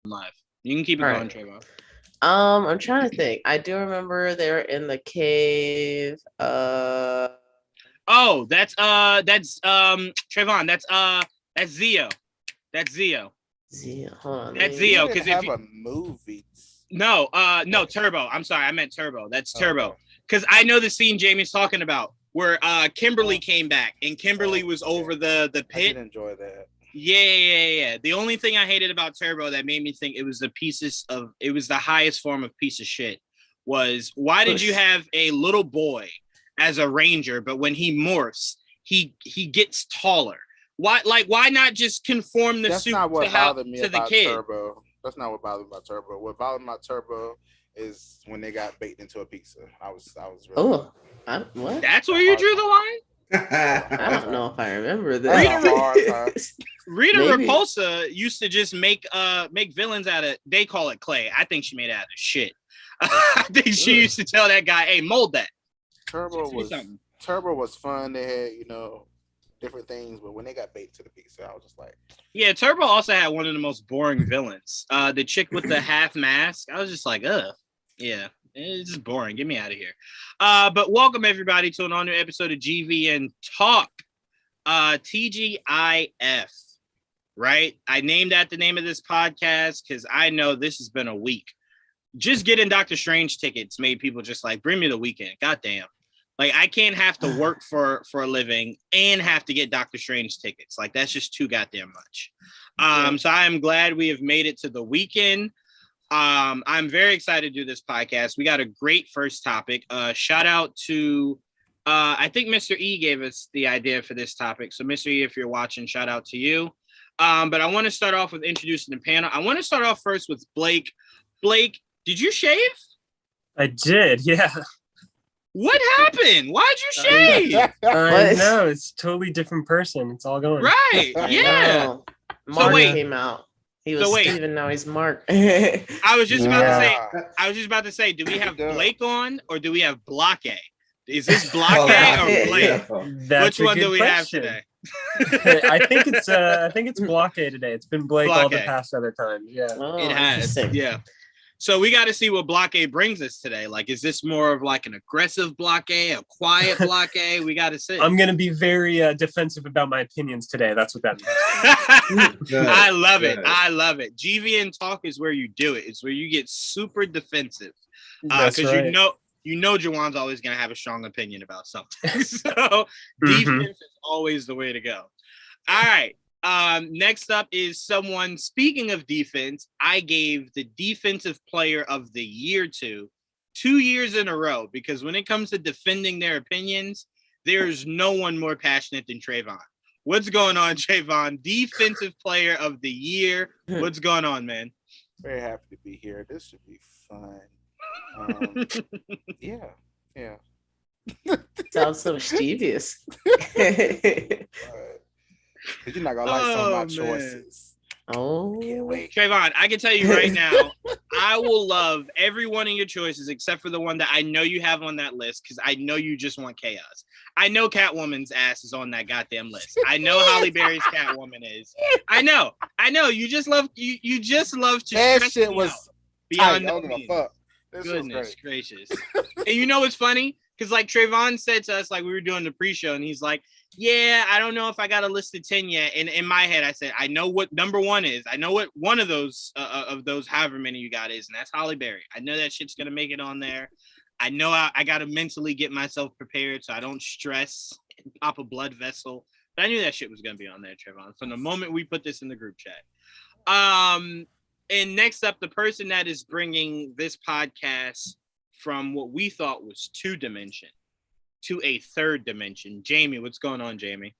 live. You can keep it going, Trevon. I'm trying to think. I do remember they were in the cave. Oh, that's Trevon. That's Zio. That's Zio. Hold on. That's Zio. Because if you a movie. no, Turbo. I'm sorry, I meant Turbo. That's Turbo. Because I know the scene Jamie's talking about where Kimberly came back and Kimberly was over the pit. I did enjoy that. Yeah. The only thing I hated about Turbo that made me think it was the highest form of piece of shit was why did you have a little boy as a ranger, but when he morphs, he gets taller? Why not just conform the suit to the kid? Turbo. That's not what bothered me about Turbo. What bothered me about Turbo is when they got baked into a pizza. I was really what? That's where you drew the line? I don't know if I remember that. Rita Repulsa used to just make villains out of, they call it clay. I think she made it out of shit. I think she used to tell that guy, hey, mold that. Turbo was fun. They had, different things, but when they got baked to the pizza, I was just like, yeah. Turbo also had one of the most boring villains. The chick with the half mask. I was just like, ugh. Yeah. It's just boring. Get me out of here. But welcome everybody to an all new episode of GVN Talk. TGIF. Right? I named that the name of this podcast because I know this has been a week. Just getting Doctor Strange tickets made people just like, bring me the weekend. Goddamn. Like, I can't have to work for a living and have to get Doctor Strange tickets. Like, that's just too goddamn much. So I am glad we have made it to the weekend. I'm very excited to do this podcast. We got a great first topic. Shout out to, I think Mr. E gave us the idea for this topic. So Mr. E, if you're watching, shout out to you. But I want to start off with introducing the panel. I want to start off first with Blake. Blake, did you shave? I did, yeah. What happened? Why'd you shave? I know, it's a totally different person. It's all going. Right, yeah. Mark came out. He was Steven, now he's Mark. I was just about to say, do we have Blake on or do we have Blockade? Is this Blockade or Blake? Which one do we have today? I think it's Blockade today. It's been Blake all the past other times. Yeah. It has. Yeah. So we got to see what Blockade brings us today. Like, is this more of like an aggressive Blockade, a quiet Blockade? We got to see. I'm going to be very defensive about my opinions today. That's what that means. I love it. I love it. GVN Talk is where you do it. It's where you get super defensive. Because you know Juwaan's always going to have a strong opinion about something. So defense is always the way to go. All right. Next up is someone, speaking of defense, I gave the defensive player of the year to 2 years in a row, because when it comes to defending their opinions, there's no one more passionate than Trevon. What's going on, Trevon? Defensive player of the year. What's going on, man? Very happy to be here. This should be fun. Yeah. Sounds so mischievous. Because you're not gonna like some of my choices. Trevon, I can tell you right now, I will love every one of your choices except for the one that I know you have on that list, because I know you just want chaos. I know Catwoman's ass is on that goddamn list. I know Halle Berry's Catwoman is. I know. You just love you just love to that stress shit me was out beyond no means. Fuck. Goodness gracious. And you know what's funny? Because like Trevon said to us, like we were doing the pre-show, and he's like, yeah, I don't know if I got a list of 10 yet. And in my head, I said, I know what number one is. I know what one of those, however many you got is, and that's Halle Berry. I know that shit's going to make it on there. I know I got to mentally get myself prepared so I don't stress and pop a blood vessel. But I knew that shit was going to be on there, Trevon, from the moment we put this in the group chat. And next up, the person that is bringing this podcast from what we thought was 2 dimension to a 3rd dimension. Jamie, what's going on, Jamie?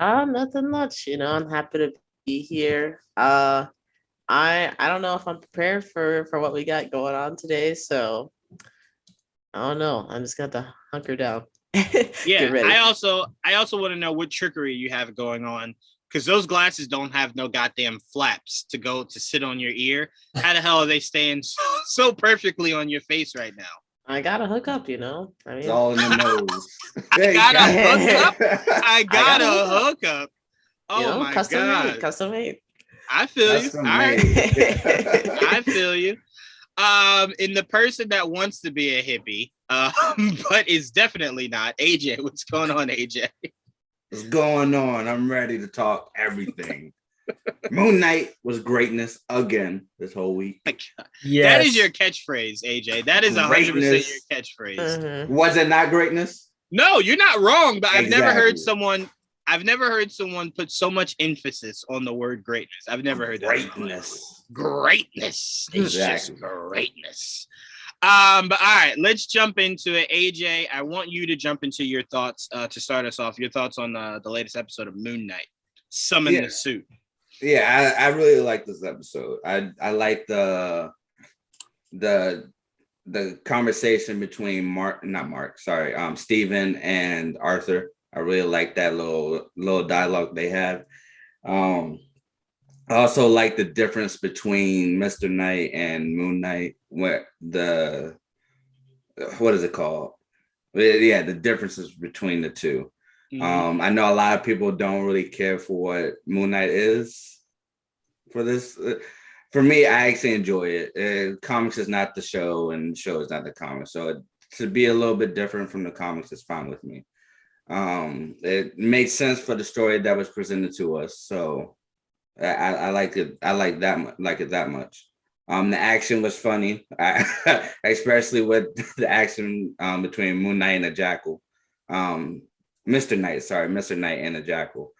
Nothing much. I'm happy to be here. I don't know if I'm prepared for what we got going on today, so I don't know. I'm just got to hunker down. Yeah, I also want to know what trickery you have going on, because those glasses don't have no goddamn flaps to sit on your ear. How the hell are they staying so perfectly on your face right now? I got to hook up, I mean, it's all in the nose. I got a hookup. Oh my custom God. made, custom made. I feel you. Custom All right. made. I feel you. And the person that wants to be a hippie, but is definitely not, AJ. What's going on, AJ? What's going on? I'm ready to talk everything. Moon Knight was greatness again this whole week. Yes. That is your catchphrase, AJ. That is 100% your catchphrase. Mm-hmm. Was it not greatness? No, you're not wrong, but Exactly. I've never heard someone put so much emphasis on the word greatness. I've never heard that. Greatness. It's Exactly. just greatness. But all right, let's jump into it. AJ, I want you to jump into your thoughts to start us off. Your thoughts on the latest episode of Moon Knight, Summon the Suit. Yeah, I really like this episode. I like the conversation between Steven and Arthur. I really like that little dialogue they have. I also like the difference between Mr. Knight and Moon Knight. What is it called? Yeah, the differences between the two. Mm-hmm. I know a lot of people don't really care for what Moon Knight is for this. For me, I actually enjoy it. Comics is not the show, and the show is not the comics. So to be a little bit different from the comics is fine with me. It makes sense for the story that was presented to us. So I like it. I like it that much. The action was funny, especially with the action between Moon Knight and the Jackal. Mr. Knight and the Jackal.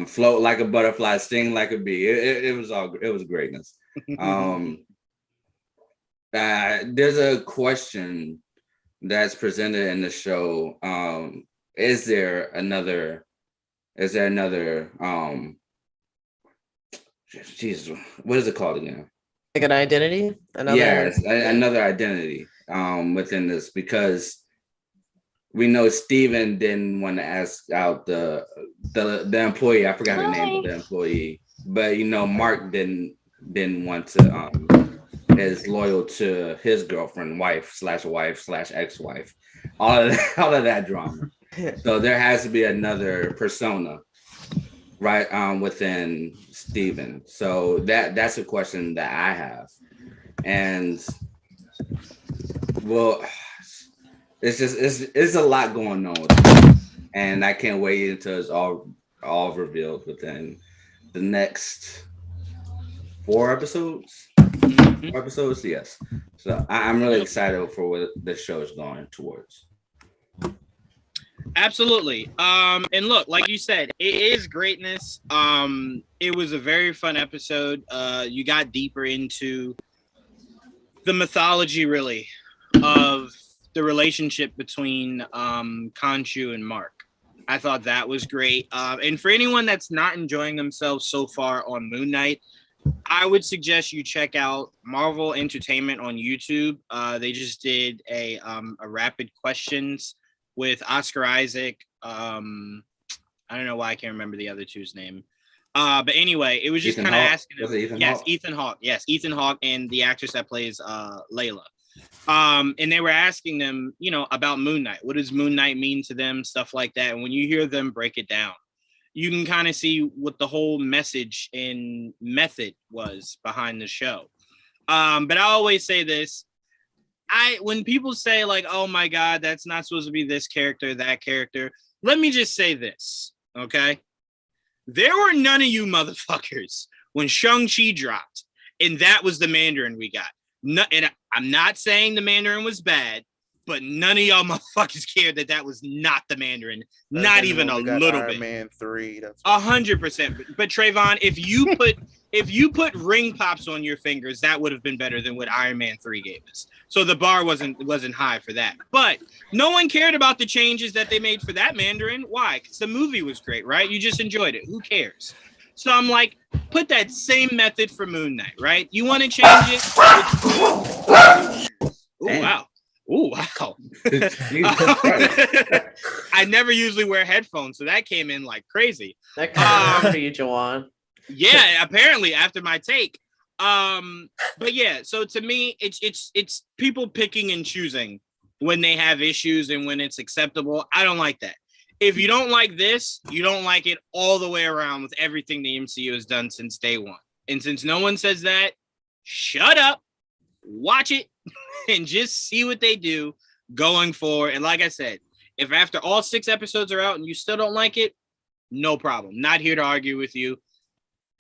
Float like a butterfly, sting like a bee. It was greatness. There's a question that's presented in the show. Is there another Jesus, what is it called again? Like an identity? Another identity within this, because we know Steven didn't want to ask out the employee. I forgot the name of the employee, but Mark didn't want to is loyal to his girlfriend, wife/ex-wife, all of that drama. So there has to be another persona, right, within Steven. So that's a question that I have, and well, it's a lot going on with it, and I can't wait until it's all revealed within the next 4 episodes. 4 episodes, yes. So I'm really excited for what the show is going towards. Absolutely. And look, like you said, it is greatness. It was a very fun episode. You got deeper into the mythology, really, of the relationship between Khonshu and Mark. I thought that was great. And for anyone that's not enjoying themselves so far on Moon Knight, I would suggest you check out Marvel Entertainment on YouTube. They just did a rapid questions with Oscar Isaac. I don't know why I can't remember the other two's name. But anyway, it was just kind of asking him. Ethan Hawke. Yes, Ethan Hawke and the actress that plays Layla. And they were asking them, about Moon Knight. What does Moon Knight mean to them? Stuff like that. And when you hear them break it down, you can kind of see what the whole message and method was behind the show. But I always say this. When people say like, oh my God, that's not supposed to be this character, that character, let me just say this, okay? There were none of you motherfuckers when Shang-Chi dropped, and that was the Mandarin we got. And I'm not saying the Mandarin was bad, but none of y'all motherfuckers cared that was not the Mandarin. Not even a little bit. Iron Man 3. 100%. But Trevon, if you put ring pops on your fingers, that would have been better than what Iron Man 3 gave us. So the bar wasn't high for that. But no one cared about the changes that they made for that Mandarin. Why? Because the movie was great, right? You just enjoyed it. Who cares? So I'm like, put that same method for Moon Knight, right? You want to change it? Oh, wow. Oh, wow. I never usually wear headphones, so that came in like crazy. That came in for you, Juwaan. Yeah, apparently after my take. But yeah, so to me, it's people picking and choosing when they have issues and when it's acceptable. I don't like that. if you don't like this, you don't like it all the way around with everything the MCU has done since day one. And since no one says that, shut up, watch it, and just see what they do going forward. And like I said, if after all 6 episodes are out and you still don't like it, no problem. Not here to argue with you.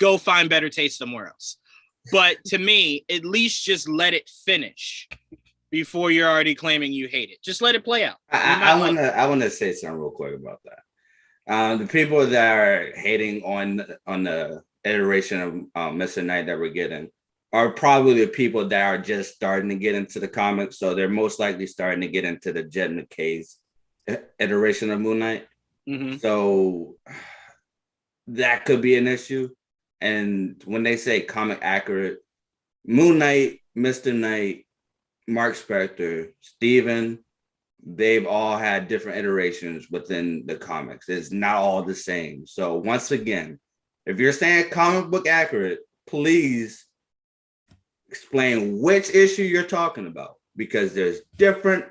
Go find better taste somewhere else. But to me, at least just let it finish before you're already claiming you hate it. Just let it play out. I want to say something real quick about that. The people that are hating on the iteration of Mr. Knight that we're getting are probably the people that are just starting to get into the comics. So they're most likely starting to get into the Jed McKay's iteration of Moon Knight. Mm-hmm. So that could be an issue. And when they say comic accurate, Moon Knight, Mr. Knight, Mark Spector, Steven, they've all had different iterations within the comics. It's not all the same. So once again, if you're saying comic book accurate, please explain which issue you're talking about, because there's different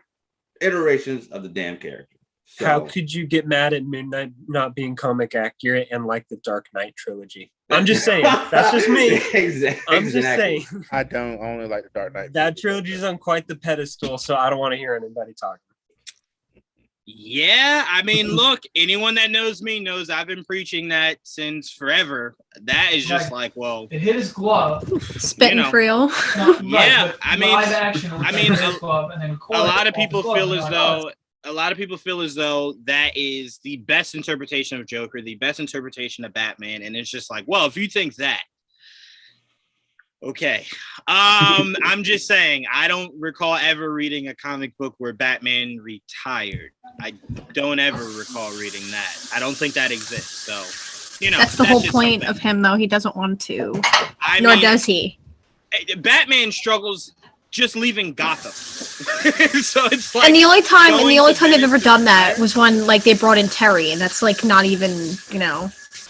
iterations of the damn character. So, how could you get mad at Moon Knight not being comic accurate and like the Dark Knight trilogy? I'm just saying. That's just me. Exactly. I'm just saying. I don't only like the Dark Knight. That trilogy's on quite the pedestal, so I don't want to hear anybody talking. Yeah, I mean, look, anyone that knows me knows I've been preaching that since forever. That is just like, well, it hit his glove. Spitting real. Yeah, I mean, live action. A lot of people feel as though that is the best interpretation of Joker, the best interpretation of Batman, and it's just like, well, if you think that, okay. I'm just saying, I don't recall ever reading a comic book where Batman retired. I don't ever recall reading that. I don't think that exists. So, that's the whole point of him, though. He doesn't want to, nor does he. Batman struggles just leaving Gotham. So it's like, and the only time they've ever done that was when like they brought in Terry, and that's like not even,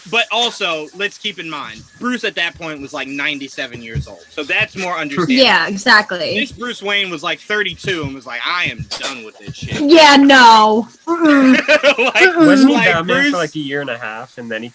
But also, let's keep in mind, Bruce at that point was like 97 years old. So that's more understandable. Yeah, exactly. This Bruce Wayne was like 32 and was like, I am done with this shit. Yeah, no. Wasn't he Batman for like a year and a half, and then he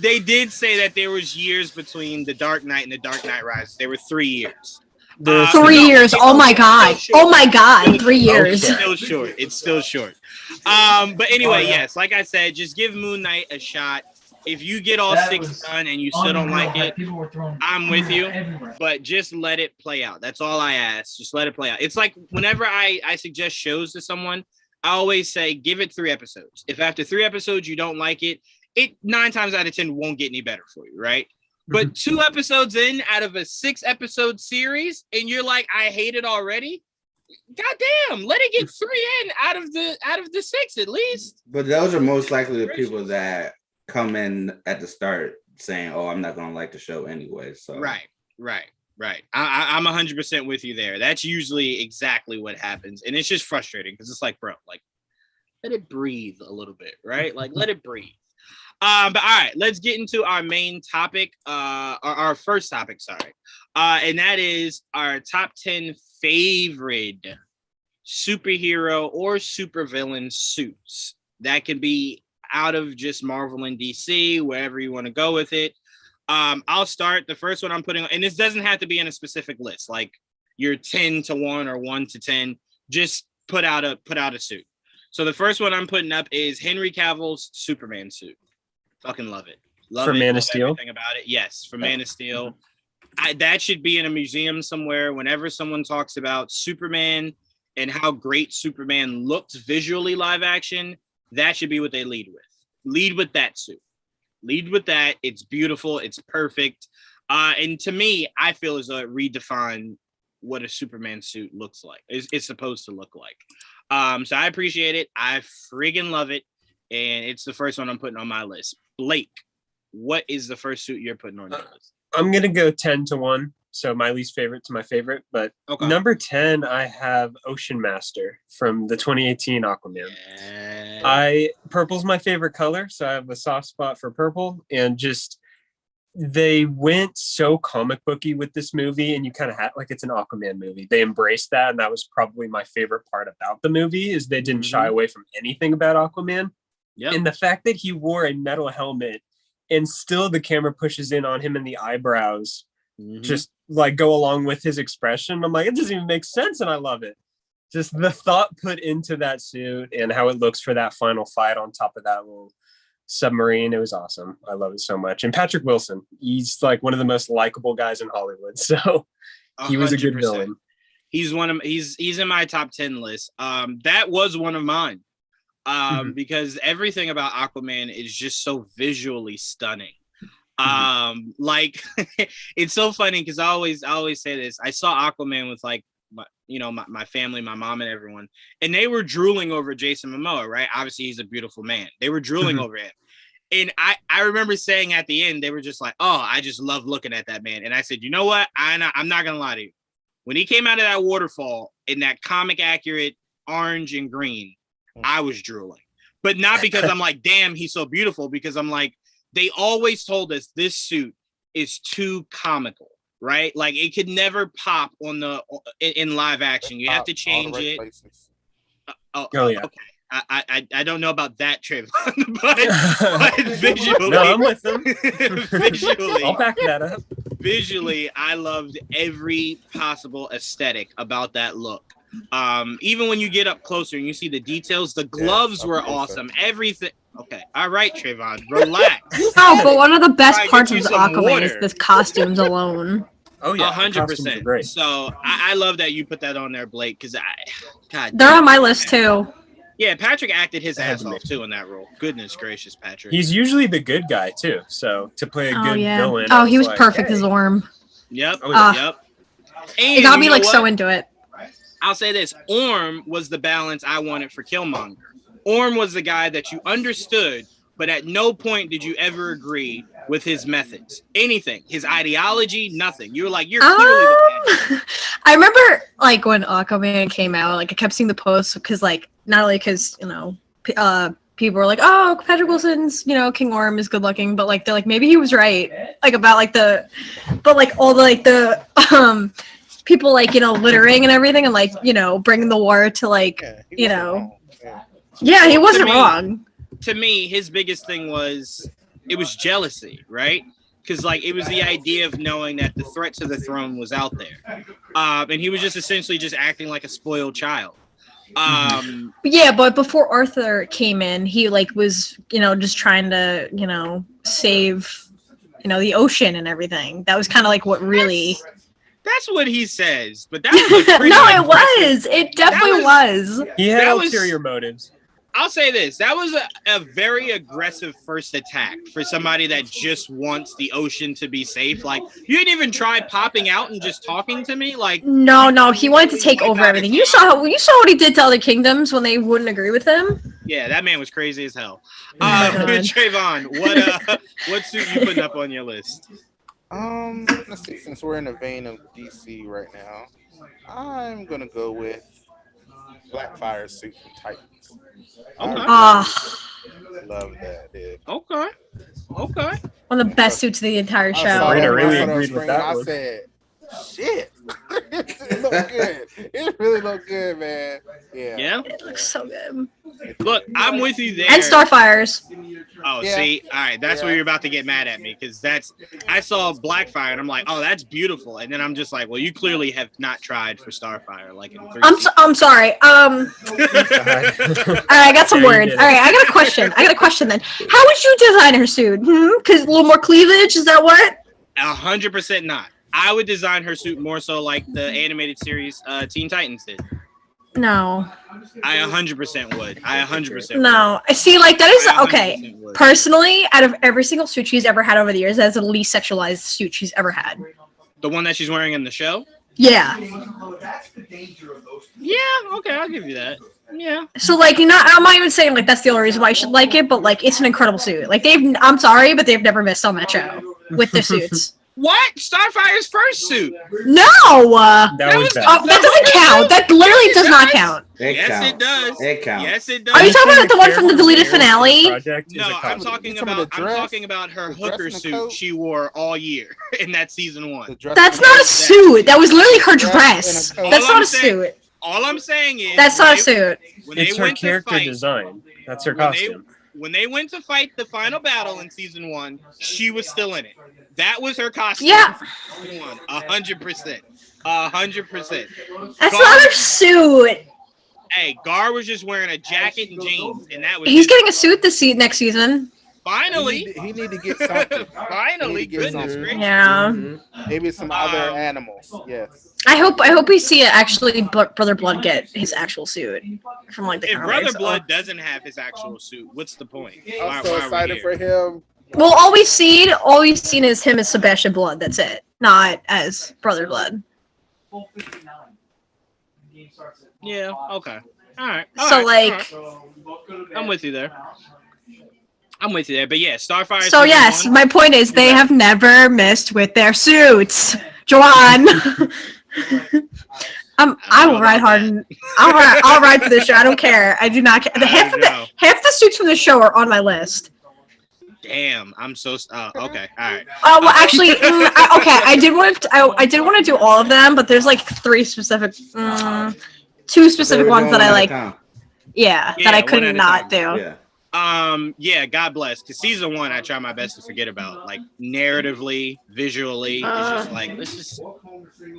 They did say that there was years between The Dark Knight and The Dark Knight Rises. There were 3 years. 3 years. Oh my god. Oh my god. 3 years. It's still short. But anyway, yes, like I said, just give Moon Knight a shot. If you get all 6 done and you still don't like it, I'm with you. But just let it play out. That's all I ask. Just let it play out. It's like whenever I suggest shows to someone, I always say give it 3 episodes. If after 3 episodes you don't like it, it 9 times out of 10 won't get any better for you, right? But 2 episodes in out of a 6-episode series, and you're like, I hate it already. Goddamn, let it get 3 in out of the 6 at least. But those are most likely the people that come in at the start saying, "Oh, I'm not gonna like the show anyway." So right. I'm 100% with you there. That's usually exactly what happens, and it's just frustrating because it's like, bro, like, let it breathe a little bit, right? Like, let it breathe. But all right, let's get into our main topic, our first topic, sorry. And that is our top 10 favorite superhero or supervillain suits. That can be out of just Marvel and DC, wherever you want to go with it. I'll start. The first one I'm putting on, and this doesn't have to be in a specific list, like you're 10 to 1 or 1 to 10, just put out a suit. So the first one I'm putting up is Henry Cavill's Superman suit. Fucking love it. Love Man of Steel. Everything about it. Yes, for Man of Steel. That should be in a museum somewhere. Whenever someone talks about Superman and how great Superman looks visually live action, that should be what they lead with. Lead with that suit. Lead with that. It's beautiful. It's perfect. And to me, I feel as though it redefined what a Superman suit looks like. It's supposed to look like. So I appreciate it. I friggin' love it. And it's the first one I'm putting on my list. Blake, what is the first suit you're putting on your list? I'm going to go 10 to 1. So my least favorite to my favorite. But number 10, I have Ocean Master from the 2018 Aquaman. Yeah. Purple's my favorite color. So I have a soft spot for purple. And just they went so comic booky with this movie, and you kind of had like it's an Aquaman movie. They embraced that, and that was probably my favorite part about the movie is they didn't shy away from anything about Aquaman. Yep. And the fact that he wore a metal helmet and still the camera pushes in on him and the eyebrows just like go along with his expression. I'm like, it doesn't even make sense, and I love it. Just the thought put into that suit and how it looks for that final fight on top of that little submarine. It was awesome. I love it so much. And Patrick Wilson, he's like one of the most likable guys in Hollywood. So he was 100%. A good villain. He's in my top 10 list. That was one of mine. Because everything about Aquaman is just so visually stunning. Like it's so funny because I always say this. I saw Aquaman with like my family, my mom, and everyone, and they were drooling over Jason Momoa, right? Obviously, he's a beautiful man. They were drooling over him. And I remember saying at the end, they were just like, oh, I just love looking at that man. And I said, you know what? I'm not going to lie to you. When he came out of that waterfall in that comic accurate orange and green, I was drooling. But not because I'm like, damn, he's so beautiful. Because I'm like, they always told us this suit is too comical. Right, like it could never pop on in live action. You have to change it. Oh yeah. Okay. I don't know about that, Trevon, but visually, no, I'm with them. Visually, I'll back that up. Visually, I loved every possible aesthetic about that look. Even when you get up closer and you see the details, the gloves were awesome. Everything. Okay, all right, Trevon, relax. Oh, but one of the best parts of Aquaman is the costumes alone. Oh yeah, 100%. So I love that you put that on there, Blake, because they're on my list too. Yeah, Patrick acted his ass off too in that role. Goodness gracious, Patrick. He's usually the good guy too. So to play a good villain. Oh, he was like, perfect as Orm. Yep. Yep. And it got me like so into it. I'll say this: Orm was the balance I wanted for Killmonger. Orm was the guy that you understood, but at no point did you ever agree with his methods. Anything. His ideology, nothing. You were like, you're clearly the bad. I remember, like, when Aquaman came out, like, I kept seeing the posts because, like, not only because, people were like, oh, Patrick Wilson's, King Orm is good looking, but, like, they're like, maybe he was right. Like, about, like, but, like, all the, like, the, people, like, littering and everything and, like, bringing the war to, like, Yeah, he wasn't wrong. To me, his biggest thing was it was jealousy, right? Because like it was the idea of knowing that the threat to the throne was out there, and he was just essentially just acting like a spoiled child. Yeah, but before Arthur came in, he like was just trying to save the ocean and everything. That was kind of like what really. That's what he says, but that was a pretty no, it was. It definitely was. He had ulterior motives. I'll say this. That was a very aggressive first attack for somebody that just wants the ocean to be safe. Like, you didn't even try popping out and just talking to me. Like, no, he wanted to take over everything. You saw what he did to other kingdoms when they wouldn't agree with him. Yeah, that man was crazy as hell. Trevon, what suit you putting up on your list? Let's see. Since we're in the vein of DC right now, I'm gonna go with Blackfire suit from Titans. Okay. Love that, dude. Okay. One of the best suits of the entire show. Sabrina really agreed with that one. I said, shit. It looked good. It really looked good, man. Yeah. It looks so good. Look, I'm with you there. And Starfires. Oh, yeah. See? All right. That's where you're about to get mad at me because I saw Blackfire and I'm like, oh, that's beautiful. And then I'm just like, well, you clearly have not tried for Starfire. Like in 3 I'm sorry. All right, I got some words. All right, I got a question then. How would you design her suit? Because a little more cleavage? Is that what? 100% not. I would design her suit more so like the animated series Teen Titans did. No. I 100% would. I 100% would. No. I see, like, that is, okay. Would. Personally, out of every single suit she's ever had over the years, that's the least sexualized suit she's ever had. The one that she's wearing in the show? Yeah. Yeah, okay, I'll give you that. Yeah. So, like, I'm not even saying, like, that's the only reason why I should like it, but, like, it's an incredible suit. Like, I'm sorry, but they've never missed on that show with their suits. What? Starfire's first suit. No, That was bad. that doesn't count. That literally does not count. Yes, it does. It counts. Yes, it does. Are you talking about the one from the deleted finale? No, I'm talking about her hooker suit she wore all year in that season 1. That's not a suit. That was literally her dress. That's not a suit. All I'm saying is that's not a suit. It's her character design. That's her costume. When they went to fight the final battle in season 1, she was still in it. That was her costume. Yeah. 100%. 100%. That's not a suit. Hey, Gar was just wearing a jacket and jeans, and that was. He's getting a suit next season. Finally, he need to get something. Finally, goodness gracious. Yeah. Maybe some other animals. Yes. I hope we see it actually. Brother Blood get his actual suit from like the. If Brother Blood doesn't have his actual suit, what's the point? I'm so excited for him. Well, all we've seen is him as Sebastian Blood. That's it, not as Brother Blood. Yeah. Okay. All right. So like, I'm with you there. But yeah, Starfire. So yes, my point is they have never missed with their suits. Juwaan. I will ride hard. And I'll ride for this show. I don't care. I do not care. Half the suits from the show are on my list. Damn, I'm so okay. All right. Well, actually, okay. I did want to do all of them, but there's like 2 specific ones that I like. Yeah, that I could not do. Yeah. God bless. Cause season 1, I try my best to forget about. Like narratively, visually, it's just like let's just.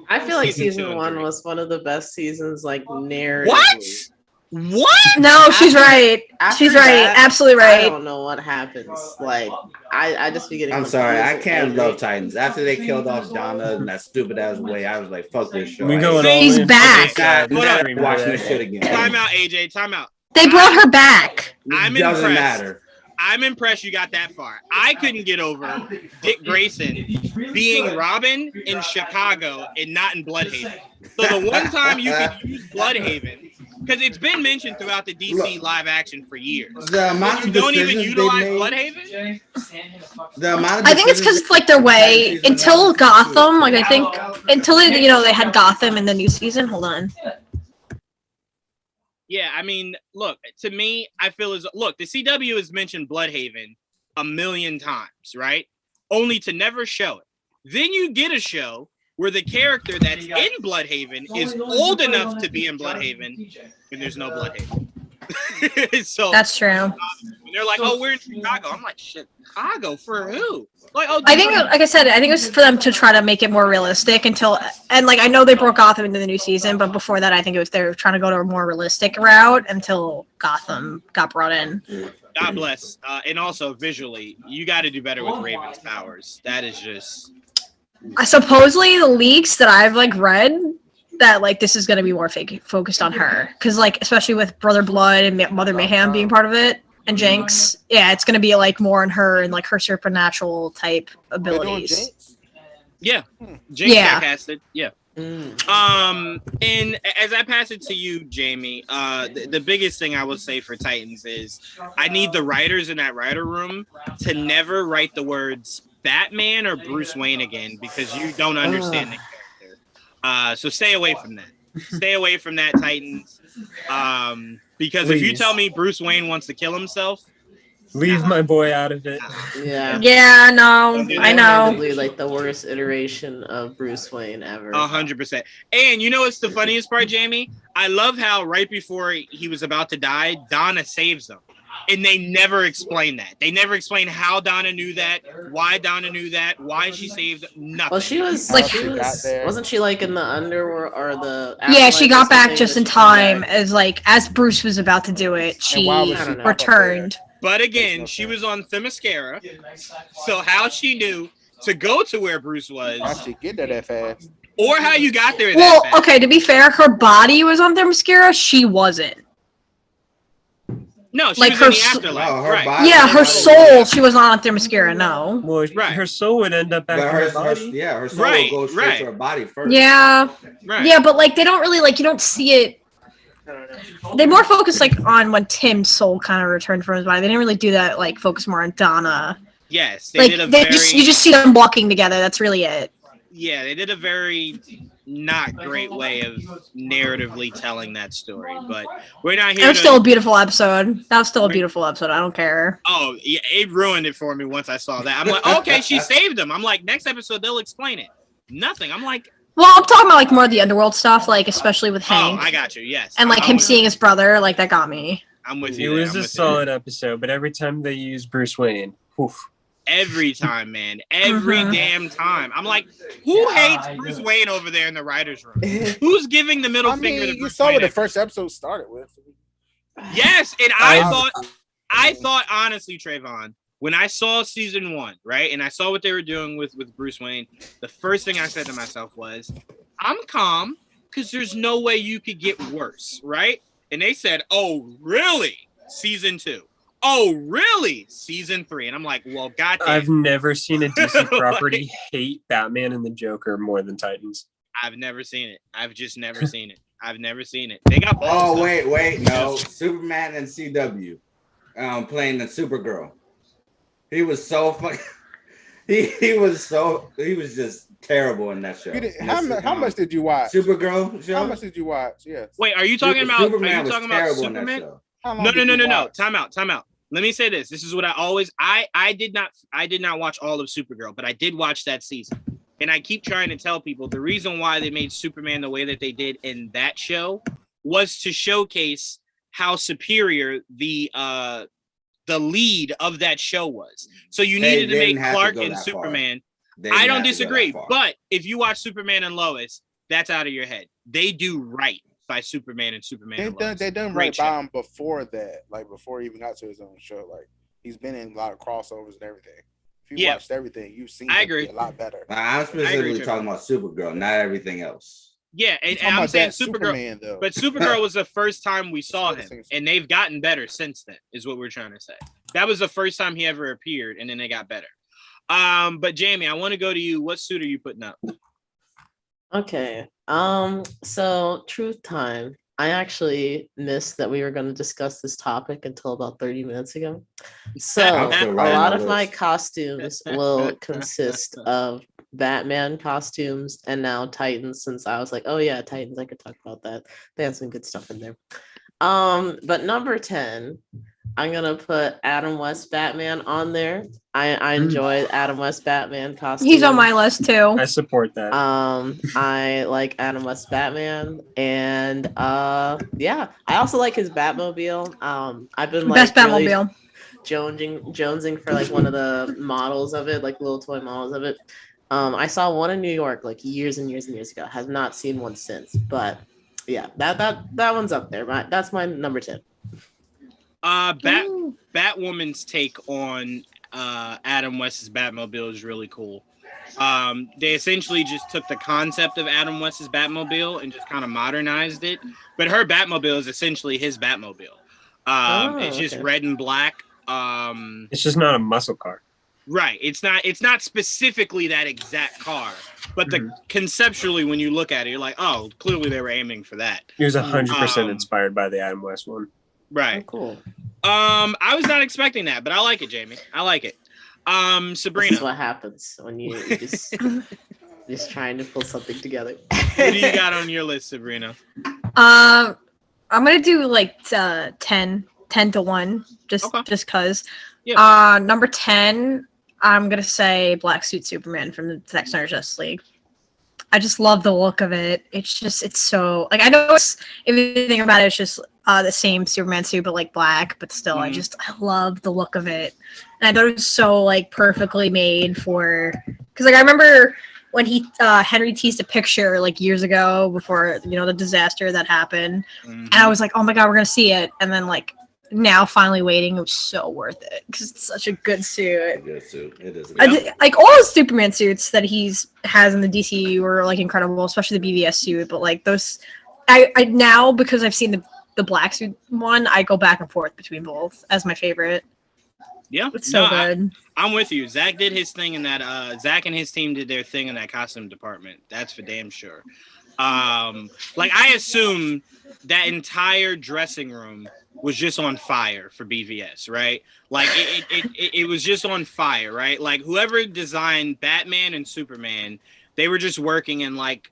I feel like season 1 was one of the best seasons, like narratively. What? No, she's right. She's right. Absolutely right. I don't know what happens. Like, I just be getting. I'm sorry, I can't love Titans. After they killed off Donna in that stupid ass way, I was like, "Fuck this show." He's back. I'm never watching this shit again. Time out, AJ. Time out. They brought her back. I'm doesn't impressed. matter. I'm impressed you got that far. I couldn't get over Dick Grayson being Robin in Chicago and not in Bloodhaven. So the one time you could use Bloodhaven. Because it's been mentioned throughout the DC live action for years. The amount you don't even utilize Bloodhaven? I think it's because it's like their way until Gotham. Like I think until they had Gotham in the new season. Hold on. Yeah, I mean, look, to me, I feel the CW has mentioned Bloodhaven a million times, right? Only to never show it. Then you get a show where the character that's in Bloodhaven is old enough to be in Bloodhaven, and there's no Bloodhaven. So that's true. And they're like, "Oh, we're in Chicago." I'm like, "Chicago for who?" Like, I think, like I said, I think it was for them to try to make it more realistic and like I know they brought Gotham into the new season, but before that, I think it was they were trying to go to a more realistic route until Gotham got brought in. God bless, and also visually, you got to do better with Raven's powers. That is just. Supposedly the leaks that I've like read that like this is going to be more focused on her because like especially with Brother Blood and Mother Mayhem being part of it and Jinx, yeah, it's going to be like more on her and like her supernatural type abilities. Yeah, Jinx got casted. Yeah. And as I pass it to you, Jamie, the biggest thing I will say for Titans is I need the writers in that writer room to never write the words Batman or Bruce Wayne again because you don't understand the character. So stay away from that. Stay away from that, Titans. Because if you tell me Bruce Wayne wants to kill himself, leave my boy out of it. Yeah, no, I know. Like the worst iteration of Bruce Wayne ever. 100%. And you know what's the funniest part, Jamie? I love how right before he was about to die, Donna saves him. And they never explain that. They never explain how Donna knew that, why Donna knew that, why she saved nothing. Well, she was like, wasn't she like in the underworld or the? Yeah, she got back just in time as Bruce was about to do it. She returned. But again, she was on Themyscira, so how she knew to go to where Bruce was. How she get there that fast? Or how you got there that fast. Okay, to be fair, her body was on Themyscira. She wasn't. No, she was in the afterlife. Her soul, she was not on Themyscira, no. Well, her soul would end up back in her body. Her soul would go straight to her body first. Yeah. Right. Yeah, but they don't really, you don't see it. They more focus, on when Tim's soul kind of returned from his body. They didn't really do that, focus more on Donna. Yes, Like you just see them walking together. That's really it. Yeah, they did a very not great way of narratively telling that story, but we're not here. It was still a beautiful episode. That was still a beautiful episode. I don't care. Oh, yeah, it ruined it for me once I saw that. I'm like, okay, she saved him. I'm like, next episode they'll explain it. Nothing. I'm like, well, I'm talking about like more of the underworld stuff, like especially with Hank. Oh, I got you. Yes, and like him seeing his brother, like that got me. I'm with you. It was a solid episode, but every time they use Bruce Wayne, oof. Every time, man. Every damn time. I'm like, who hates Bruce Wayne over there in the writer's room? Who's giving the middle finger to Bruce Wayne? You saw what the first episode started with. Yes, and I thought honestly, Trevon, when I saw season 1, right, and I saw what they were doing with Bruce Wayne, the first thing I said to myself was, I'm calm because there's no way you could get worse, right? And they said, oh, really? Season 2. Oh, really? Season 3. And I'm like, well, goddamn. I've never seen a DC property hate Batman and the Joker more than Titans. I've never seen it. I've just never seen it. I've never seen it. They got balls. Oh, wait, no. Superman and CW playing the Supergirl. He was so fucking... He was just terrible in that show. How much did you watch? Supergirl show? How much did you watch? Yes. Wait, are you talking about Superman? Superman? No. Time out. Let me say this. This is what I did not watch all of Supergirl, but I did watch that season. And I keep trying to tell people the reason why they made Superman the way that they did in that show was to showcase how superior the lead of that show was. So you needed to make Clark and Superman. I don't disagree, but if you watch Superman and Lois, that's out of your head. They do right by Superman and Superman. They done right by him before that, like before he even got to his own show. Like he's been in a lot of crossovers and everything. If you watched everything, you've seen him be a lot better. I'm specifically talking about Supergirl, not everything else. Yeah, and I'm saying Supergirl, though. But Supergirl was the first time we saw him, and they've gotten better since then, is what we're trying to say. That was the first time he ever appeared, and then they got better. But Jamie, I want to go to you. What suit are you putting up? Okay. So truth time. I actually missed that we were going to discuss this topic until about 30 minutes ago. So a lot of my costumes will consist of Batman costumes and now Titans, since I was like, oh yeah, Titans, I could talk about that. They have some good stuff in there. But number 10, I'm gonna put Adam West Batman on there. I enjoy Adam West Batman costume. He's on my list too. I support that. I like Adam West Batman, and yeah, I also like his Batmobile. I've been like best Batmobile. Really jonesing for like one of the models of it, like little toy models of it. I saw one in New York like years and years and years ago. Have not seen one since, but yeah, that one's up there. That's my number 10. Batwoman's take on Adam West's Batmobile is really cool. They essentially just took the concept of Adam West's Batmobile and just kind of modernized it. But her Batmobile is essentially his Batmobile. It's just red and black. It's just not a muscle car. Right. It's not specifically that exact car, but conceptually when you look at it, you're like, oh, clearly they were aiming for that. It was 100% inspired by the Adam West one. Right. Oh, cool. I was not expecting that, but I like it, Jamie. I like it. Sabrina. This is what happens when you just trying to pull something together. What do you got on your list, Sabrina? I'm gonna do like 10 to 1, just cause. Yeah. Number 10, I'm gonna say Black Suit Superman from the Zack Snyder Justice League. I just love the look of it. It's so like, I know if you think about it, it's just the same Superman suit but like black, but still I love the look of it, and I thought it was so like perfectly made for, because like I remember when Henry teased a picture like years ago before the disaster that happened, and I was like, oh my god, we're gonna see it, and then like now finally waiting, it was so worth it because it's such a good suit. A good suit. It is. Like all his Superman suits that has in the DCU are like incredible, especially the BVS suit. But like those, I now, because I've seen the black suit one, I go back and forth between both as my favorite. Yeah, it's so good. I'm with you. Zach did his thing in that. Zach and his team did their thing in that costume department. That's for damn sure. Like I assume that entire dressing room was just on fire for BVS, right? Like it was just on fire, right? Like whoever designed Batman and Superman, they were just working in like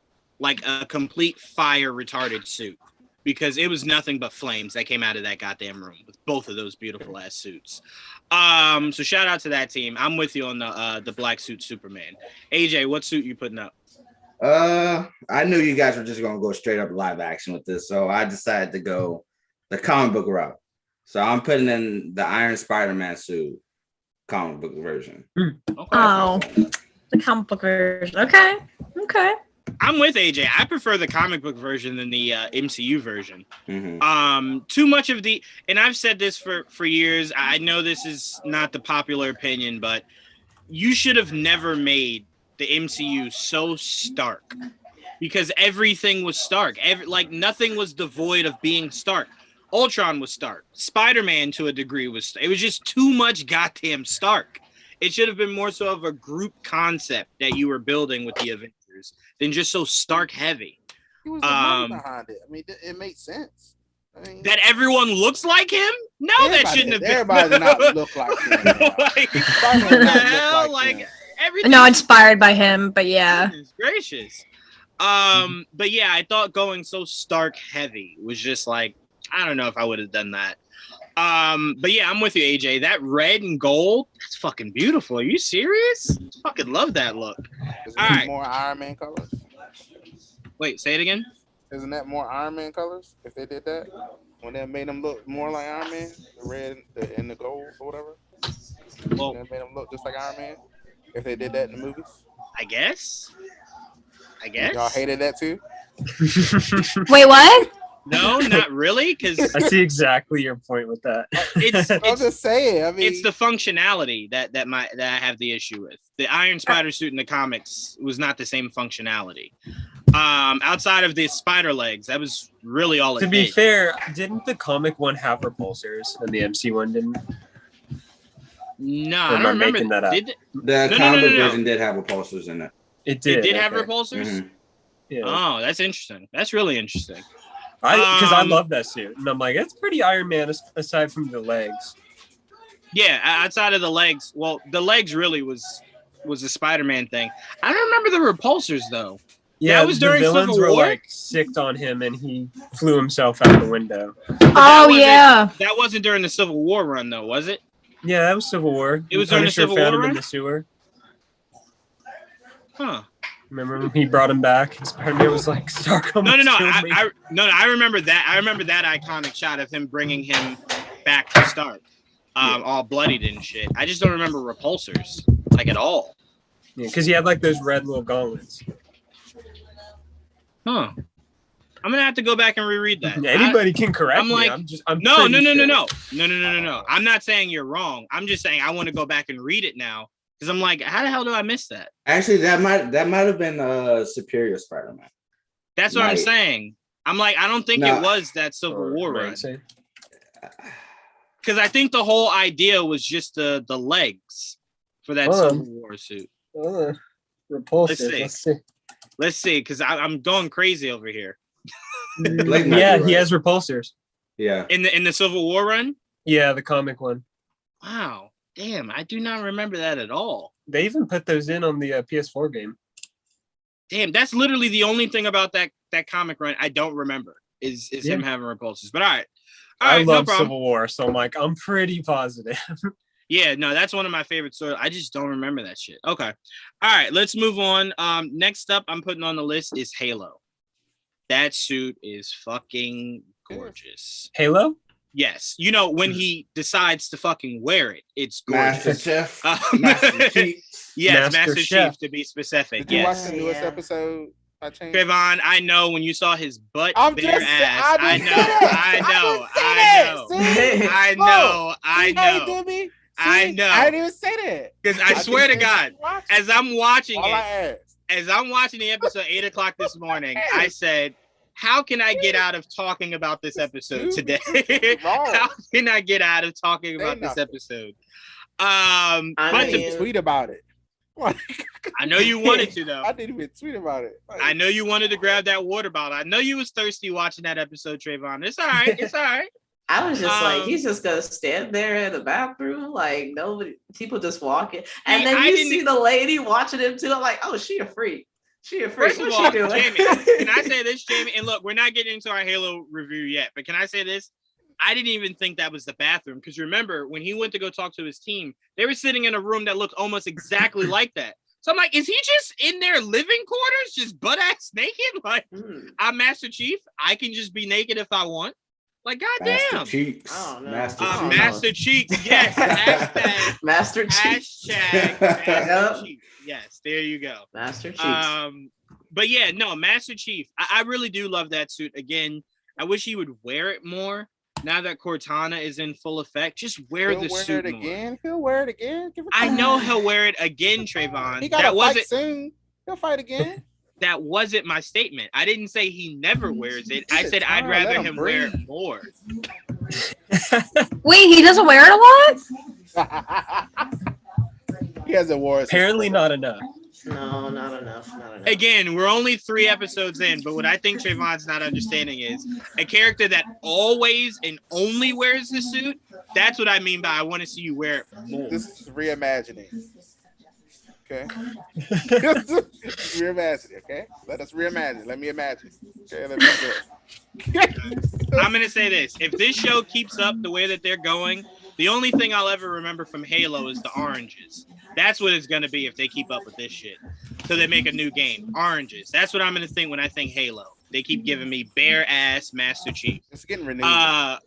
a complete fire retarded suit, because it was nothing but flames that came out of that goddamn room with both of those beautiful ass suits. So shout out to that team. I'm with you on the black suit Superman. AJ, what suit you putting up? I knew you guys were just gonna go straight up live action with this, so I decided to go the comic book route. So I'm putting in the Iron Spider-Man suit, comic book version. Okay. Oh, the comic book version. Okay. I'm with AJ. I prefer the comic book version than the MCU version. Mm-hmm. Too much of the, and I've said this for years. I know this is not the popular opinion, but you should have never made the MCU so stark, because everything was stark. Like nothing was devoid of being stark. Ultron was stark. Spider-Man to a degree it was just too much goddamn stark. It should have been more so of a group concept that you were building with the Avengers than just so stark heavy. He was the money behind it. I mean, it made sense. I mean, that everyone looks like him? No, that shouldn't have been. Everybody did not look like him. Everything. No, inspired by him, but yeah. Goodness gracious. But yeah, I thought going so stark heavy was just like, I don't know if I would have done that. But yeah, I'm with you, AJ. That red and gold, that's fucking beautiful. Are you serious? Fucking love that look. Isn't All that right. more Iron Man colors? Wait, say it again. Isn't that more Iron Man colors if they did that? When they made them look more like Iron Man, the red and the gold or whatever? Well, they made them look just like Iron Man if they did that in the movies? I guess. Y'all hated that too? Wait, what? No, not really, because I see exactly your point with that. I'm just saying. I mean, it's the functionality that I have the issue with. The Iron Spider suit in the comics was not the same functionality. Outside of the spider legs, that was really all it To be did. fair, didn't the comic one have repulsors and the MC one didn't? No, Or I am I don't remember. making that up? The comic book version did have repulsors in it. It did. It did have okay. repulsors? Mhm. Yeah. Oh, that's interesting. That's really interesting. Because I love that suit, and I'm like, it's pretty Iron Man aside from the legs. Yeah, outside of the legs. Well, the legs really was a Spider-Man thing. I don't remember the repulsors though. Yeah, that was during the villains Civil were War? like sicked on him, and he flew himself out the window. Oh yeah. That wasn't during the Civil War run though, was it? Yeah, that was Civil War. It was during the Punisher Civil found War him in run? the sewer. Huh. Remember when he brought him back? And Spider-Man was like, Stark No. almost killed me. I remember that. I remember that iconic shot of him bringing him back to Stark, all bloodied and shit. I just don't remember repulsors like at all. Yeah, because he had like those red little gauntlets. Huh. I'm gonna have to go back and reread that. Anybody can correct I'm me. like, I'm No. pretty sure. No. I'm not saying you're wrong. I'm just saying I want to go back and read it now because I'm like, how the hell do I miss that? Actually, that might have been Superior Spider-Man. That's what I'm saying. I'm like, I don't think it was that Civil War run. Because I think the whole idea was just the legs for that Civil War suit. Repulsive. Let's see, because I'm going crazy over here. Yeah, he has repulsors. Yeah. In the Civil War run? Yeah, the comic one. Wow. Damn, I do not remember that at all. They even put those in on the PS4 game. Damn, that's literally the only thing about that comic run I don't remember is him having repulsors. But all right. I love no problem. Civil War, so I'm like, I'm pretty positive. Yeah, no, that's one of my favorite stories. I just don't remember that shit. Okay. All right, let's move on. Next up I'm putting on the list is Halo. That suit is fucking gorgeous. Halo? Yes. You know, when he decides to fucking wear it, it's gorgeous. Master Chef. Master Chief. Yes, Master Master Chef. Chief to be specific. Did you watch Yes. the newest episode? Trevon, I know when you saw his butt, I'm bare just ass. I know. I didn't even say that. Because I swear to God, as I'm watching All I it, asked. as I'm watching the episode 8 o'clock this morning, I said, how can I get out of talking about this episode today? How can I get out of talking about this episode? But tweet about it. I know you wanted to though. I didn't even tweet about it. Like, I know you wanted to grab that water bottle. I know you was thirsty watching that episode, Trevon. It's all right. It's all right. I was just like, he's just gonna stand there in the bathroom, like nobody, people just walking, and then you see the lady watching him too. I'm like, oh, she a freak. She a freak. First of What's all, she doing? Jamie, can I say this, Jamie? And look, we're not getting into our Halo review yet, but can I say this? I didn't even think that was the bathroom because remember when he went to go talk to his team, they were sitting in a room that looked almost exactly like that. So I'm like, is he just in their living quarters, just butt ass naked? Like, I'm Master Chief. I can just be naked if I want. Like, goddamn. Master Cheeks. Oh, no. Master Cheeks. Yes. Hashtag Master Cheeks. Hashtag Master Chief. Yes, there you go. Master Cheeks. But yeah, no, Master Chief. I really do love that suit. Again, I wish he would wear it more. Now that Cortana is in full effect, just wear the suit more. Again. He'll wear it again. I know he'll wear it again, Trevon. He got to fight soon. He'll fight again. That wasn't my statement. I didn't say he never wears it. I said I'd rather him wear it more. Wait, he doesn't wear it a lot? He hasn't worn it. Apparently not enough. No, not enough. Again, we're only 3 episodes in, but what I think Trayvon's not understanding is a character that always and only wears the suit. That's what I mean by I want to see you wear it more. This is reimagining. Okay. Reimagine, okay? Let us reimagine. Let me imagine. Okay, let me do it. I'm gonna say this. If this show keeps up the way that they're going, the only thing I'll ever remember from Halo is the oranges. That's what it's gonna be if they keep up with this shit. So they make a new game. Oranges. That's what I'm gonna think when I think Halo. They keep giving me bare ass Master Chief. It's getting renewed.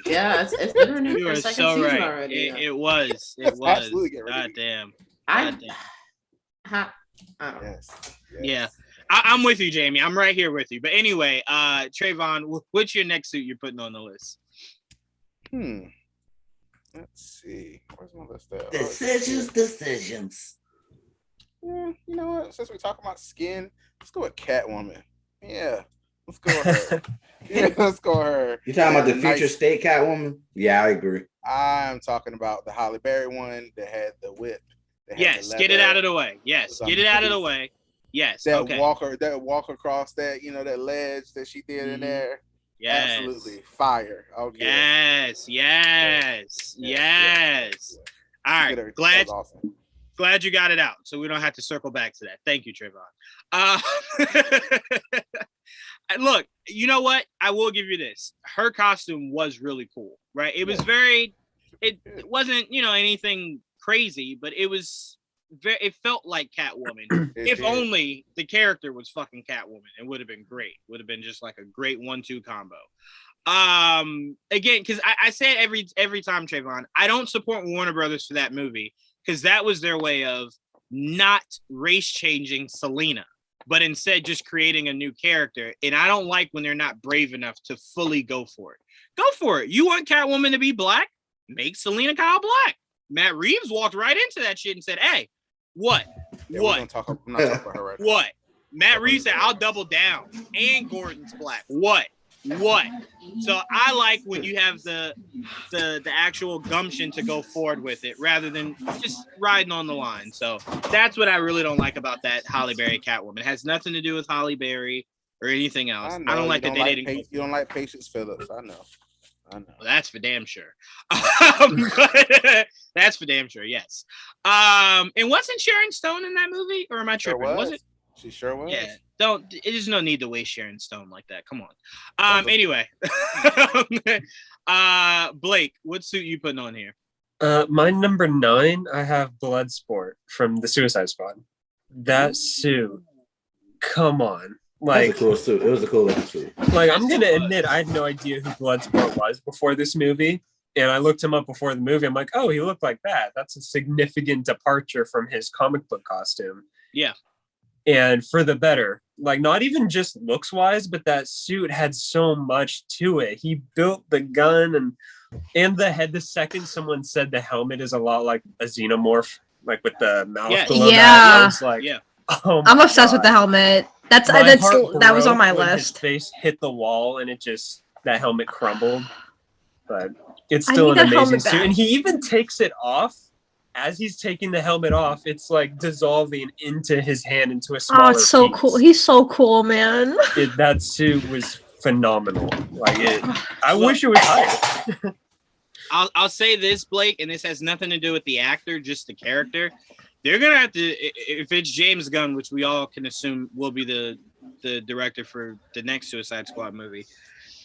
Yeah, it's been renewed for a second so season right. already. It was. It was. Absolutely get renewed. God damn. I don't know. Yes. Yeah. I'm with you, Jamie. I'm right here with you. But anyway, Trayvon, what's your next suit you're putting on the list? Let's see. Where's my list at? Decisions. Yeah, you know what? Since we're talking about skin, let's go with Catwoman. Yeah. Let's go with her. Let's go with her. You talking about the future state Catwoman? Yeah, I agree. I'm talking about the Halle Berry one that had the whip. Yes, get it out of the way. Yes, get it out of the way. Yes. That walk across that, that ledge that she did in there. Yes. Absolutely fire. Okay. Yes. All right. Glad you got it out, so we don't have to circle back to that. Thank you, Trevon. Look, you know what? I will give you this. Her costume was really cool, right? It was it wasn't, anything crazy, but it felt like Catwoman. If only the character was fucking Catwoman, it would have been great. Would have been just like a great 1-2 combo. Again, because I say it every time, Trayvon, I don't support Warner Brothers for that movie because that was their way of not race changing Selena, but instead just creating a new character. And I don't like when they're not brave enough to fully go for it. Go for it. You want Catwoman to be black? Make Selena Kyle black. Matt Reeves walked right into that shit and said, "Hey, what? Yeah, what? I'm not talking about her right what? Now. Matt Reeves said, I'll double down. And Gordon's black. What? So I like when you have the actual gumption to go forward with it rather than just riding on the line. So that's what I really don't like about that Halle Berry Catwoman. It has nothing to do with Halle Berry or anything else. I don't like that they didn't. You don't like Patience Phillips. I know. Well, that's for damn sure. That's for damn sure. Yes. And wasn't Sharon Stone in that movie, or am I tripping? Was it? She sure was. Yeah. There's no need to waste Sharon Stone like that. Come on. Anyway. Blake, what suit you putting on here? My number 9, I have Bloodsport from the Suicide Squad. That suit, come on. Like, it was a cool suit. It was a cool looking suit. Like, I'm gonna admit I had no idea who Bloodsport was before this movie. And I looked him up before the movie. I'm like, oh, he looked like that. That's a significant departure from his comic book costume. Yeah. And for the better. Like, not even just looks wise, but that suit had so much to it. He built the gun and the head. The second someone said the helmet is a lot like a xenomorph, like with the mouth below that. I was like, oh I'm obsessed with the helmet. That was on my list. His face hit the wall and that helmet crumbled. But it's still an amazing suit. And he even takes it off as he's taking the helmet off, it's like dissolving into his hand into a smaller Oh, it's so piece. cool. He's so cool, man. That suit was phenomenal. I wish it was higher. I'll say this, Blake, and this has nothing to do with the actor, just the character. They're gonna have to, if it's James Gunn, which we all can assume will be the director for the next Suicide Squad movie.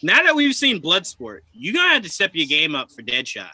Now that we've seen Bloodsport, you're gonna have to step your game up for Deadshot.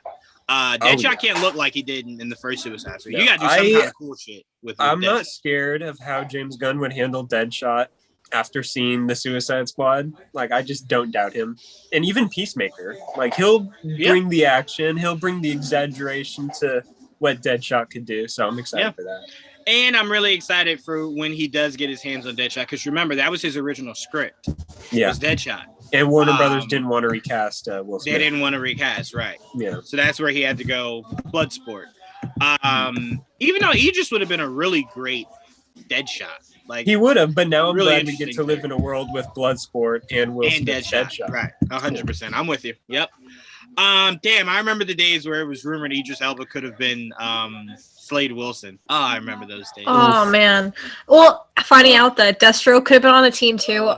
Deadshot can't look like he did in the first Suicide Squad. You gotta do some kind of cool shit with I'm Deadshot. not scared of how James Gunn would handle Deadshot after seeing the Suicide Squad. Like, I just don't doubt him. And even Peacemaker, like, he'll bring the action, he'll bring the exaggeration to what Deadshot could do. So I'm excited for that. And I'm really excited for when he does get his hands on Deadshot, because remember, that was his original script. Yeah. It was Deadshot. And Warner Brothers didn't want to recast Will Smith. They didn't want to recast, right. Yeah. So that's where he had to go Bloodsport. Even though Idris would have been a really great Deadshot. Like, he would have, but now I'm really glad we get to live in a world with Bloodsport and Will Smith Deadshot. Right, 100%. I'm with you. Yep. Damn, I remember the days where it was rumored Idris Elba could have been Slade Wilson. Oh, I remember those days. Oh man. Well, finding out that Destro could have been on the team too.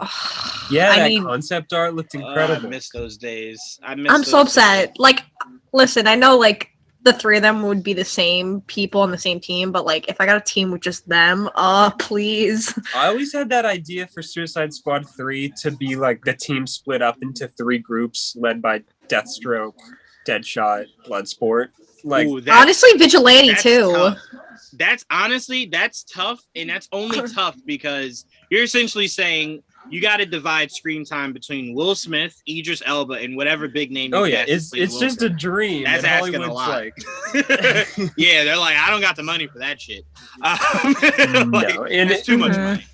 Concept art looked incredible. I miss those days. I'm so upset. Like, listen, I know like the three of them would be the same people on the same team, but like if I got a team with just them, please. I always had that idea for Suicide Squad 3 to be like the team split up into 3 groups led by Deathstroke, Deadshot, Bloodsport. Like, honestly, Vigilante too. Tough. That's tough, and that's only tough because you're essentially saying you got to divide screen time between Will Smith, Idris Elba, and whatever big name. It's just a dream. That's asking a lot. Like, yeah, they're like, I don't got the money for that shit. It's too much money.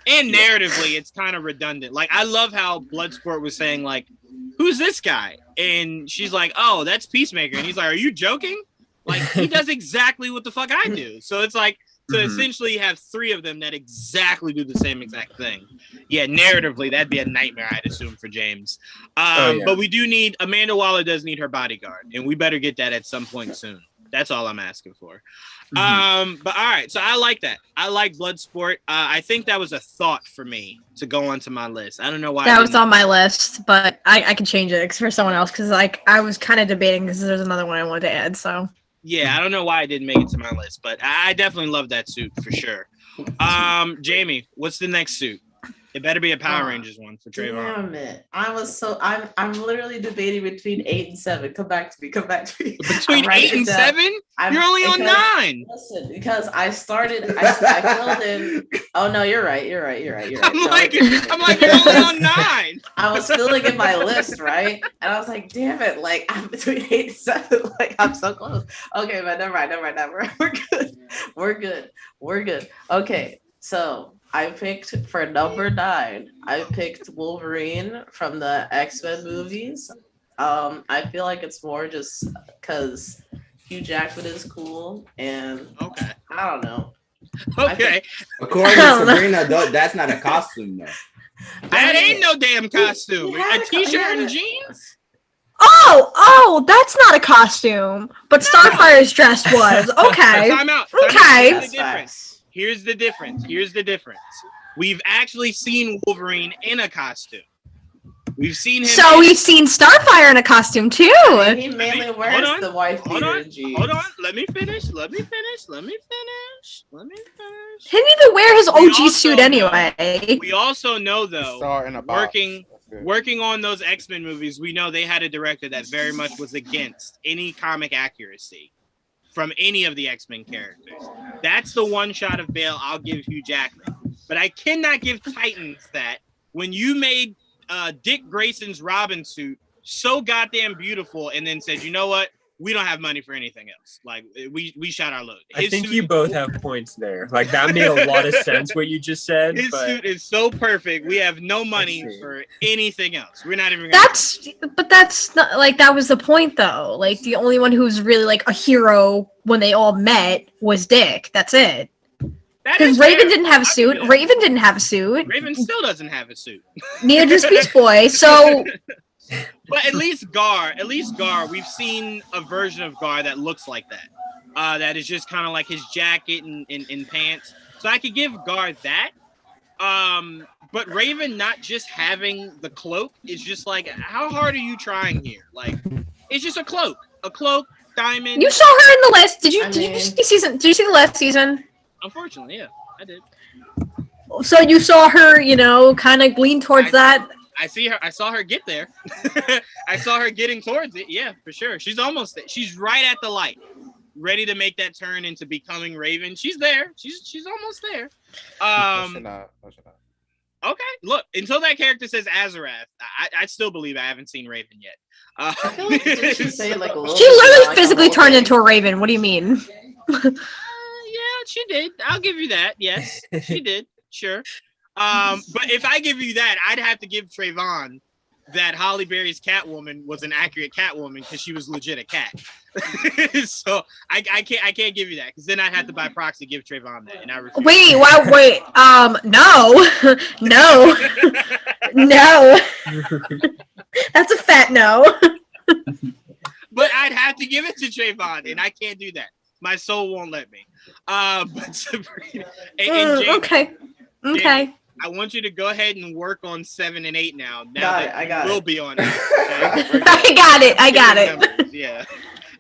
And narratively, it's kind of redundant. Like, I love how Bloodsport was saying, like, who's this guy? And she's like, oh, that's Peacemaker. And he's like, are you joking? Like, he does exactly what the fuck I do. So it's like, to essentially have 3 of them that exactly do the same exact thing. Yeah, narratively, that'd be a nightmare, I'd assume, for James. But we do need, Amanda Waller does need her bodyguard, and we better get that at some point soon. That's all I'm asking for. But all right, so I like that. I like Bloodsport. I think that was a thought for me to go onto my list. I don't know why. That was on my list, but I can change it for someone else because like I was kind of debating because there's another one I wanted to add. So yeah, I don't know why I didn't make it to my list, but I definitely love that suit for sure. Jamie, what's the next suit? It better be a Power Rangers one for Trevon. Damn it. I'm literally debating between 8 and 7. Come back to me. Between 8 and 7? You're only on 9. Listen, because I filled in. Oh no, you're right. I'm like, you're only on 9. I was filling in my list, right? And I was like, damn it, like I'm between 8 and 7. Like I'm so close. Okay, but never mind. We're good. Okay, so I picked for number 9. I picked Wolverine from the X-Men movies. I feel like it's more just because Hugh Jackman is cool, and I don't know. Okay. According to Sabrina, that's not a costume though. That ain't no damn costume. A t-shirt and jeans. Oh, that's not a costume. But Starfire's dress was. Okay. Time out. Okay. Here's the difference. We've actually seen Wolverine in a costume. We've seen him. So we've seen Starfire in a costume too. He mainly wears the white beater and jeans. Hold on. Let me finish. He didn't even wear his OG suit anyway. We also know, though, working on those X-Men movies, we know they had a director that very much was against any comic accuracy from any of the X-Men characters. That's the one shot of Bale I'll give Hugh Jackman. But I cannot give Titans that when you made Dick Grayson's Robin suit so goddamn beautiful and then said, you know what? We don't have money for anything else. Like, we shot our load. I think you both have points there. Like, that made a lot of sense what you just said. His suit is so perfect. We have no money for anything else. We're not even that's not like that was the point though. Like the only one who's really like a hero when they all met was Dick. That's it. Because Raven didn't have a suit. Raven still doesn't have a suit. Neither does Beast Boy. So but at least Gar, we've seen a version of Gar that looks like that. that is just kind of like his jacket and pants. So I could give Gar that. But Raven not just having the cloak is just like, how hard are you trying here? Like, it's just a cloak, diamond. You saw her in the last. Did you see the last season? Unfortunately, yeah, I did. So you saw her, kind of lean towards that. I saw her get there. I saw her getting towards it. Yeah, for sure. She's almost there. She's right at the light, ready to make that turn into becoming Raven. She's there. She's almost there. No, she's not. Okay, look, until that character says Azarath, I still believe I haven't seen Raven yet. She literally physically turned into a raven. What do you mean? Yeah, she did. I'll give you that. Yes, she did. Sure. But if I give you that, I'd have to give Trevon that Halle Berry's Catwoman was an accurate Catwoman because she was legit a cat. So I can't give you that because then I'd have to by proxy give Trevon that, and I refuse. Wait. No. No. That's a fat no. But I'd have to give it to Trevon, and I can't do that. My soul won't let me. But Sabrina and Jamie, okay. Jamie, I want you to go ahead and work on 7 and 8 now. I got we'll it. be on it. I got it. Yeah.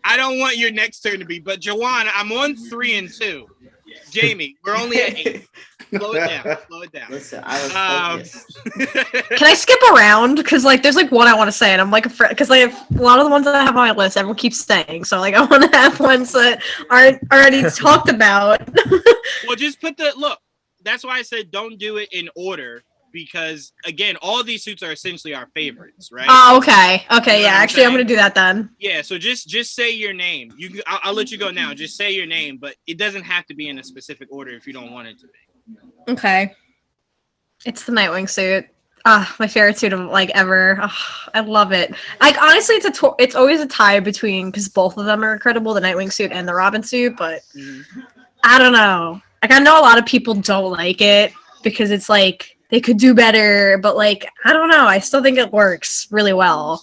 I don't want your next turn to be, but Juwaan, I'm on 3 and 2. Jamie, we're only at 8. Slow it down. Listen, I was focused. Can I skip around? Because there's one I want to say, and I'm afraid because I have a lot of the ones that I have on my list. Everyone keeps saying, so I want to have ones that aren't already talked about. Well, just look. That's why I said don't do it in order because again, all of these suits are essentially our favorites, right? Oh, okay. Okay, You know yeah. Actually, I'm gonna do that then. Yeah. So just say your name. I'll let you go now. Just say your name, but it doesn't have to be in a specific order if you don't want it to be. Okay. It's the Nightwing suit. My favorite suit of ever. I love it. Honestly, it's always a tie between because both of them are incredible, the Nightwing suit and the Robin suit. But I don't know. I know a lot of people don't like it because it's they could do better. But I don't know. I still think it works really well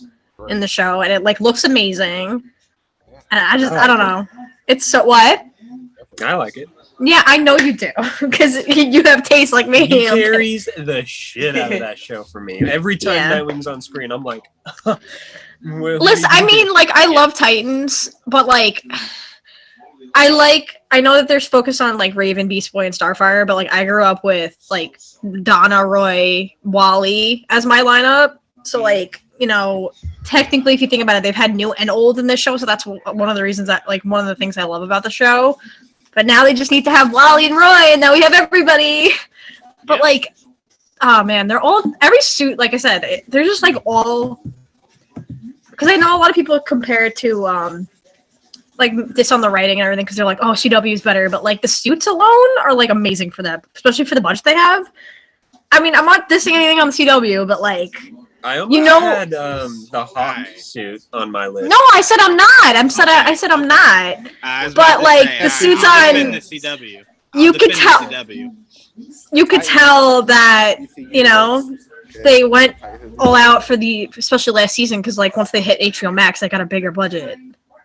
in the show, and it looks amazing. And I don't know. It's so what? I like it. Yeah, I know you do because you have taste like me. He carries the shit out of that show for me. Every time Nightwing's on screen, I'm like, listen, I love Titans, but I know that there's focus on Raven, Beast Boy, and Starfire, but I grew up with Donna, Roy, Wally as my lineup. So technically, if you think about it, they've had new and old in this show, so that's one of the reasons that one of the things I love about the show. But now they just need to have Wally and Roy, and now we have everybody. But oh man, they're all every suit. Like I said, they're just all. Because I know a lot of people compare it to this on the writing and everything because they're oh CW is better, but the suits alone are amazing for that, especially for the budget they have. I mean, I'm not dissing anything on the CW, but I almost had the Hawk suit on my list. No, I said I'm not. I said I'm not. But the suits on the CW. You could tell. You could tell that they went all out for especially last season because once they hit HBO Max, they got a bigger budget.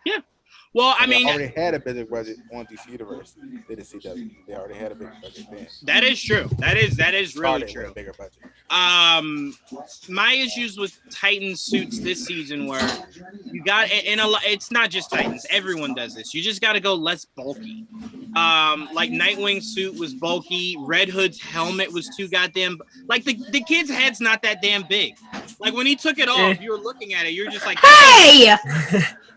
Yeah. Well, I mean, they already had a bigger budget on DC Universe than the CW. They already had a bigger budget then. That is true. That is really true. Bigger budget. My issues with Titan suits this season were you got it's not just Titans. Everyone does this. You just got to go less bulky. Nightwing's suit was bulky. Red Hood's helmet was too goddamn. The kid's head's not that damn big. When he took it off, you were looking at it. You're just hey.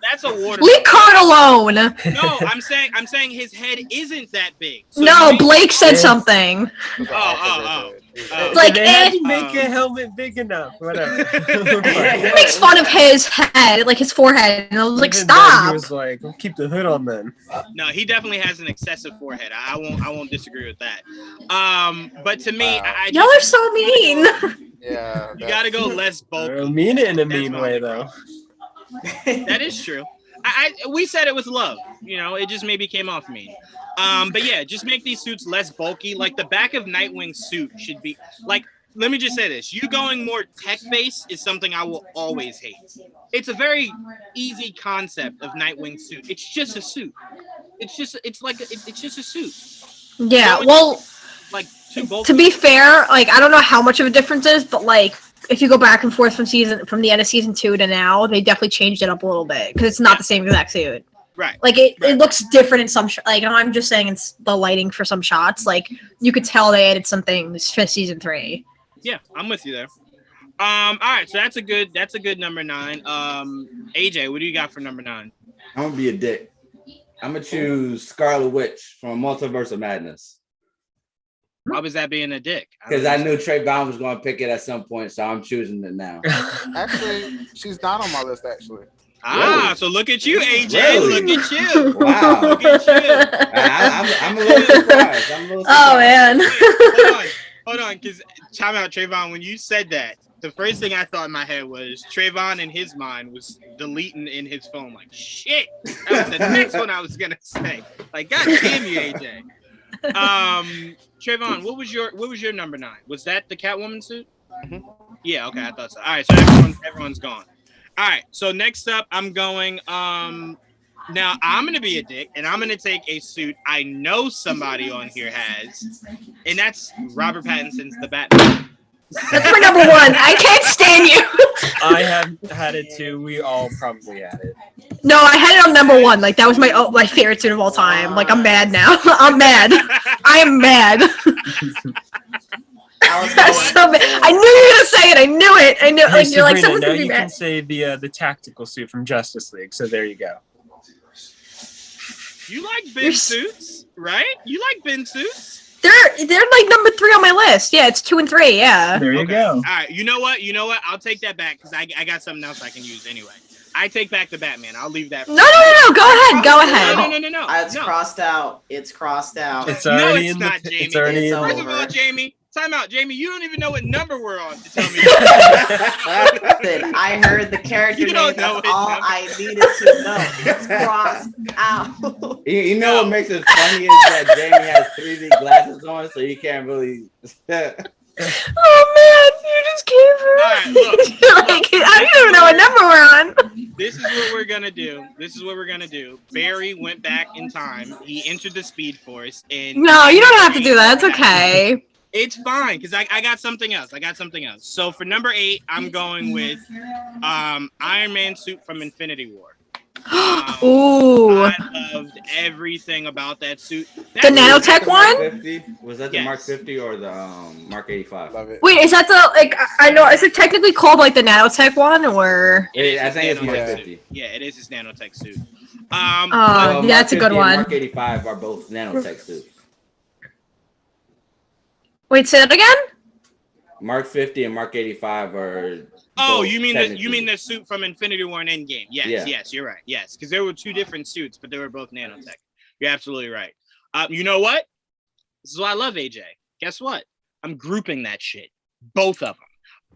That's a water. Leave Kurt alone. No, I'm saying his head isn't that big. So no, Blake said something. Make a helmet big enough. Whatever. He makes fun of his head, his forehead, and I was stop. He was we'll keep the hood on then. No, he definitely has an excessive forehead. I won't disagree with that. But to me, y'all are so mean. Yeah, you got to go less bulky. Mean it in a mean way, though. That is true. We said it with love. It just maybe came off mean. But yeah, just make these suits less bulky. The back of Nightwing's suit should be let me just say this. You going more tech-based is something I will always hate. It's a very easy concept of Nightwing suit. It's just a suit. It's just a suit. Yeah, well, Like to be fair, like I don't know how much of a difference is, but like if you go back and forth from the end of season 2 to now, they definitely changed it up a little bit because it's not the same exact suit. Right. Like it looks different in some like I'm just saying it's the lighting for some shots. Like you could tell they added some things for season 3. Yeah, I'm with you there. All right, so that's a good number 9. AJ, what do you got for number 9? I'm gonna be a dick. I'm gonna choose Scarlet Witch from Multiverse of Madness. Why was that being a dick? Because I knew Trevon was gonna pick it at some point, so I'm choosing it now. Actually, she's not on my list. Actually. Really? So look at you, AJ. Really? Look at you. Wow. Look at you. I'm a little surprised. Oh man. Hold on, because time out, Trevon. When you said that, the first thing I thought in my head was Trevon in his mind was deleting in his phone. Like shit. That was the next one I was gonna say. Like, God damn you, AJ. Trevon, what was your number 9? Was that the Catwoman suit? Mm-hmm. Yeah. Okay, I thought so. All right, so everyone's gone. All right, so next up, I'm going. Now I'm gonna be a dick, and I'm gonna take a suit I know somebody on here has, and that's Robert Pattinson's The Batman. That's my number 1. I can't stand you. I have had it too. We all probably had it. No, I had it on number 1. Like that was my favorite suit of all time. Like I'm mad now. I'm mad. I am mad. That's so bad. I knew you were gonna say it. I knew it. I knew. Hey, Like you're like Sabrina, someone's now gonna be you mad. can say the tactical suit from Justice League. So there you go. You like Ben suits, right? You like Ben suits. They're like number 3 on my list. Yeah, it's 2 and 3. Yeah. There you go. All right, you know what? I'll take that back because I got something else I can use anyway. I take back the Batman. I'll leave that. No. Go ahead. No. It's crossed out. It's crossed out. It's already it's in not, the. Jamie. It's already It's in First the. of all, Jamie, time out, Jamie. You don't even know what number we're on to tell me. Listen, I heard the character You name. don't know That's it, all no. I needed to know. It's crossed out. You know what makes it funny is that Jamie has 3D glasses on, so you can't really. Oh man, you just came for All right, look. like, I don't even know what number we're on. This is what we're gonna do. Barry went back in time. He entered the Speed Force, and No, you don't have to do that. It's okay. it's fine because I got something else. So for number 8, I'm going with Iron Man suit from Infinity War. Ooh. I loved everything about that suit. The nanotech one? 50? Was that the Yes. Mark 50 or the Mark 85? Love it. Wait, is that the like? I know. Is it technically called like the nanotech one or? I think it's nanotech Mark suit. 50. Yeah, it is his nanotech suit. Well, Yeah, that's a Mark good 50 and one. Mark 85 are both nanotech suits. Wait, say that again. Mark 50 and Mark 85 are. Oh, both you mean technically- the suit from Infinity War and Endgame? Yes, Yeah. yes, you're right. Yes, because there were 2 different suits, but they were both nanotech. You're absolutely right. You know what? This is why I love AJ. Guess what? I'm grouping that shit. Both of them.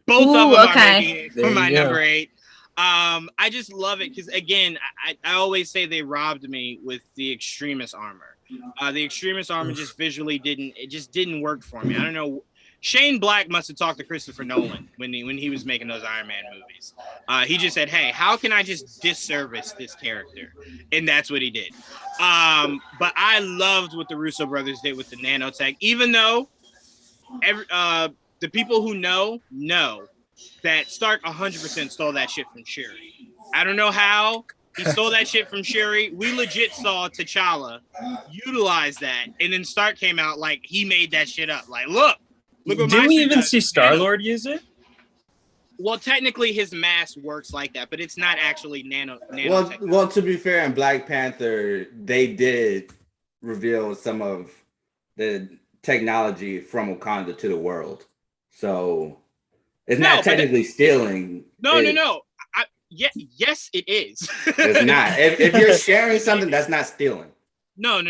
Both of them okay. are making it for There my you go. number 8. I just love it because again, I always say they robbed me with the Extremis armor. The Extremis armor just visually didn't work for me. I don't know. Shane Black must have talked to Christopher Nolan when he was making those Iron Man movies. He just said, "Hey, how can I just disservice this character?" And that's what he did. But I loved what the Russo brothers did with the nanotech, even though the people who know that Stark 100% stole that shit from Shuri. I don't know how he stole that shit from Shuri. We legit saw T'Challa utilize that, and then Stark came out like he made that shit up. Like, look what Did my we suit even does. see Star-Lord use it? Well, technically, his mask works like that, but it's not actually nanotech. Well, to be fair, in Black Panther, they did reveal some of the technology from Wakanda to the world. So it's No, not but technically stealing. No. Yes, it is. It's not. If you're sharing something, that's not stealing. No.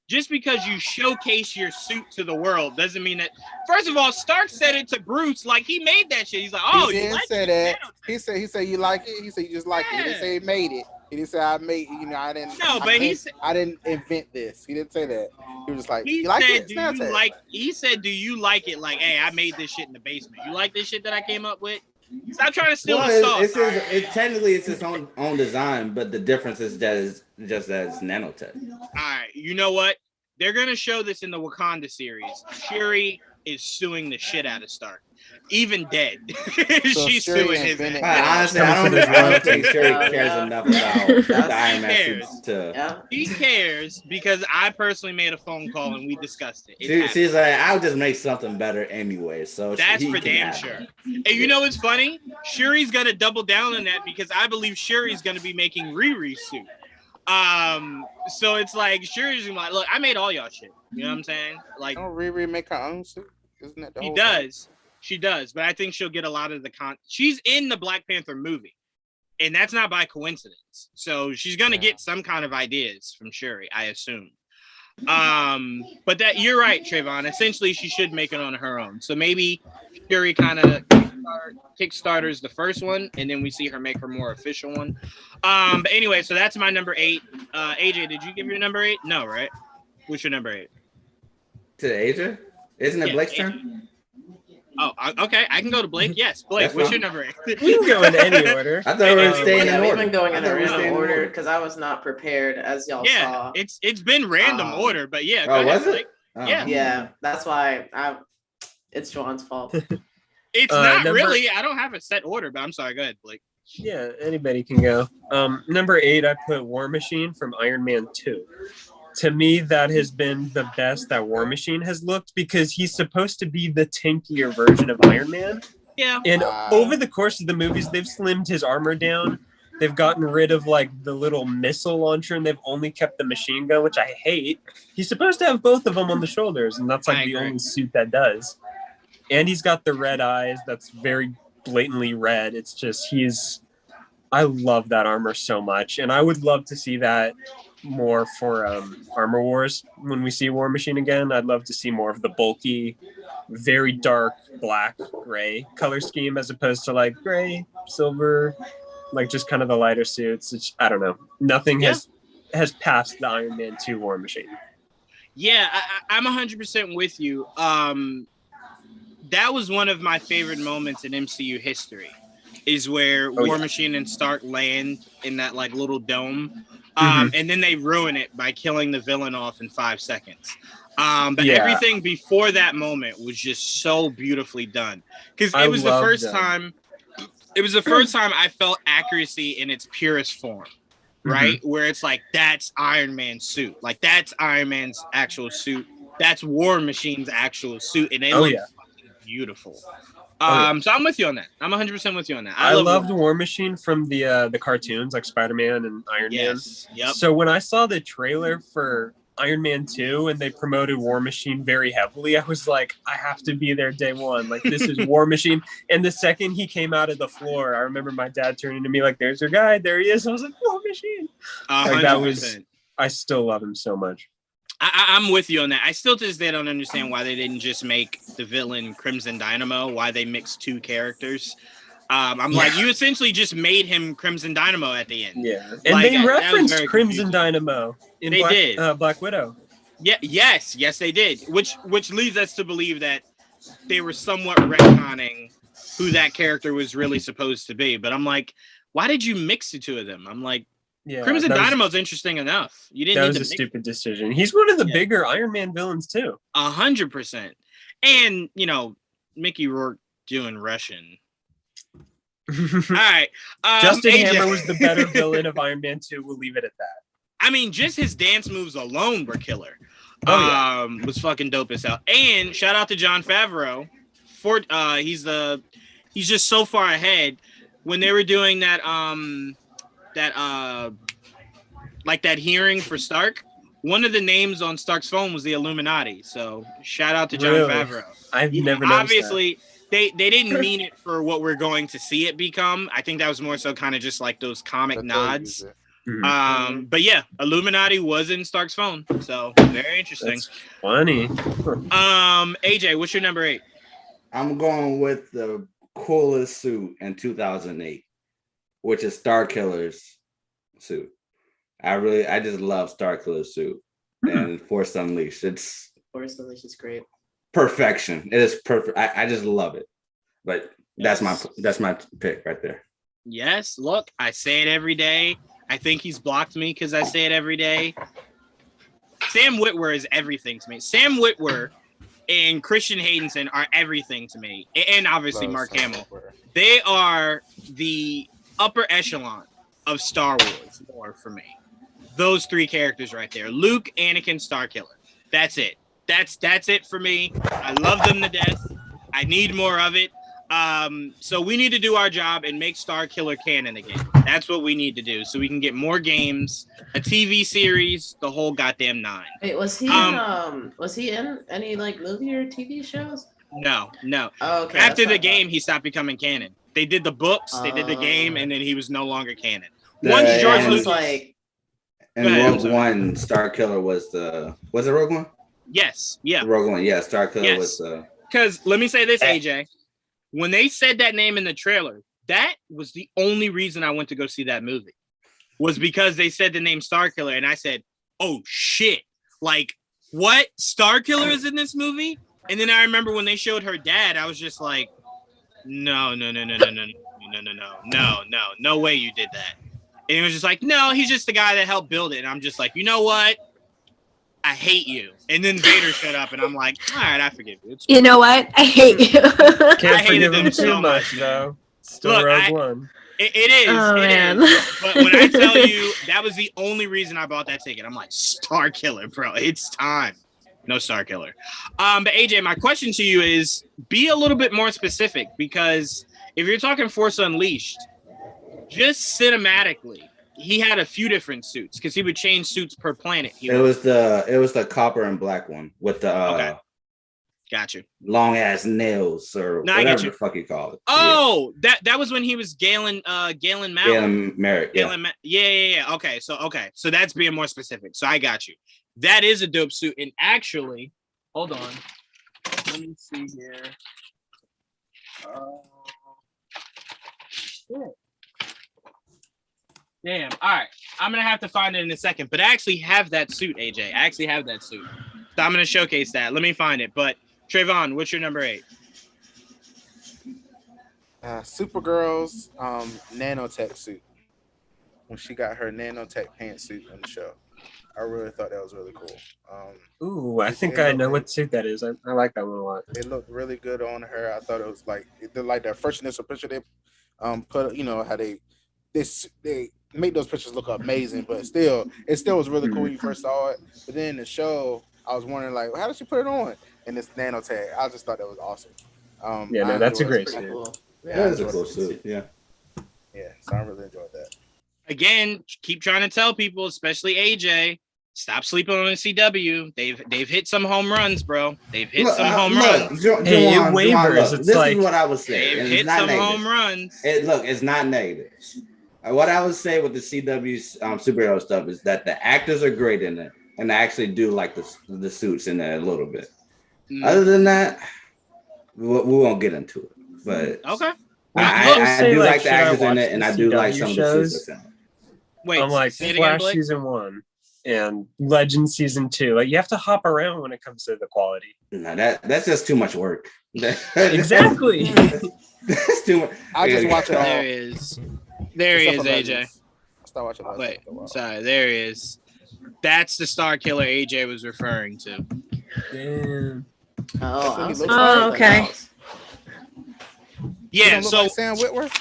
Just because you showcase your suit to the world doesn't mean that. First of all, Stark said it to Bruce like he made that shit. He's like, "Oh, He you didn't like say it? that. Nanotech." He said you like it. He said you just like it. He didn't say he made it. He didn't say I made. I didn't. No, but I didn't invent this. He didn't say that. He was just like, he you like said, it? "Do you like?" He said, "Do you like it?" Like, hey, I made this shit in the basement. You like this shit that I came up with? Stop trying to steal the sauce. Technically it's his own design, but the difference is that it's just that it's nanotech. All right, you know what? They're gonna show this in the Wakanda series. Shuri is suing the shit out of Stark. Even dead, she's suing his ass. Honestly, I don't think Shuri cares enough about the Iron Man suits to. He cares because I personally made a phone call and we discussed it. She's like, I'll just make something better anyway. So that's for damn sure. And you know what's funny? Shuri's gonna double down on that because I believe Shuri's gonna be making Riri's suit. So it's like Shuri's gonna be like, look, I made all y'all shit. You know what I'm saying? Like, don't Riri make her own suit? Isn't that the he whole does. thing? She does, but I think she'll get a lot of the she's in the Black Panther movie, and that's not by coincidence. So she's gonna get some kind of ideas from Shuri, I assume. But that you're right, Trevon. Essentially, she should make it on her own. So maybe Shuri kind of Kickstarter's the first one, and then we see her make her more official one. But anyway, so that's my number 8. AJ, did you give your number 8? No, right? What's your number 8? To AJ? Isn't it Blake's turn? Oh, okay. I can go to Blake. Yes, Blake. What's your number 8? We can go in any order. I thought we were staying in order. We've been going in a random order because I was not prepared, as y'all saw. It's been random order, but yeah. Oh, was it? Yeah, that's why it's Juwaan's fault. It's not really. I don't have a set order, but I'm sorry. Go ahead, Blake. Yeah, anybody can go. Number 8, I put War Machine from Iron Man 2. To me, that has been the best that War Machine has looked because he's supposed to be the tankier version of Iron Man. Yeah. And over the course of the movies, they've slimmed his armor down. They've gotten rid of like the little missile launcher and they've only kept the machine gun, which I hate. He's supposed to have both of them on the shoulders, and that's like the only suit that does. And he's got the red eyes. That's very blatantly red. It's just I love that armor so much, and I would love to see that more for Armor Wars when we see War Machine again. I'd love to see more of the bulky, very dark black gray color scheme as opposed to like gray, silver, like just kind of the lighter suits. I don't know. Nothing has passed the Iron Man 2 War Machine. Yeah, I'm 100% with you. That was one of my favorite moments in MCU history, is where War Machine and Stark land in that like little dome. And then they ruin it by killing the villain off in 5 seconds. But everything before that moment was just so beautifully done. Because it was the first time. It was the first time I felt accuracy in its purest form, right? Where it's like, that's Iron Man's suit. Like, that's Iron Man's actual suit. That's War Machine's actual suit. And they look fucking beautiful. So I'm with you on that. I'm 100% with you on that. I loved War Machine from the cartoons like Spider-Man and Iron Man. Yep. So when I saw the trailer for Iron Man 2 and they promoted War Machine very heavily, I was like, I have to be there day one. Like, this is War Machine. And the second he came out of the floor, I remember my dad turning to me like, there's your guy. There he is. I was like, War Machine. Like, that was, I still love him so much. I'm with you on that. I still to this day don't understand why they didn't just make the villain Crimson Dynamo, why they mixed 2 characters. I'm like, you essentially just made him Crimson Dynamo at the end. Yeah, and like, they referenced Crimson Dynamo in Black Widow. Yeah, yes, they did. Which leads us to believe that they were somewhat retconning who that character was really supposed to be. But I'm like, why did you mix the 2 of them? I'm like, Crimson Dynamo's interesting enough. You didn't. That was a stupid decision. He's one of the bigger Iron Man villains too. 100%. And Mickey Rourke doing Russian. All right. Justin AJ. Hammer was the better villain of Iron Man 2. We'll leave it at that. I mean, just his dance moves alone were killer. Was fucking dope as hell. And shout out to Jon Favreau. He's just so far ahead. When they were doing that that hearing for Stark, one of the names on Stark's phone was the Illuminati. So shout out to Jon Favreau. I've never noticed obviously that. They didn't mean it for what we're going to see it become. I think that was more so kind of just like those comic nods. But yeah, Illuminati was in Stark's phone. So very interesting. That's funny. AJ, what's your number 8? I'm going with the coolest suit in 2008, which is Starkiller's suit. I just love Starkiller's suit and Force Unleashed. It's Force Unleashed is great. Perfection. It is perfect. I just love it. But that's my pick right there. Yes, look, I say it every day. I think he's blocked me because I say it every day. Sam Witwer is everything to me. Sam Witwer and Christian Haydenson are everything to me. And obviously Mark Hamill. They are the upper echelon of Star Wars lore for me. Those three characters right there. Luke, Anakin, Starkiller. That's it. That's it for me. I love them to death. I need more of it. So we need to do our job and make Starkiller canon again. That's what we need to do so we can get more games, a TV series, the whole goddamn 9. Wait, was he in any like movie or TV shows? No. Oh, okay. After the game, he stopped becoming canon. They did the books, they did the game, and then he was no longer canon. Once George Lucas, like, and Rogue One, Starkiller was it Rogue One? Yes, yeah. Rogue One, yeah. Starkiller was the. Because let me say this, AJ. When they said that name in the trailer, that was the only reason I went to go see that movie. Was because they said the name Starkiller, and I said, "Oh shit! Like what? Starkiller is in this movie?" And then I remember when they showed her dad, I was just like, "No way you did that." And it was just like, "No, he's just the guy that helped build it." And I'm just like, you know what? I hate you. And then Vader showed up, and I'm like, all right, I forgive you. You know what? I hate you. Can't forgive him too much, though. Still Rogue One. It is. Oh, man. But when I tell you, that was the only reason I bought that ticket. I'm like, Starkiller, bro. It's time. No Starkiller. But AJ, my question to you is, be a little bit more specific, because if you're talking Force Unleashed, just cinematically, he had a few different suits because he would change suits per planet. It was the copper and black one with the okay. Got you. Long ass nails or whatever the fuck you call it. Oh, yeah. that was when he was Galen Mallory. Galen Merrick. Yeah. Yeah. Okay, so that's being more specific. So I got you. That is a dope suit. And actually, hold on. Let me see here. Shit. Damn. All right. I'm going to have to find it in a second. But I actually have that suit, AJ. I actually have that suit. So I'm going to showcase that. Let me find it. But Trevon, what's your number 8? Supergirl's nanotech suit. When she got her nanotech pantsuit in the show. I really thought that was really cool. Ooh, I think I know what suit that is. I like that one a lot. It looked really good on her. I thought it was like that first initial picture they put, how they make those pictures look amazing, but it still was really cool when you first saw it. But then the show, I was wondering like, how did she put it on? And this nanotech, I just thought that was awesome. That's a great suit. Cool. Yeah, that is a cool suit. Yeah, so I really enjoyed that. Again, keep trying to tell people, especially AJ, stop sleeping on the CW. They've hit some home runs, bro. They've hit some home runs. Juwaan, waivers. This is what I was saying. They've hit some home runs. It's not negative. What I would say with the CW superhero stuff is that the actors are great in it, and I actually do like the suits in there a little bit. Other than that, we won't get into it. But okay, I do like the actors in it, and I do like some of the suits in it. Wait, I'm like Flash again, season 1 and Legend season 2. Like you have to hop around when it comes to the quality. No, that's just too much work. Exactly. That's too much. I just watch it all. There he is, AJ. Start watching. Wait, sorry, there he is. That's the Starkiller AJ was referring to. Damn. Oh, okay. Yeah, so like Sam Witwer?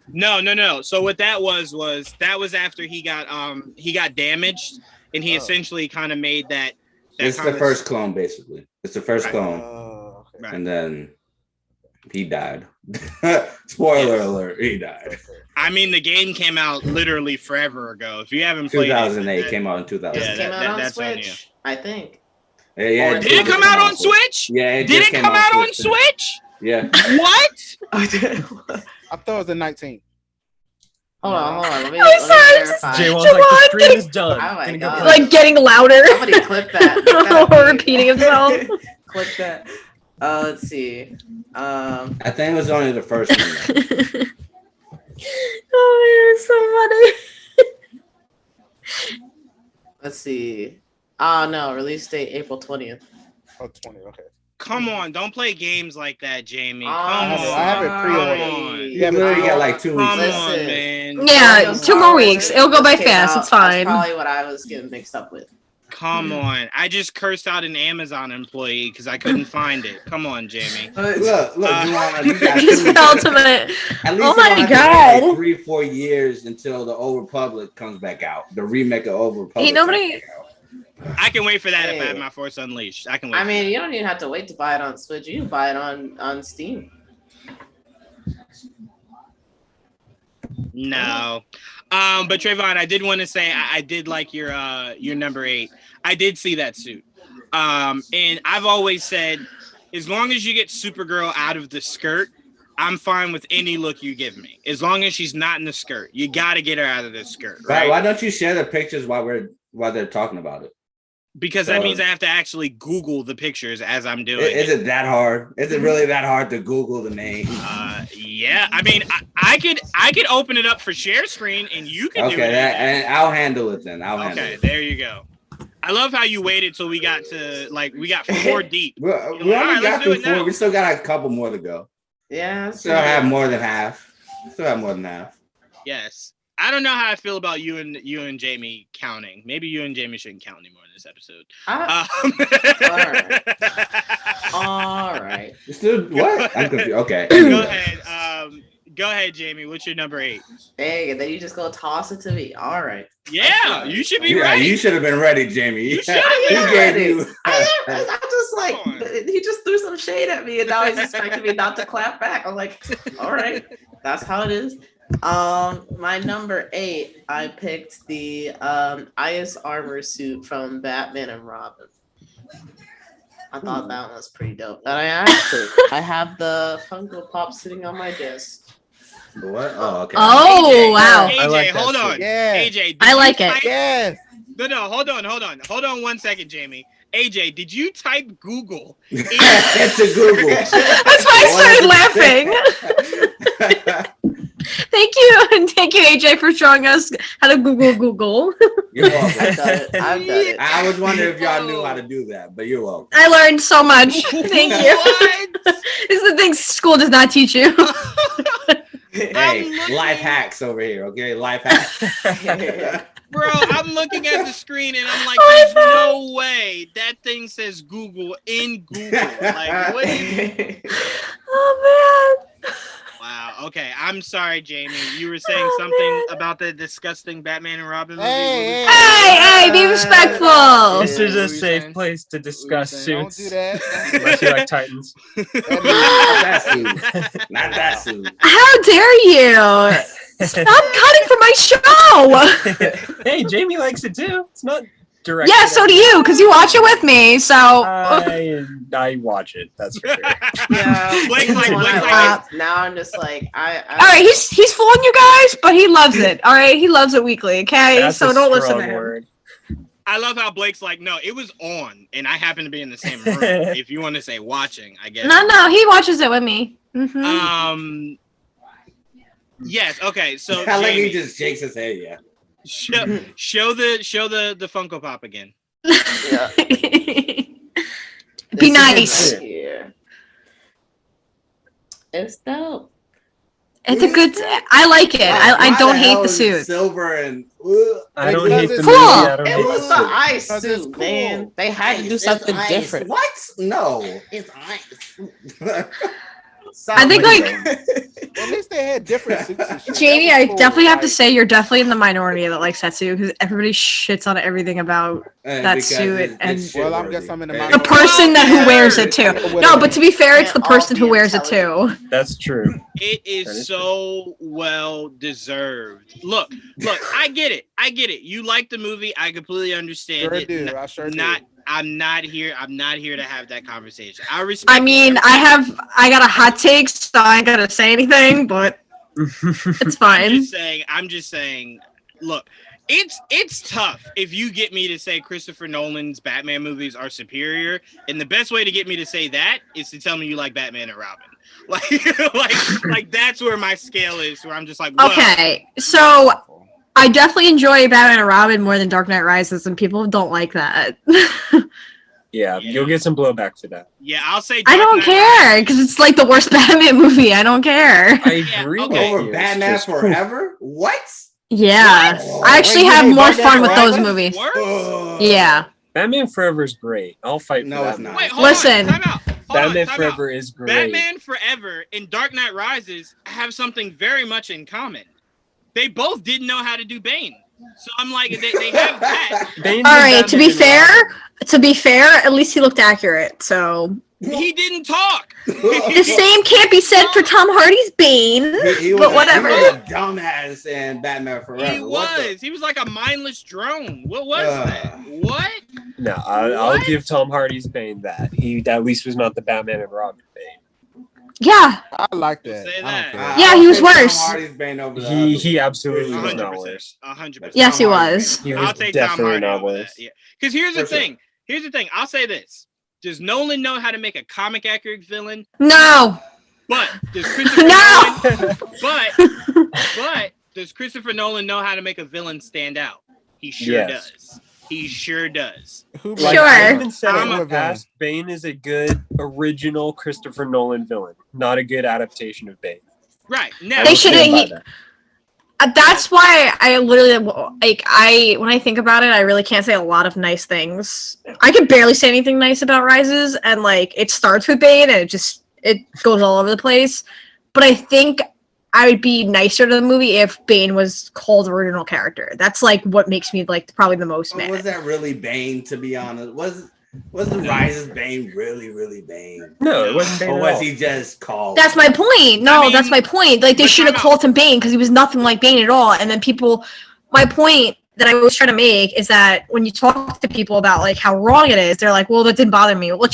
No. So what that was after he got damaged, and he essentially kind of made that. It's the first clone, basically. It's the first clone, okay. and then he died. Spoiler alert: he died. I mean, the game came out literally forever ago. If you haven't played 2008 came out in 2008. It came out on Switch, I think. Yeah. Did it come out on Switch? Yeah. Did it come out on Switch? Yeah. What? I thought it was the 19th. Hold on. Let me verify. Jaywan's like, the stream is done. Oh my God. Like getting louder. Somebody clip that. Or repeating himself. Clip that. Let's see. I think it was only the first one. Oh, it's so funny. Let's see. Oh no, release date April 20th. Oh, 20. Okay. Come on, don't play games like that, Jamie. Come I'm on. I have it pre-ordered. Come on. You literally got like 2 weeks. Come left. on, Listen. man. Yeah, Those 2 more Star weeks. Wars It'll go by just came fast. out. It's fine. That's probably what I was getting mixed up with. Come on. I just cursed out an Amazon employee because I couldn't find it. Come on, Jamie. Look, Juwaan, you got He's 2 the weeks. ultimate. At least Oh you don't my have to God. wait, like 3-4 years until the Old Republic comes back out. The remake of Old Republic. Ain't nobody- comes back out. I can wait for that if I Hey. have my Force Unleashed. I can wait. I for mean, that. you don't even have to wait to buy it on Switch. You can buy it on Steam. No. But Trevon, I did want to say I did like your number 8. I did see that suit. And I've always said, as long as you get Supergirl out of the skirt, I'm fine with any look you give me. As long as she's not in the skirt. You gotta get her out of the skirt, right? Why don't you share the pictures while they're talking about it? Because that means I have to actually Google the pictures as I'm doing Is it that hard? Is it really that hard to Google the name? Yeah. I mean, I could open it up for share screen and you can do it. Okay, and I'll handle it then. I'll handle it. There you go. I love how you waited till we got 4 deep. We All only right, got let's do through it 4. now. We still got a couple more to go. Yeah. Still have more than half. Yes. I don't know how I feel about you and Jamie counting. Maybe you and Jamie shouldn't count anymore in this episode. All right. Still what? I'm confused. Okay. Go ahead. Go ahead, Jamie. What's your number 8? Hey, and then you just go toss it to me. All right. Yeah, you should be Yeah, ready. you should have been ready, Jamie. You should have been ready. I just like he just threw some shade at me, and now he's expecting me not to clap back. I'm like, all right, that's how it is. My number 8, I picked the Ice Armor suit from Batman and Robin. I thought that one was pretty dope. And I have the Funko Pop sitting on my desk. What? Oh, okay. Oh, AJ, wow. AJ, I like that hold suit. on. Yeah. AJ, did I you like it. type- Yes. No, hold on 1 second, Jamie. AJ, did you type Google? It's a Google. That's why I started laughing. Thank you, and thank you, AJ, for showing us how to Google. You're welcome. I've done it. I've done it. I was wondering if y'all knew how to do that, but you're welcome. I learned so much. Thank you. What? These are the things school does not teach you. Hey, looking- life hacks over here, okay? Life hacks. Bro, I'm looking at the screen and I'm like, Oh, there's no way that thing says Google in Google. Like, what? Oh man. Wow. Okay. I'm sorry, Jamie. You were saying something about the disgusting Batman and Robin movie. Hey, Hey, be respectful. This is What a were you safe saying? place to discuss saying? Don't suits. do that. Unless you like Titans. Not that suit. Not that suit. How dare you? Stop cutting from my show. Hey, Jamie likes it too. It's not direct. Yeah, so do you, because you watch it with me. So I watch it. That's for sure. Yeah. Blake's like- When Blake's I like- laugh, now I'm just like I all right, he's fooling you guys, but he loves it. All right, he loves it weekly. Okay, That's so a don't listen to strong him. word. I love how Blake's like, no, it was on, and I happen to be in the same room. If you want to say watching, I guess. No, he watches it with me. Mhm. Yes. Okay. So I like he Jamie, just shakes his head, yeah. show the Funko Pop again. yeah. Be nice. Yeah. It's dope. It's a good. I like it. I Why don't hate hell the is suit. Silver and I don't Because hate the it's movie. cool. I don't It hate was the the suit. ice Because it's suit, cool. man. They had to do It's something ice. different. What? No. It's ice. I think like At least they had different suits and shit. Jamie, That I was cool. definitely have to Like, say you're definitely in the minority that likes that suit because everybody shits on everything about that Because suit and Well, I guess I'm in the the minority. person that who wears it too. Yeah, No, but to be fair, it's the Can't all person be who wears it too. That's true. It That is is so well deserved. Look, I get it. You like the movie. I completely understand Sure it. do. I sure do. I'm not here to have that conversation. I respect. I mean, I got a hot take, so I ain't gonna say anything, but it's fine. I'm just saying. Look, it's tough if you get me to say Christopher Nolan's Batman movies are superior, and the best way to get me to say that is to tell me you like Batman and Robin. Like that's where my scale is. Where I'm just like, well, Okay, so I definitely enjoy Batman and Robin more than Dark Knight Rises, and people don't like that. Yeah, you'll get some blowback for that. Yeah, I'll say. I don't care because it's like the worst Batman movie. I don't care. I agree with Over you. Batman Forever? What? Yeah, What? I actually Wait, have hey, more Batman fun with those Forever? movies. Worse? Yeah. Batman Forever is great. I'll fight No, for that. it's not. Wait, hold Listen. on. Time out. Hold Batman on, time Forever out. is great. Batman Forever and Dark Knight Rises have something very much in common. They both didn't know how to do Bane. So I'm like, they have that. Bane's All in right. Batman and To be fair, at least he looked accurate. So He didn't talk. the same can't be said for Tom Hardy's Bane. He But whatever. He was a dumbass in Batman Forever. He was. He was like a mindless drone. What was that? What? No, I'll What? give Tom Hardy's Bane that. He at least was not the Batman and Robin Bane. Yeah. I like that. Say I that. don't care. Yeah, I'll he was take Tom worse. Hardy's Bane over the He other. absolutely was not 100%. worse. 100%. Yes, he Tom Hardy's was. Bane. He was I'll take Tom definitely Hardy not over that. worse. Yeah. Because here's the For sure. thing. Here's the thing. I'll say this. Does Nolan know how to make a comic accurate villain? No. But does Christopher No. Nolan but does Christopher Nolan know how to make a villain stand out? He sure Yes. does. He sure does. Who Sure. I even said I'm in a the past, Bane is a good original Christopher Nolan villain, not a good adaptation of Bane. Right. I Now They will should- stand by he- that. That's why I literally when I think about it, I really can't say a lot of nice things. I could barely say anything nice about Rises, and like it starts with Bane and it goes all over the place. But I think I would be nicer to the movie if Bane was Cole's original character. That's like what makes me like probably the most mad. Was that really Bane, to be honest? Was the Rises Bane really Bane? No, it wasn't Bane Or at was all. he just called? That's my point. No, I mean, that's my point. Like they but should have time called him Bane because he was nothing like Bane at all. And then my point that I was trying to make is that when you talk to people about like how wrong it is, they're like, "Well, that didn't bother me." Well, it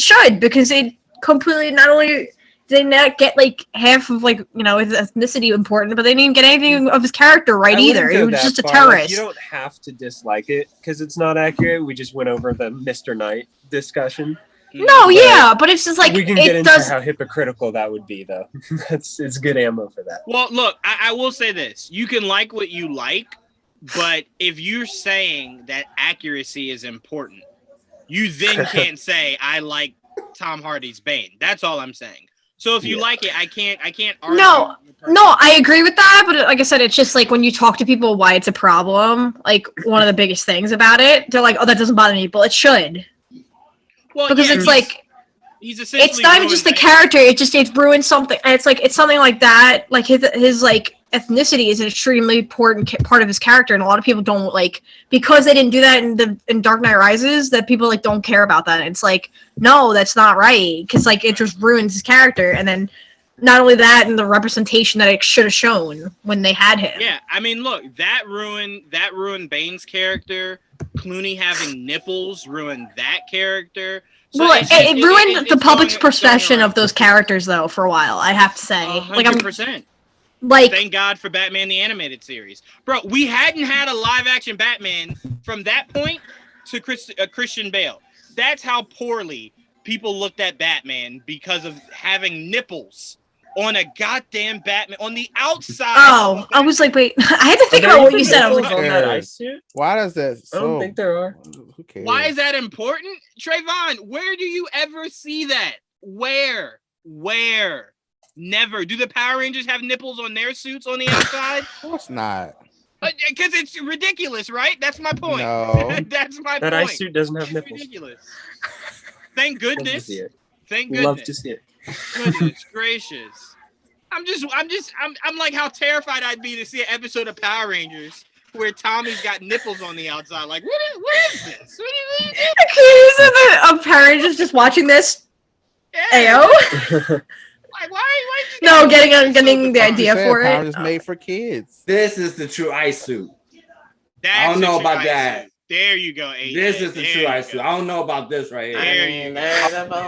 should because it completely not only did not get like half of like his ethnicity important, but they didn't get anything of his character right I either. wouldn't He go was that just a far. Like, terrorist. you don't have to dislike it because it's not accurate. We just went over the Mr. Knight discussion. No, But yeah, but it's just like we can get it into does. how hypocritical that would be, though. It's good ammo for that. Well, look, I will say this. You can like what you like, but if you're saying that accuracy is important, you then can't say I like Tom Hardy's Bane. That's all I'm saying. So if you like it, I can't argue. No, with the person. No, I agree with that, but like I said, it's just like when you talk to people why it's a problem, like one of the biggest things about it, they're like, "Oh, that doesn't bother me," but it should. Well, Because yeah, it's like he's essentially it's not even just the ruined Bane. character, it ruins something. And it's something like that, like his like ethnicity is an extremely important part of his character, and a lot of people don't like because they didn't do that in Dark Knight Rises, that people like don't care about that. It's like, no, that's not right, because like it just ruins his character. And then not only that, and the representation that it should have shown when they had him. Yeah, I mean, look, that ruined Bane's character. Clooney having nipples ruined that character. So Well, it's just- it ruined the it's public's going perception around. of those characters, though, for a while. I have to say, like, I'm 100%. like, Thank God for Batman the Animated Series, bro. We hadn't had a live action Batman from that point to Christian Bale. That's how poorly people looked at Batman because of having nipples on a goddamn Batman on the outside. oh, I was like, wait, I had to think Are there about what even you said. I was nipples like, on that ice suit? Why does that? I don't think there are. Who cares? Why is that important, Trevon? Where do you ever see that? Where? Never. Do the Power Rangers have nipples on their suits on the outside? Of course not. Because it's ridiculous, right? That's my point. No. That's my That point. ice suit doesn't have It's nipples. ridiculous. Thank Love to goodness. see it. Thank Love goodness. to see it. Goodness gracious. I'm like how terrified I'd be to see an episode of Power Rangers where Tommy's got nipples on the outside. Like, what is this? What do you a parent is just watching this. yeah. Ayo. Like, why No, getting the You idea said for Power it. is made for kids. This is the true ice suit. That's I don't know the true about ice that. suit. There you go, AJ. This is the There true you ice suit. go. I don't know about this right I There here. you mean, go.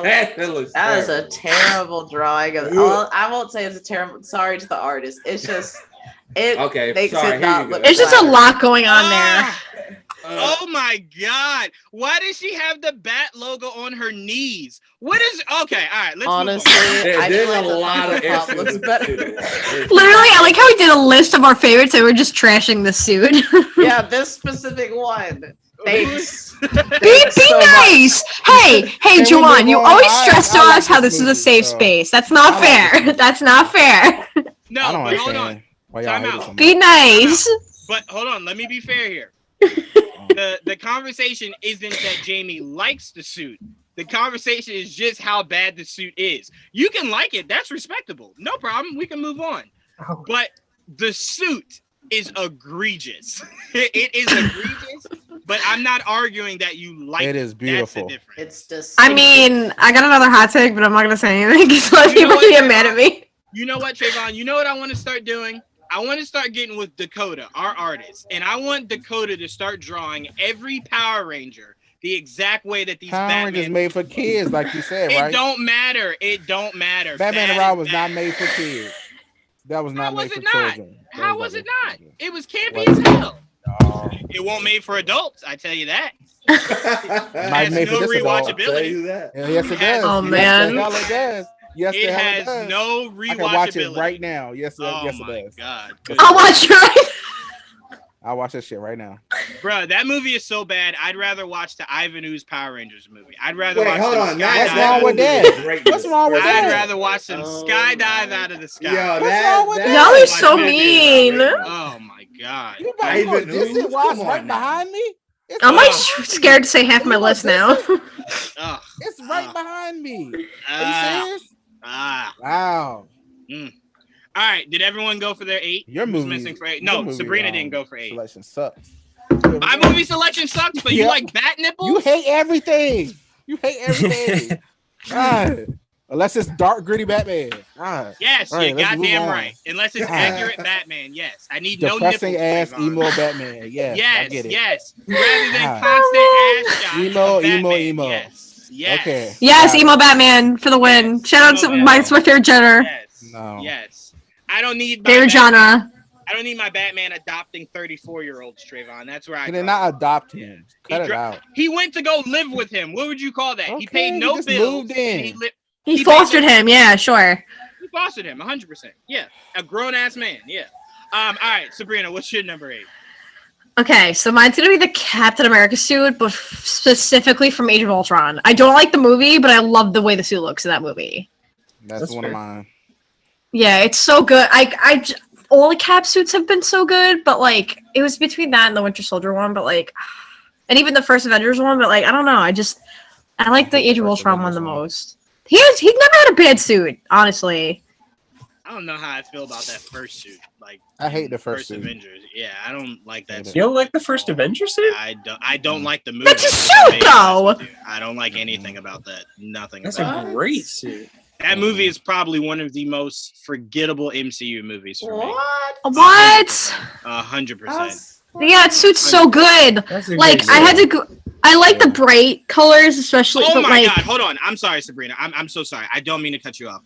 That looks That is terrible. a terrible drawing of. Well, I won't say it's a terrible. Sorry to the artist. It's just it Okay, makes sorry, it here not you go. look. There's just a flattering. lot going on there. Ah! Oh my God! Why does she have the bat logo on her knees? What is okay? All right, let's Honestly, move on. I There's feel a like the lot of Funko Pop issues looks with better. this. Literally, I like how we did a list of our favorites and we're just trashing the suit. Yeah, this specific one. Thanks. Be so much. nice. Hey, Can we Juwaan, move you on? always I stress to like us how this this is a movie, safe so- space. That's not I like this fair. movie. That's not fair. No, I don't but hold on. understand why y'all Time hate it out. so much. Be nice. But hold on, let me be fair here. The conversation isn't that Jamie likes the suit. The conversation is just how bad the suit is. You can like it, that's respectable. No problem. We can move on. Oh. But the suit is egregious. It is egregious, but I'm not arguing that you like It is beautiful. That's the difference. It's just. I mean, I got another hot take, but I'm not gonna say anything because a lot of You know people what, get mad at me. You know what, Trevon? You know what I want to start doing? I want to start getting with Dakota, our artist, and I want Dakota to start drawing every Power Ranger the exact way that these Power Batman. Rangers made for kids, like you said, It right? don't matter. It don't matter. Batman and Bad Robin is was bad. not made for kids. That was How not was made for it not? children. That How was was not it made for not? children. It was campy What? as hell. Oh. It won't made for adults. I tell you that. Might has made for no this adult. I'll tell rewatchability. you that. Yes, it has- does. Oh, Yes, man. the hell it does. Yes, It the hell it has does. no I rewatchability. can watch it right now. Yes, Oh yes, my it does. God. I'll watch your. I'll watch that shit right now. Bro, that movie is so bad. I'd rather watch the Ivan Ooze Power Rangers movie. I'd rather Wait, watch hold some on. What's skydive. wrong with that? What's wrong with I'd that? rather watch some Oh skydive my- out of the sky. Yo, What's that, wrong with that- that? Y'all are so Batman. mean. Oh my God. You about Ivan to this is Ooze? why it's Come right on now. behind me. It's I'm right like behind me. scared to say half my You list want now. this? Ugh. It's right behind me. Are you Ah. serious? Ah. Wow. All right. Did everyone go for their 8? Your Who's movie. missing for 8? your No, movie, Sabrina didn't go for 8. Selection sucks. My movie selection sucks, but you Yeah. like bat nipples? You hate everything. You hate everything. God. Unless it's dark, gritty Batman. God. Yes, All right, you're let's move goddamn on. right. Unless it's God. accurate Batman, yes. I need no Depressing nipples. ass Trayvon. emo Batman. Yes, I Yes, get it. yes. Rather than Ah. constant ass shots. Emo, of emo, Batman. emo. Yes. Yes. Okay. Yes, Got it. emo Batman for the win. Yes, Shout out to emo my, Batman. it's my favorite gender. Yes. No. Yes. I don't need my Favorite Batman. genre. I don't need my Batman adopting 34-year-olds, Trayvon. That's where I Can they draw. not adopt him? Cut He it dro- out. He went to go live with him. What would you call that? He Okay, paid he no just bills. moved in. And He He fostered made him. Yeah, sure. he fostered him 100%. Yeah. A grown-ass man. Yeah. All right, Sabrina, what's your number 8? Okay, so mine's gonna be the Captain America suit, but specifically from Age of Ultron. I don't like the movie, but I love the way the suit looks in that movie. That's one fair. of mine. Yeah, it's so good. All the Cap suits have been so good, but like it was between that and the Winter Soldier one, but like, and even the first Avengers one, but like I don't know. I like the hate the Age of first Ultron one Avengers the one. most. He's never had a bad suit, honestly. I don't know how I feel about that first suit. Like I hate the first suit. Avengers. Yeah, I don't like that Hate it. suit. You don't like the first Avenger suit? I don't like the movie. That's a to suit, be honest with though. you. I don't like anything about that. Nothing That's about a it. great suit. That movie is probably one of the most forgettable MCU movies for me. What? 100%. Yeah, that suit's so good. That's a Like good I had suit. to go. I like the bright colors, especially. Oh but my like, God! Hold on. I'm sorry, Sabrina. I'm so sorry. I don't mean to cut you off.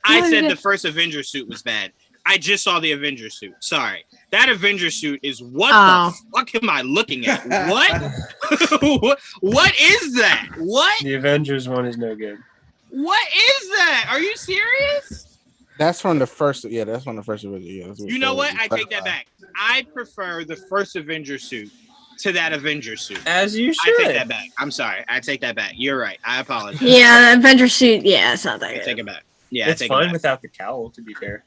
No, I you're said good. the first Avenger suit was bad. I just saw the Avenger suit. Sorry. That Avenger suit is what Oh. the fuck am I looking at? What? What is that? What? The Avengers one is no good. What is that? Are you serious? That's from the first. Yeah, that's from the first Avenger. Yeah, that's You know so what? I take that clarified. back. I prefer the first Avenger suit to that Avenger suit. As you I should. take that back. I'm sorry. I take that back. You're right. I apologize. yeah, the Avenger suit. Yeah, it's not that I good. take it back. Yeah, It's I take fine it back. without the cowl, to be fair.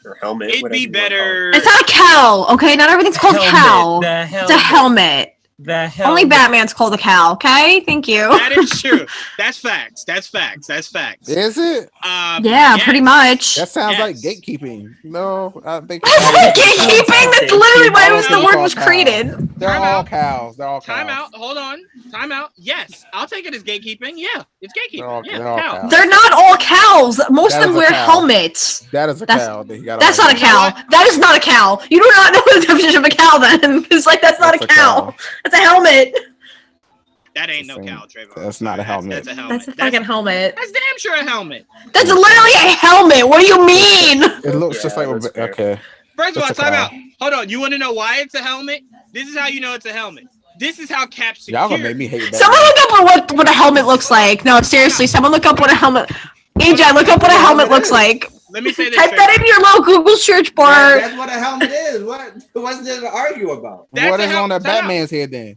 Or helmet. It'd whatever be you wanna call it. better. It's not a cowl, okay? Not everything's called cowl. The It's a helmet. The helmet. Only Batman's called a cowl, okay? Thank you. That is true. That's facts. That's facts. That's facts. Is it? Yeah, yes. pretty much. That sounds like Yes. gatekeeping. No, I think Gatekeeping? That's literally why it was the Gatekeeping. word was created. they're Time all out. cows. They're all cows. Time out. Hold on. Time out. Yes, I'll take it as gatekeeping. Yeah, it's They're all- gatekeeping. Yeah, they're all cow. cows. They're not all cows. Most That of them is a wear cow. helmets. That is a That's- cow. That you gotta That's not a like. You know cow. what? That is not a cow. You do not know the definition of a cow then. It's like that's not That's a a cow. cow. That's a helmet. That ain't no Same. cow, Trevon. That's not a helmet. That's a helmet. That's a fucking helmet. That's damn sure a helmet. That's literally a helmet. What do you mean? It looks just Yeah, like that's fair. okay. First of all, That's a time cow. out. Hold on. You want to know why it's a helmet? This is how you know it's a helmet. This is how Cap secures. Y'all gonna make me hate that. Someone look up what a helmet looks like. No, seriously, someone look up what a helmet. AJ, look up what a helmet looks like. Let me say this. Type that in your little Google search bar. That's what a helmet is. What's there to argue about? What is on the Batman's head then?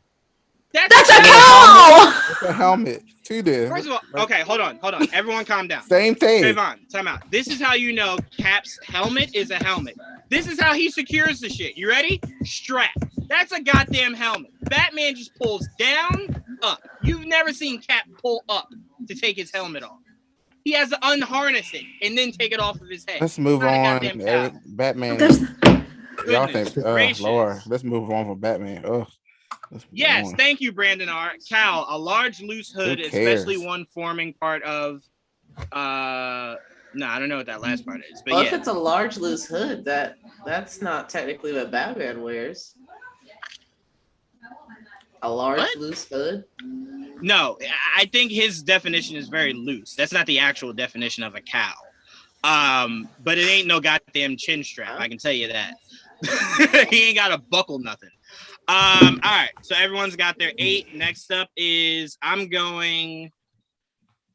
That's a cow. It's a helmet. Two there. First of all, okay, hold on. Everyone calm down. Same thing. Trevon, time out. This is how you know Cap's helmet is a helmet. This is how he secures the shit. You ready? Strap. That's a goddamn helmet. Batman just pulls down, up. You've never seen Cap pull up to take his helmet off. He has to unharness it and then take it off of his head. Let's move on. Batman. Y'all think, Lord, let's move on from Batman. Oh. Yes, thank you, Brandon R. Cal, a large loose hood, especially one forming part of no, I don't know what that last part is. But well, if it's a large loose hood, that's not technically what Batman wears. A large loose hood? No, I think his definition is very loose. That's not the actual definition of a cow. But it ain't no goddamn chin strap, I can tell you that. He ain't got to buckle nothing. All right, so everyone's got their 8. Next up is I'm going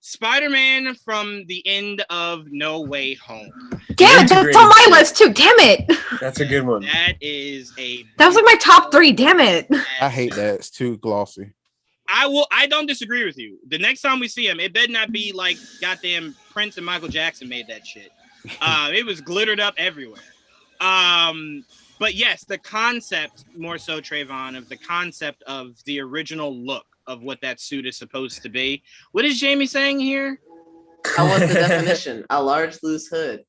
Spider-Man from the end of No Way Home. Damn it, that's on my list too. Damn it. That's a good one. That was like my top 3. Damn it. I hate that. It's too glossy. I don't disagree with you. The next time we see him, it better not be like goddamn Prince and Michael Jackson made that shit. It was glittered up everywhere. But yes, the concept, more so, Trevon, of the concept of the original look of what that suit is supposed to be. What is Jamie saying here? What's the definition? A large loose hood.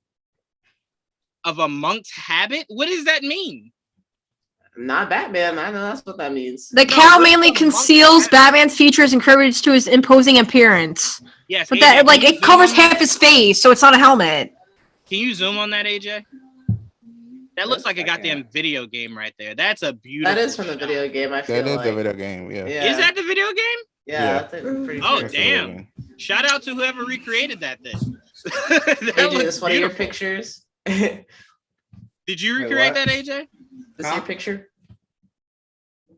Of a monk's habit? What does that mean? Not Batman. I know that's what that means. The cowl mainly conceals Batman's features and contributes to his imposing appearance. Yes, but AJ, that it covers half his face, so it's not a helmet. Can you zoom on that, AJ? That looks like a goddamn video game right there. That's a beautiful. That is from the video game. I feel that is like. the video game. Yeah. Is that the video game? Yeah. Pretty oh sure. damn! Shout out to whoever recreated that thing. AJ, this one of your pictures. Did you recreate that, AJ? This your picture?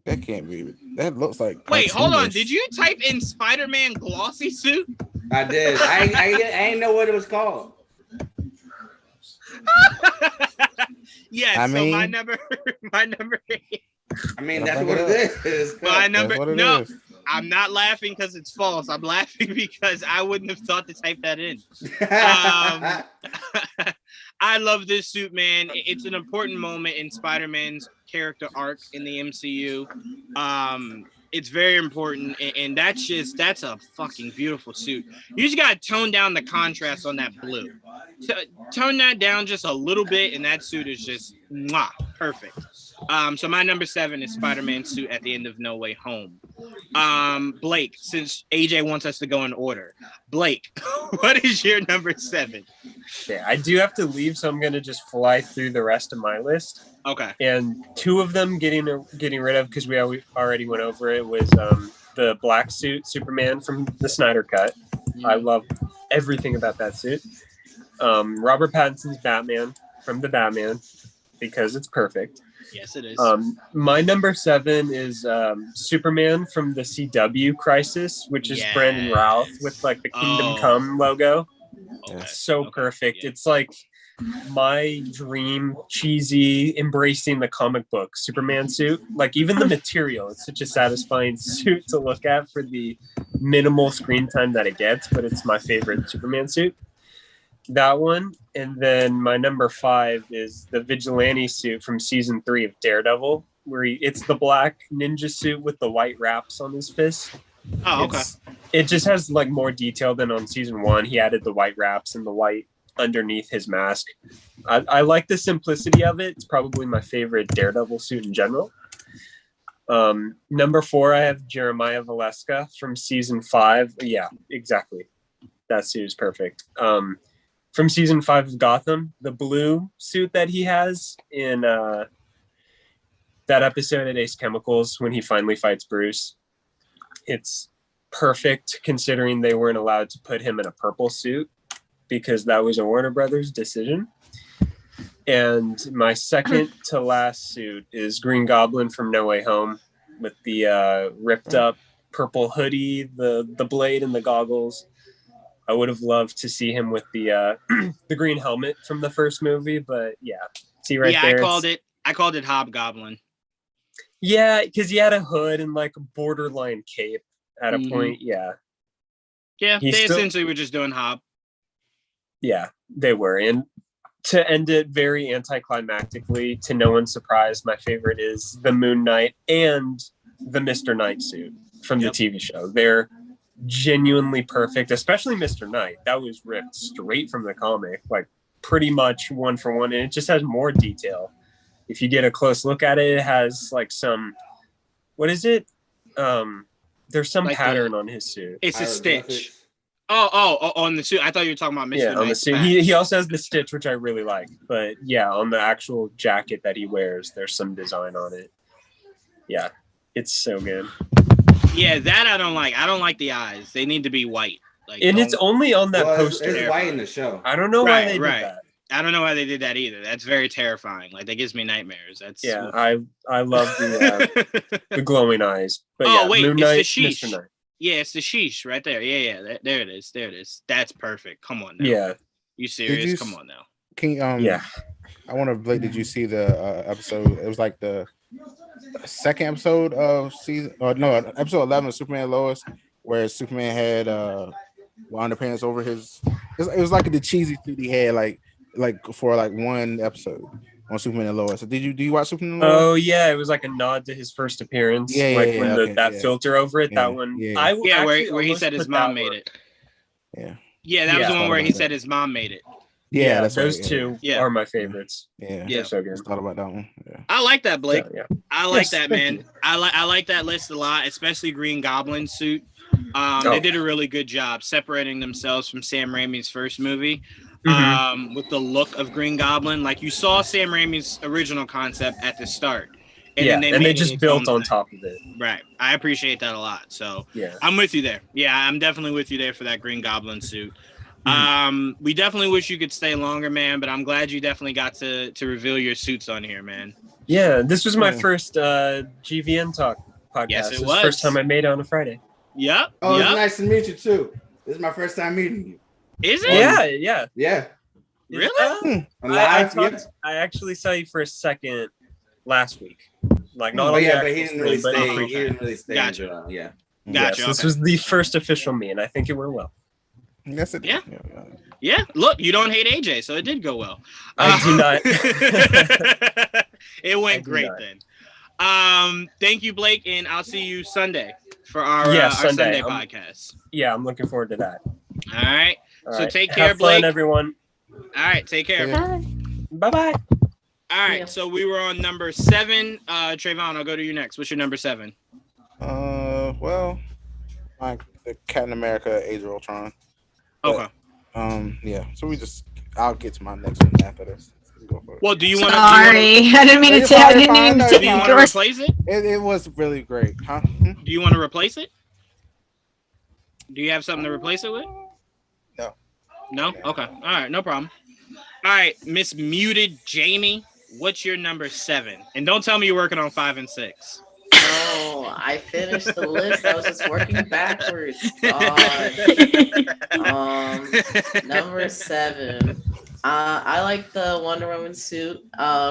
That can't be. That looks like. Wait, hold on. Did you type in Spider-Man Glossy Suit? I did. I didn't know what it was called. Yes, I mean, so my number 8. I mean, that's what it is. My number, no, is. I'm not laughing because it's false. I'm laughing because I wouldn't have thought to type that in. I love this suit, man. It's an important moment in Spider-Man's character arc in the MCU. It's very important, and that's a fucking beautiful suit. You just gotta tone down the contrast on that blue. Tone that down just a little bit, and that suit is just perfect. So my number 7 is Spider-Man suit at the end of No Way Home. Blake, since AJ wants us to go in order, Blake, what is your number 7? Yeah, I do have to leave, so I'm gonna just fly through the rest of my list. Okay. And 2 of them getting rid of, because we already went over it, was the black suit Superman from the Snyder Cut. I love everything about that suit. Robert Pattinson's Batman from the Batman, because it's perfect. Yes, it is. My number 7 is Superman from the CW Crisis, which is Brandon Routh with like the Kingdom Come logo. Okay. It's so perfect. It's like my dream, cheesy, embracing the comic book Superman suit. Like even the material, it's such a satisfying suit to look at for the minimal screen time that it gets, but it's my favorite Superman suit. That one. And then my number 5 is the vigilante suit from season 3 of Daredevil, where it's the black ninja suit with the white wraps on his fist. Oh, okay. It just has like more detail than on season 1. He added the white wraps and the white underneath his mask. I like the simplicity of it. It's probably my favorite Daredevil suit in general. Number 4, I have Jeremiah Valeska from season 5. Yeah, exactly. That suit is perfect. From season 5 of Gotham, the blue suit that he has in that episode at Ace Chemicals when he finally fights Bruce. It's perfect considering they weren't allowed to put him in a purple suit because that was a Warner Brothers decision. And my second to last suit is Green Goblin from No Way Home. with the ripped up purple hoodie, the blade, and the goggles. I would have loved to see him with the the green helmet from the first movie, but yeah, see right there. I called it Hobgoblin. Yeah, because he had a hood and like a borderline cape at a point. Yeah, they essentially were just doing Hob. Yeah, they were, and to end it very anticlimactically, to no one's surprise, my favorite is the Moon Knight and the Mr. Knight suit from the TV show. They're genuinely perfect, especially Mr. Knight. That was ripped straight from the comic, like pretty much one for one, and it just has more detail. If you get a close look at it, it has like some, what is it? There's some like pattern on his suit. It's a stitch. Oh, on the suit. I thought you were talking about Mr. Yeah, on the suit. He also has the stitch, which I really like. But yeah, on the actual jacket that he wears, there's some design on it. Yeah, it's so good. Yeah, that I don't like. I don't like the eyes. They need to be white. Like, and it's only on that poster. It's white in the show. I don't know why they did that. I don't know why they did that either. That's very terrifying. Like, that gives me nightmares. That's I love the the glowing eyes. But wait, Moon it's Knight, the sheesh. Mr. Knight. Yeah, it's the sheesh right there. Yeah. There it is. That's perfect. Come on now. Yeah. You serious? Come on now. Can you, I wonder, Blake, did you see the episode? It was like the second episode of season, episode 11 of Superman and Lois, where Superman had underpants over his. It was like the cheesy suit he had, like for like one episode on Superman and Lois. So do you watch Superman and Lois? Oh yeah, it was like a nod to his first appearance. That filter over it. That one. Where he said his mom made it. Yeah, that was the one where he said his mom made it. Yeah, that's those two are my favorites. Yeah, so good. Thought about that one. Yeah. I like that, Blake. I like that, man. I like that list a lot, especially Green Goblin suit. They did a really good job separating themselves from Sam Raimi's first movie. With the look of Green Goblin, like you saw Sam Raimi's original concept at the start, and then they just built on top of it. Right, I appreciate that a lot. So I'm with you there. Yeah, I'm definitely with you there for that Green Goblin suit. We definitely wish you could stay longer, man, but I'm glad you definitely got to reveal your suits on here, man. Yeah, this was my first GVN Talk podcast. Yes, it was. was. The first time I made it on a Friday. Yep. Oh, it's nice to meet you too. This is my first time meeting you. Is it? Yeah. Really? I actually saw you for a second last week. Like not on but he didn't really stay. He didn't really stay. Gotcha. Yeah. Gotcha. This was the first official me, and I think it went well. Yes, it did. Yeah. Look, you don't hate AJ, so it did go well. I do not. It went great then. Thank you, Blake, and I'll see you Sunday for our Sunday podcast. Yeah, I'm looking forward to that. All right. So take care, Blake. Have fun, everyone. All right, take care. Bye-bye. All right, so we were on number 7. Trevon, I'll go to you next. What's your number 7? Well, the Captain America Age of Ultron. Okay. So I'll get to my next one after this. Well, do you want to? Sorry, I didn't mean to say. I didn't mean to. Do you want to replace it? It was really great, huh? Do you want to replace it? Do you have something to replace it with? No. No? Okay. All right. No problem. All right, Miss Muted Jamie, what's your number 7? And don't tell me you're working on 5 and 6. Oh, I finished the list. I was just working backwards. Number 7. I like the Wonder Woman suit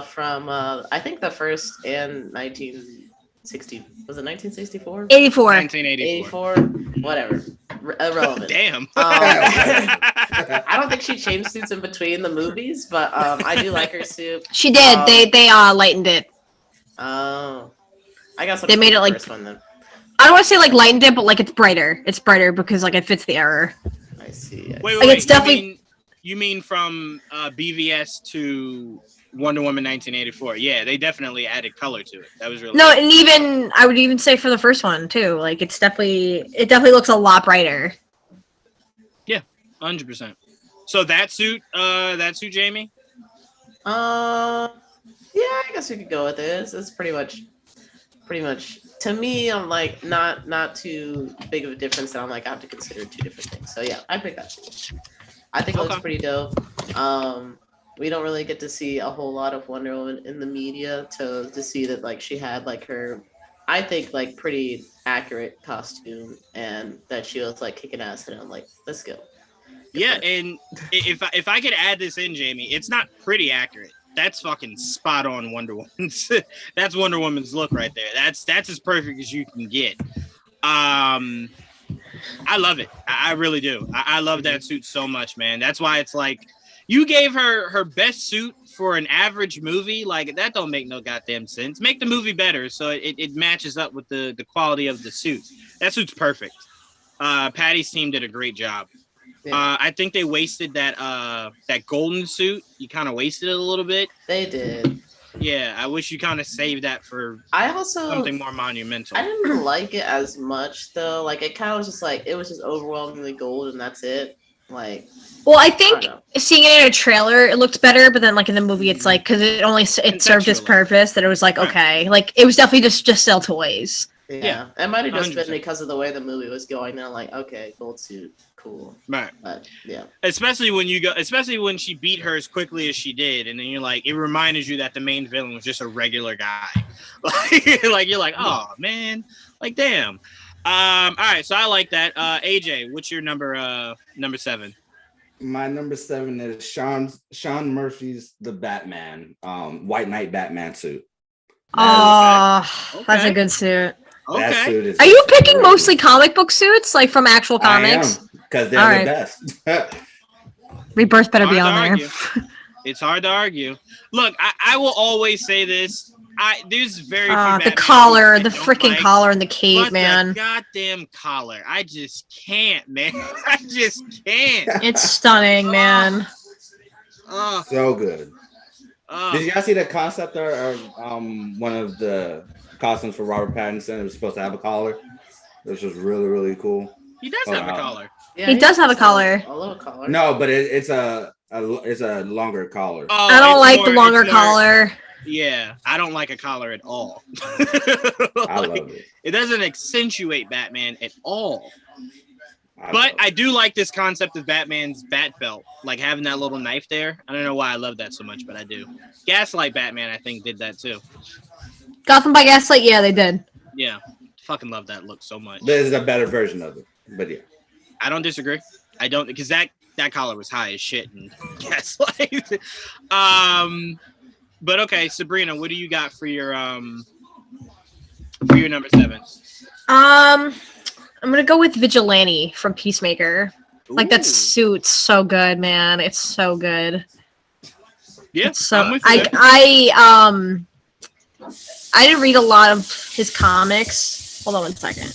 from I think the first and 1960. Was it 1964? 84. 1984. 84. Whatever. Irrelevant. Damn. I don't think she changed suits in between the movies, but I do like her suit. She did. They lightened it. Oh. I guess they made it like one, then. I don't want to say like lightened it, but like it's brighter. It's brighter because like it fits the error. I see. Wait. It's definitely. You mean from BVS to Wonder Woman 1984? Yeah, they definitely added color to it. That was really no, and even I would even say for the first one too. Like it definitely looks a lot brighter. Yeah, 100%. So that suit, Jamie. Yeah, I guess we could go with this. It's pretty much. To me, I'm like not too big of a difference that I'm like I have to consider 2 different things. So yeah, I pick that suit. I think it looks pretty dope. We don't really get to see a whole lot of Wonder Woman in the media to see that like she had like her I think like pretty accurate costume, and that she was like kicking ass, and I'm like, let's go. Yeah, and if I could add this in, Jamie, it's not pretty accurate. That's fucking spot on Wonder Woman's. That's Wonder Woman's look right there. That's as perfect as you can get. I love it. I really do. I love that suit so much, man. That's why it's like you gave her best suit for an average movie. Like that don't make no goddamn sense. Make the movie better so it matches up with the quality of the suit. That suit's perfect. Patty's team did a great job. Yeah. I think they wasted that golden suit. You kind of wasted it a little bit. They did. Yeah, I wish you kind of saved that for something more monumental. I didn't like it as much though. Like it kind of was just like it was just overwhelmingly gold and that's it. Like, well, I think seeing it in a trailer, it looked better, but then like in the movie, it's like because it served its purpose that it was like okay, like it was definitely just sell toys. Yeah, it might have just 100%. Been because of the way the movie was going. Now, like, okay, gold suit, cool. Right. But yeah. Especially when she beat her as quickly as she did, and then you're like, it reminded you that the main villain was just a regular guy. like you're like, oh man, like damn. All right, so I like that. AJ, what's your number 7? My number 7 is Sean Murphy's The Batman, White Knight Batman suit. Oh, that's a good suit. Okay. Are you picking mostly comic book suits, like from actual comics? Because they're the best. Rebirth better be on there. It's hard to argue. Look, I will always say this. There's very few the collar, the freaking collar and the cape, but man. The goddamn collar. I just can't, man. I just can't. It's stunning, man. So good. Did you guys see the concept or one of the costumes for Robert Pattinson? It was supposed to have a collar. This was really, really cool. He does have a collar. Yeah, he does have a collar. A little collar. No, but it's a longer collar. Oh, I don't like the longer collar. Yeah, I don't like a collar at all. I love it. It doesn't accentuate Batman at all. But I do like this concept of Batman's bat belt, like having that little knife there. I don't know why I love that so much, but I do. Gaslight Batman, I think, did that too. Gotham by Gaslight, yeah, they did. Yeah, fucking love that look so much. This is a better version of it, but yeah. I don't disagree. I don't, because that collar was high as shit in Gaslight. But okay, Sabrina, what do you got for your number 7? I'm gonna go with Vigilante from Peacemaker. Ooh. Like that suit's so good, man. It's so good. Yeah, so I'm with you. I didn't read a lot of his comics. Hold on one second.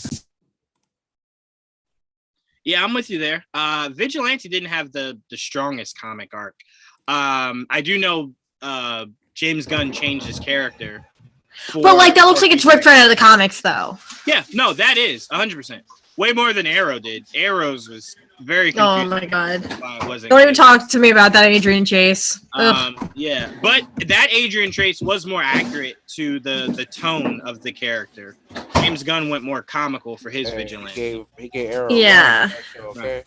Yeah, I'm with you there. Vigilante didn't have the strongest comic arc. I do know James Gunn changed his character. But like that looks like it's ripped right out of the comics, though. Yeah, no, that is 100%. Way more than Arrow did. Arrow's was very confusing. Oh my god! Don't even talk to me about that Adrian Chase. Yeah, but that Adrian Chase was more accurate to the tone of the character. James Gunn went more comical for his Vigilante. He gave Arrow. Yeah. Okay.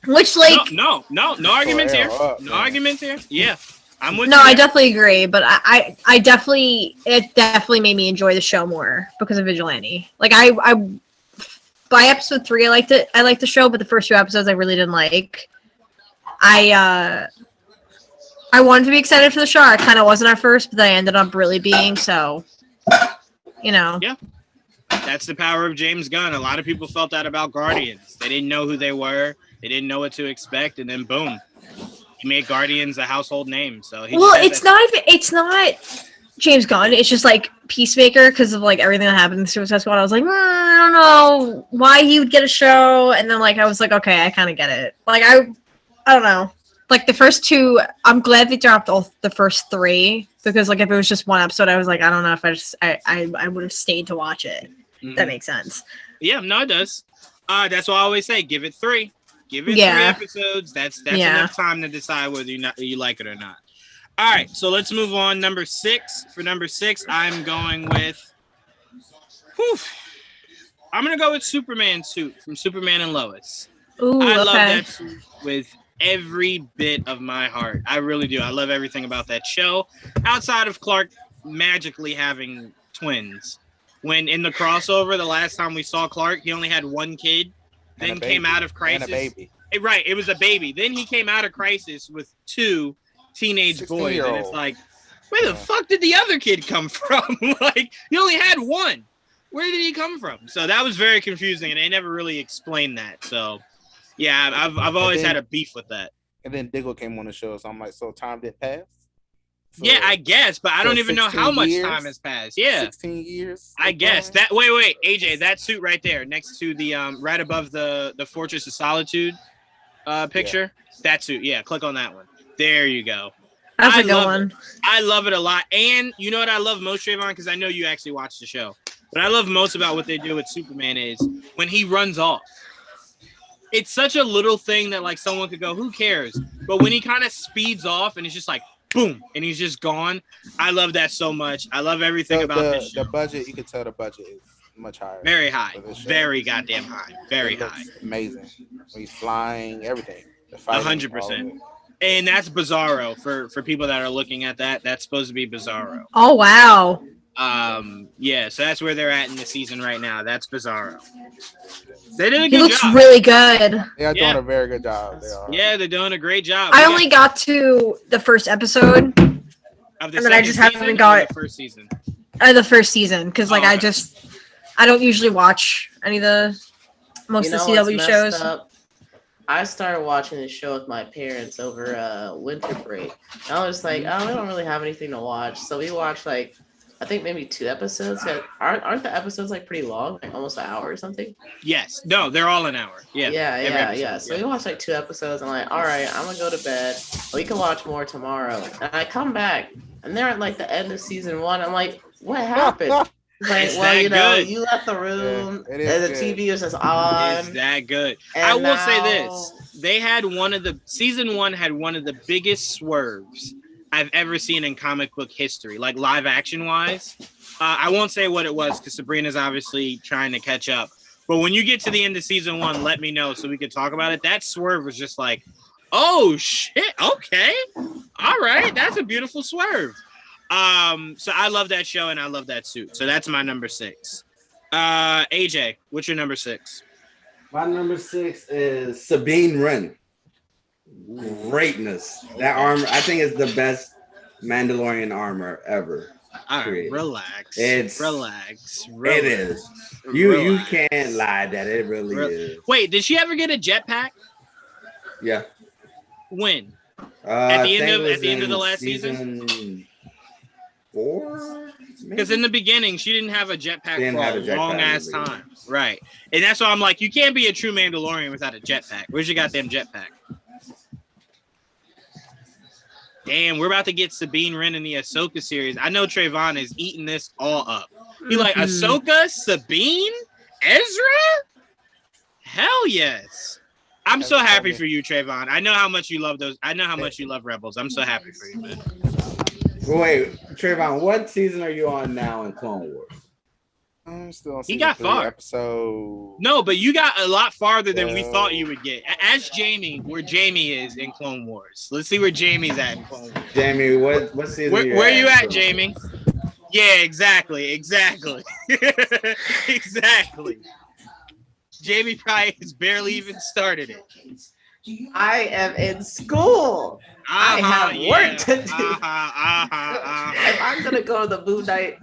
Which like no arguments here. No arguments here. Yeah. I'm with no, you I definitely agree, but it definitely made me enjoy the show more because of Vigilante. Like I by episode 3 I liked the show, but the first 2 episodes I really didn't like. I wanted to be excited for the show. I kind of wasn't at first, but then I ended up really being, so you know. Yeah. That's the power of James Gunn. A lot of people felt that about Guardians. They didn't know who they were. They didn't know what to expect, and then boom. He made Guardians a household name. So it's not James Gunn. It's just like Peacemaker because of like everything that happened in Suicide Squad. I was like, I don't know why he would get a show, and then like I was like, okay, I kind of get it. Like I don't know. Like the first 2, I'm glad they dropped the first 3 because like if it was just one episode, I was like, I don't know if I would have stayed to watch it. Mm-hmm. That makes sense. Yeah, no, it does. That's why I always say, give it 3. Give it 3 episodes. That's enough time to decide whether you like it or not. All right, so let's move on. Number 6. For number 6, I'm going with. I'm gonna go with Superman suit from Superman and Lois. Ooh, I love that suit with every bit of my heart. I really do. I love everything about that show. Outside of Clark magically having twins, when in the crossover, the last time we saw Clark, he only had one kid, then came out of Crisis. And a baby. Right, it was a baby. Then he came out of Crisis with 2 teenage boys, and it's like, where the fuck did the other kid come from? Like, he only had one. Where did he come from? So that was very confusing, and they never really explained that. So, yeah, I've always had a beef with that. And then Diggle came on the show, so I'm like, so time did pass? So, yeah, I guess, but I don't even know how much time has passed. Yeah, 16 years. I guess that. Wait, AJ, that suit right there, next to the right above the Fortress of Solitude picture. Yeah. That suit, yeah. Click on that one. There you go. That's a good one. I love it a lot. And you know what I love most, Trevon, because I know you actually watched the show. What I love most about what they do with Superman is when he runs off. It's such a little thing that like someone could go, who cares? But when he kind of speeds off and it's just like, boom, and he's just gone. I love that so much. I love everything about this show. The budget, you can tell the budget is much higher. Very high. Very goddamn high. Very high. Amazing. When he's flying, everything. 100%. And that's Bizarro for people that are looking at that. That's supposed to be Bizarro. Oh wow. Yeah, so that's where they're at in the season right now. That's Bizarro. They did a good job. He looks really good. They're doing a very good job. They are. Yeah, they're doing a great job. I only got to the first episode, and then I just haven't got the first season. The first season, because like I don't usually watch any of most of the CW shows. I started watching this show with my parents over winter break. And I was like, oh, we don't really have anything to watch, so we watched like I think maybe 2 episodes. Aren't the episodes like pretty long, like almost an hour or something? Yes. No, they're all an hour. Yeah. Yeah. So we watched like 2 episodes. I'm like, all right, I'm gonna go to bed. We can watch more tomorrow. And I come back, and they're at like the end of season 1. I'm like, what happened? Like, well, you know, you left the room, and the TV was just on. It's that good. I will say this: they had season 1 had one of the biggest swerves I've ever seen in comic book history, like live action wise. I won't say what it was because Sabrina's obviously trying to catch up. But when you get to the end of season 1, let me know so we can talk about it. That swerve was just like, oh shit, okay, all right, that's a beautiful swerve. So I love that show and I love that suit. So that's my number 6. AJ, what's your number 6? My number 6 is Sabine Wren. Greatness. That armor, I think, is the best Mandalorian armor ever. All right, relax. Relax. It is. You can't lie that it really is. Wait, did she ever get a jetpack? Yeah. When? At the end of the last season? 4? Because in the beginning, she didn't have a jetpack for a long ass time. Right. And that's why I'm like, you can't be a true Mandalorian without a jetpack. Where's your goddamn jetpack? Damn, we're about to get Sabine Wren in the Ahsoka series. I know Trevon is eating this all up. He like, Ahsoka, Sabine, Ezra? Hell yes. I'm so happy for you, Trevon. I know how much you love those. I know how much you love Rebels. I'm so happy for you, man. Wait, Trevon, what season are you on now in Clone Wars? I'm still on he got far. Episode. No, but you got a lot farther than we thought you would get. Ask Jamie where Jamie is in Clone Wars. Let's see where Jamie's at in Clone Wars. Jamie, what season? Where are you at, Jamie? Yeah, exactly. Exactly. Jamie probably has barely even started it. I am in school. I have work to do. If I'm gonna go to the Moon Knight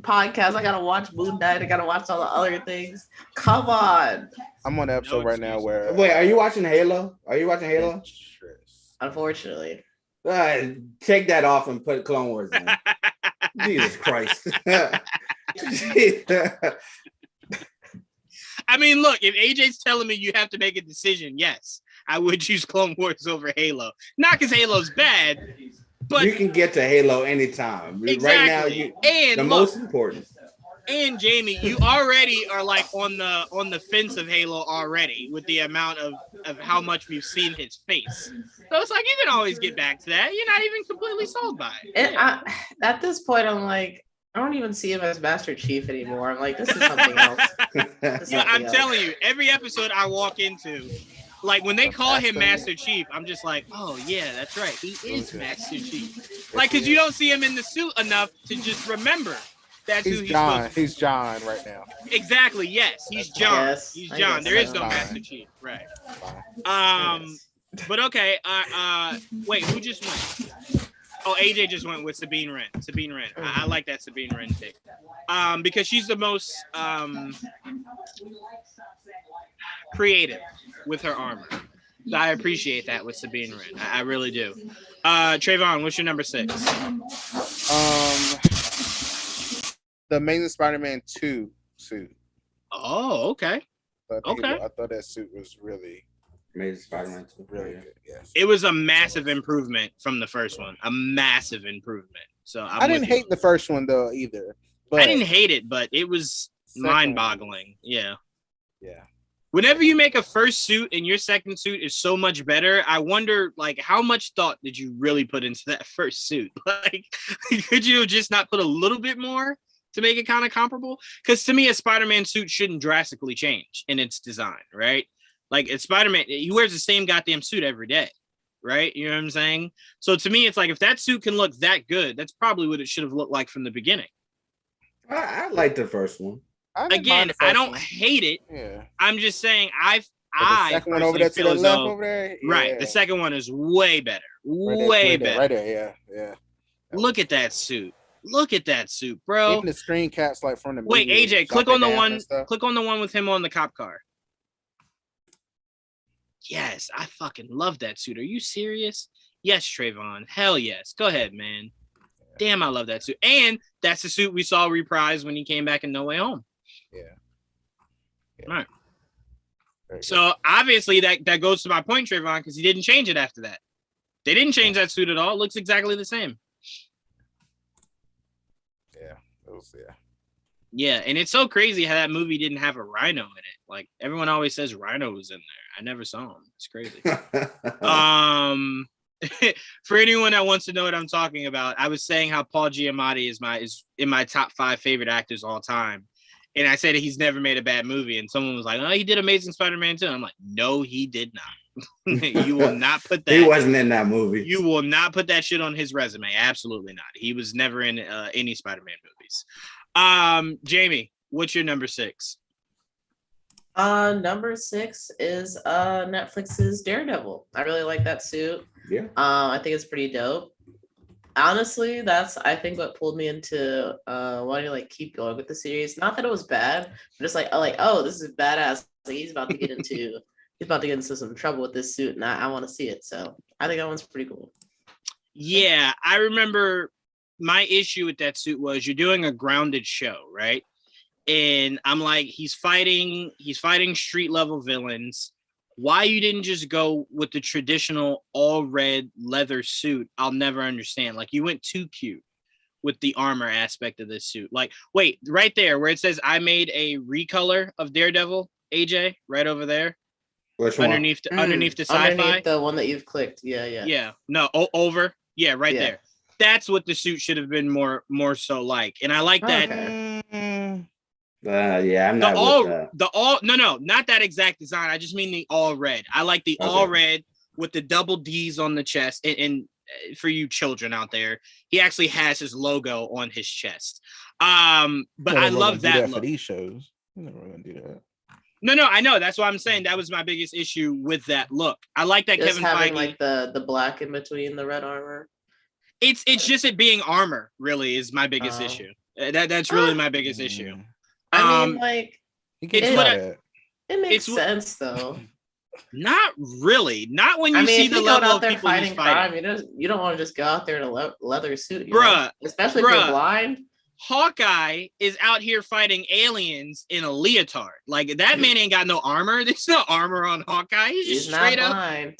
podcast, I gotta watch Moon Knight. I gotta watch all the other things. Come on. I'm on the episode right now where. Wait, are you watching Halo? Unfortunately. Take that off and put Clone Wars in. Jesus Christ. I mean, look, if AJ's telling me you have to make a decision, yes, I would choose Clone Wars over Halo. Not because Halo's bad, but you can get to Halo anytime. Exactly. Right now, most important. And Jamie, you already are like on the fence of Halo already with the amount of how much we've seen his face. So it's like you can always get back to that. You're not even completely sold by it. At this point, I'm like, I don't even see him as Master Chief anymore. I'm like, this is something else. I'm telling you, every episode I walk into, like when they call him Master Chief, I'm just like, oh yeah, that's right. He is Master Chief. Like, because you don't see him in the suit enough to just remember. That's who He's John. supposed to be. He's John right now. Exactly. Yes, he's John. Yes, He's I John. guess There is so. no Fine. Master Chief, right? Fine. Yes. But okay. Wait, who just went? Oh, AJ just went with Sabine Wren. Sabine Wren. I like that Sabine Wren pick. Because she's the most creative with her armor. I appreciate that with Sabine Wren. I really do. Trevon, what's your number 6? The Amazing Spider-Man 2 suit. Oh, okay. I thought that suit was really Amazing Spider-Man 2. really good. Yes. It was a massive improvement from the first one. A massive improvement. So I didn't hate the first one though either. But I didn't hate it, but it was second mind-boggling. Yeah. Yeah. Whenever you make a first suit and your second suit is so much better, I wonder, like, how much thought did you really put into that first suit? Like, could you have just not put a little bit more to make it kind of comparable? Because to me, a Spider-Man suit shouldn't drastically change in its design, right? Like, it's Spider-Man, he wears the same goddamn suit every day, right? You know what I'm saying? So to me, it's like, if that suit can look that good, that's probably what it should have looked like from the beginning. I like the first one. Again, I don't hate it. Yeah. I'm just saying The second one over there to the left over there. Right. Yeah. The second one is way better. Right Way there, better. Right there. Yeah. Look at that suit. Look at that suit, bro. Even the screen caps like from the Wait, movie, AJ, drop click on it the down one. and stuff. Click on the one with him on the cop car. Yes, I fucking love that suit. Are you serious? Yes, Trevon. Hell yes. Go ahead, man. Damn, I love that suit. And that's the suit we saw reprised when he came back in No Way Home. Yeah. All right. Very good. So obviously that goes to my point, Trevon, because he didn't change it after that. They didn't change that suit at all. It looks exactly the same. Yeah. It was, yeah. Yeah, and it's so crazy how that movie didn't have a Rhino in it. Like, everyone always says Rhino was in there. I never saw him. It's crazy. For anyone that wants to know what I'm talking about, I was saying how Paul Giamatti is in my top 5 favorite actors all time. And I said he's never made a bad movie. And someone was like, oh, he did Amazing Spider-Man 2. I'm like, no, he did not. You will not put that. He wasn't in that movie. You will not put that shit on his resume. Absolutely not. He was never in any Spider-Man movies. Jamie, what's your number 6? Number 6 is Netflix's Daredevil. I really like that suit. Yeah. I think it's pretty dope. Honestly, that's I think what pulled me into wanting to like keep going with the series. Not that it was bad, but just oh, this is badass. Like, he's about to get into some trouble with this suit, and I want to see it. So I think that one's pretty cool. Yeah, I remember my issue with that suit was you're doing a grounded show, right? And I'm like, he's fighting street level villains. Why you didn't just go with the traditional all red leather suit, I'll never understand. Like, you went too cute with the armor aspect of this suit. Like, wait, right there where it says I made a recolor of Daredevil, AJ, right over there. Which one? Underneath the sci-fi. Underneath the one that you've clicked. Yeah. Yeah. No, over. Yeah, right Yeah. there. That's what the suit should have been more so like. And I like that. Okay. Yeah, I'm not with that. No, not that exact design. I just mean the all red. I like the all red with the double D's on the chest. And for you children out there, he actually has his logo on his chest. But I love that look. For these shows, you're never gonna do that. No, I know. That's why I'm saying that was my biggest issue with that look. I like that Just Kevin having Feige. like the black in between the red armor. It's just it being armor. Really, is my biggest issue. That's really my biggest issue. I mean, like, It's what it makes it's what- sense though. Not really. Not when you I mean, see if the you're going level out of there people he's fighting crime, fighting. you don't want to just go out there in a leather suit, you know? Bruh, Especially if you're blind. Hawkeye is out here fighting aliens in a leotard. Like, that man ain't got no armor. There's no armor on Hawkeye. He's just He's straight not up. blind.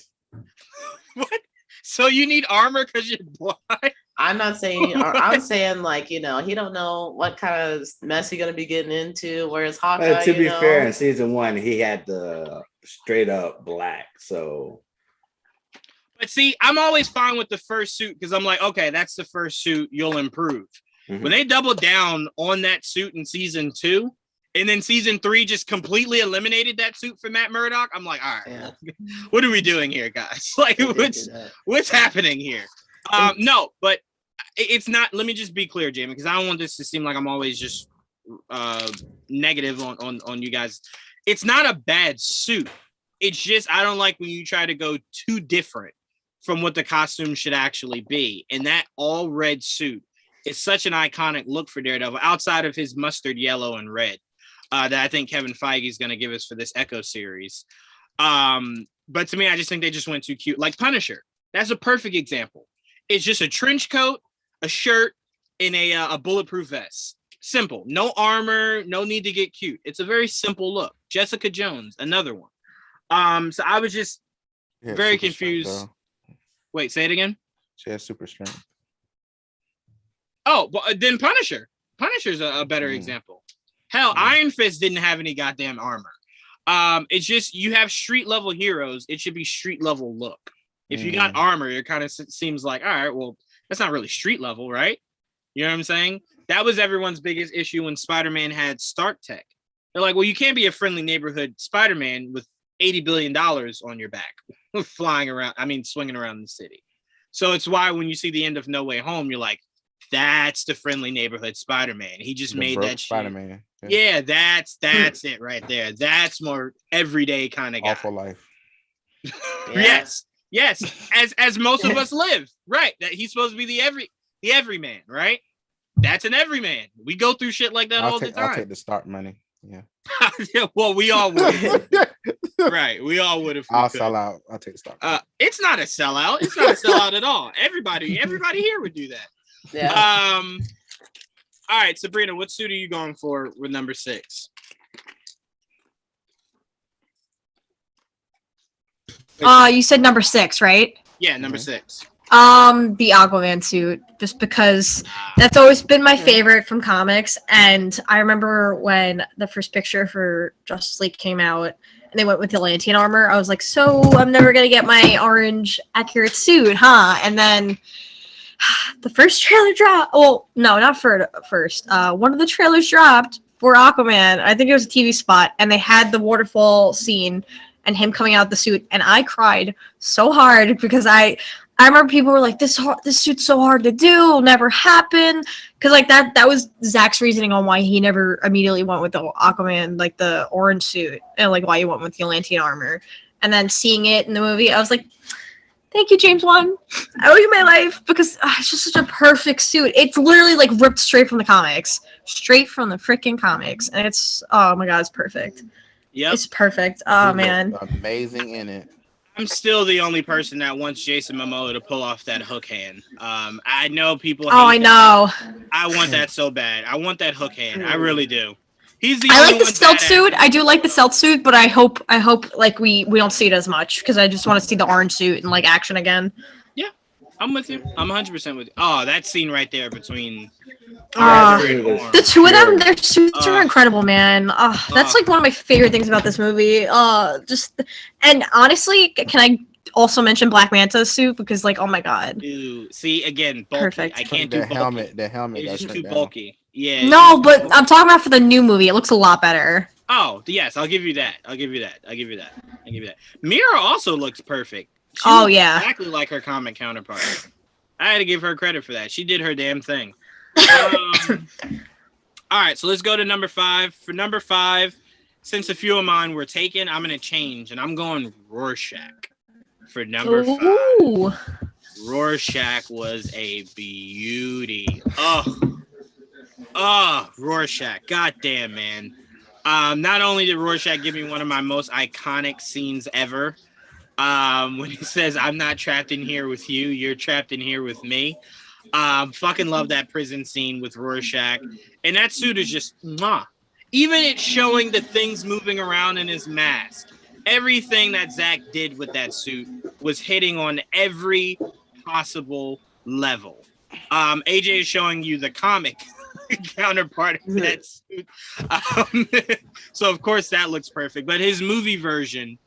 What? So you need armor because you're blind? I'm not saying. I'm saying like he don't know what kind of mess he's gonna be getting into. Whereas Hawkeye, To be fair, in season 1, he had the straight up black. So, But see, I'm always fine with the first suit because I'm like, okay, that's the first suit. You'll improve. Mhm. When they doubled down on that suit in season 2, and then season 3 just completely eliminated that suit for Matt Murdock, I'm like, all right, well, what are we doing here, guys? Like, what's happening here? No, but it's not. Let me just be clear, Jamie, because I don't want this to seem like I'm always just negative on you guys. It's not a bad suit. It's just I don't like when you try to go too different from what the costume should actually be. And that all red suit is such an iconic look for Daredevil, outside of his mustard yellow and red, that I think Kevin Feige is going to give us for this Echo series. But to me, I just think they just went too cute. Like Punisher, that's a perfect example. It's just a trench coat, a shirt, and a bulletproof vest. Simple. No armor, no need to get cute. It's a very simple look. Jessica Jones, another one. So I was just very confused. Strength, wait, say it again. she has super strength. Oh, well, then Punisher. Punisher's a better example. Hell, Iron Fist didn't have any goddamn armor. It's just you have street level heroes. It should be street level look. If you got armor, it kind of seems like, all right, well, that's not really street level, right? You know what I'm saying? That was everyone's biggest issue when Spider-Man had Stark Tech. They're like, well, you can't be a friendly neighborhood Spider-Man with $80 billion on your back, swinging around the city. So it's why when you see the end of No Way Home, you're like, that's the friendly neighborhood Spider-Man. He just made that Spider-Man. Yeah, that's it right there. That's more everyday kind of guy. Awful life. Yes. As most of us live, right? That he's supposed to be the everyman, right? That's an everyman. We go through shit like that all the time. I'll take the start money. Yeah. Well, we all would. Right. We all would if we I'll could. sell out. I'll take the start money. It's not a sellout. It's not a sellout at all. Everybody here would do that. Yeah. All right, Sabrina, what suit are you going for with number 6? You said number 6, right? Yeah, number 6. The Aquaman suit, just because that's always been my favorite from comics. And I remember when the first picture for Justice League came out and they went with the Atlantean armor, I was like, so I'm never gonna get my orange accurate suit, huh? And then the first trailer dropped. Well, no, not for first. One of the trailers dropped for Aquaman. I think it was a TV spot, and they had the waterfall scene and him coming out the suit, and I cried so hard because I remember people were like, this suit's so hard to do, it'll never happen. Because like that was Zach's reasoning on why he never immediately went with the Aquaman, like the orange suit, and like why he went with the Atlantean armor. And then seeing it in the movie, I was like, thank you, James Wan. I owe you my life because it's just such a perfect suit. It's literally like ripped straight from the comics. Straight from the freaking comics. And it's, oh my God, it's perfect. Yep. It's perfect. Oh, man. Amazing in it. I'm still the only person that wants Jason Momoa to pull off that hook hand. I know people. I know. I want that so bad. I want that hook hand. I really do. He's the. I like the stealth suit. I do like the stealth suit, but I hope like we don't see it as much because I just want to see the orange suit in like action again. Yeah, I'm with you. I'm 100% with you. Oh, that scene right there between. The two of them, their suits are incredible, man. That's like one of my favorite things about this movie. And honestly, can I also mention Black Manta's suit because, like, oh my God. Dude, see again, bulky. Perfect. I can't do bulky. The helmet. It's just too bulky. Yeah. No, but I'm talking about for the new movie. It looks a lot better. Oh yes, I'll give you that. Mira also looks perfect. She looks exactly like her comic counterpart. I had to give her credit for that. She did her damn thing. All right, so let's go to number 5. For number 5, since a few of mine were taken, I'm gonna change and I'm going Rorschach for number 5. Ooh. Rorschach was a beauty. Rorschach. Goddamn, man. Not only did Rorschach give me one of my most iconic scenes ever, when he says, "I'm not trapped in here with you, you're trapped in here with me." Fucking love that prison scene with Rorschach. And that suit is just mwah. Even it showing the things moving around in his mask. Everything that Zach did with that suit was hitting on every possible level. AJ is showing you the comic counterpart of that suit. So of course that looks perfect. But his movie version,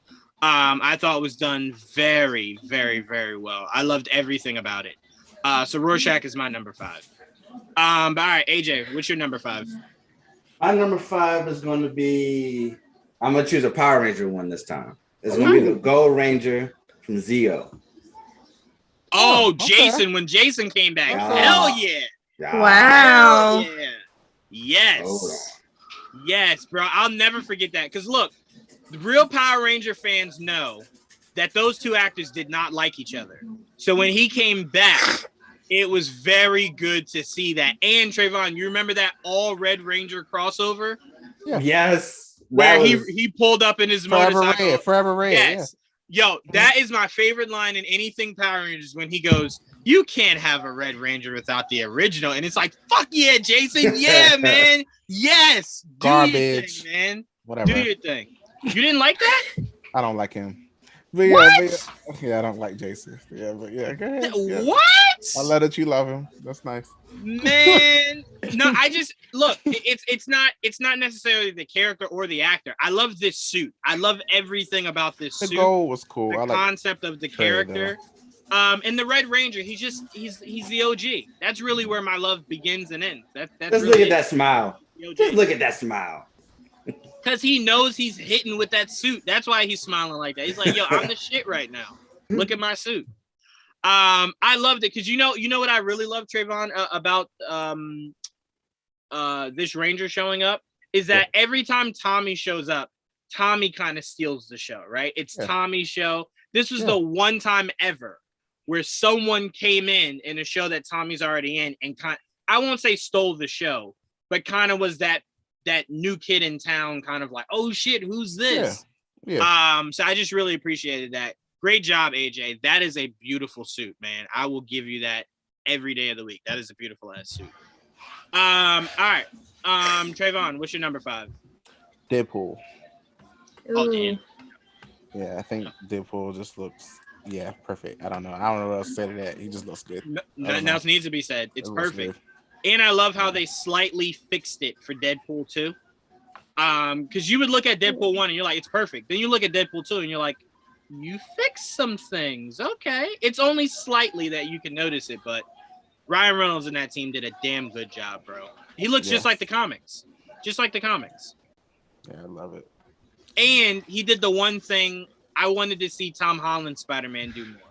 I thought was done very, very, very well. I loved everything about it. So Rorschach is my number 5. But all right, AJ, what's your number 5? My number 5 is going to be. I'm gonna choose a Power Ranger one this time. It's gonna be the Gold Ranger from Zeo. Oh, okay. Jason, when Jason came back. Okay. Hell yeah. Wow. Hell yeah. Yes. Hold Yes, bro. I'll never forget that. Because look, the real Power Ranger fans know that those two actors did not like each other. So when he came back, it was very good to see that. And Trevon, you remember that all Red Ranger crossover? Yeah. Yes. Where he pulled up in his motorcycle. Forever Red. Yes. Yo, that is my favorite line in anything Power Rangers when he goes, "You can't have a Red Ranger without the original." And it's like, fuck yeah, Jason. Yeah, man. Yes. Do Garbage. your thing, man. Whatever. Do your thing. You didn't like that? I don't like him. But What? Yeah, I don't like Jason. Yeah, but yeah, go ahead. Yeah. What? I love that you love him. That's nice. Man, no, I just look. It's not necessarily the character or the actor. I love this suit. I love everything about this The suit. goal was cool. The I like concept of the character. And the Red Ranger, he's the OG. That's really where my love begins and ends. That's Just really look at it. that smile. The OG. Just look at that smile. Because he knows he's hitting with that suit. That's why he's smiling like that. He's like, yo, I'm the shit right now. Look at my suit. I loved it because you know what I really love, Trevon, about this Ranger showing up is that every time Tommy shows up, Tommy kind of steals the show, right? It's Tommy's show. This was the one time ever where someone came in a show that Tommy's already in and I won't say stole the show, but kind of was that new kid in town, kind of like, oh shit, who's this? Yeah. So I just really appreciated that. Great job, AJ. That is a beautiful suit, man. I will give you that every day of the week. That is a beautiful ass suit. All right. Trevon, what's your number 5? Deadpool. Oh, damn. Yeah, I think Deadpool just looks perfect. I don't know what else to say to that. He just looks good. Nothing else needs to be said. It's perfect. Good. And I love how they slightly fixed it for Deadpool 2. Because you would look at Deadpool 1 and you're like, it's perfect. Then you look at Deadpool 2 and you're like, you fixed some things. Okay. It's only slightly that you can notice it, but Ryan Reynolds and that team did a damn good job, bro. He looks just like the comics. Just like the comics. Yeah, I love it. And he did the one thing I wanted to see Tom Holland Spider-Man do more.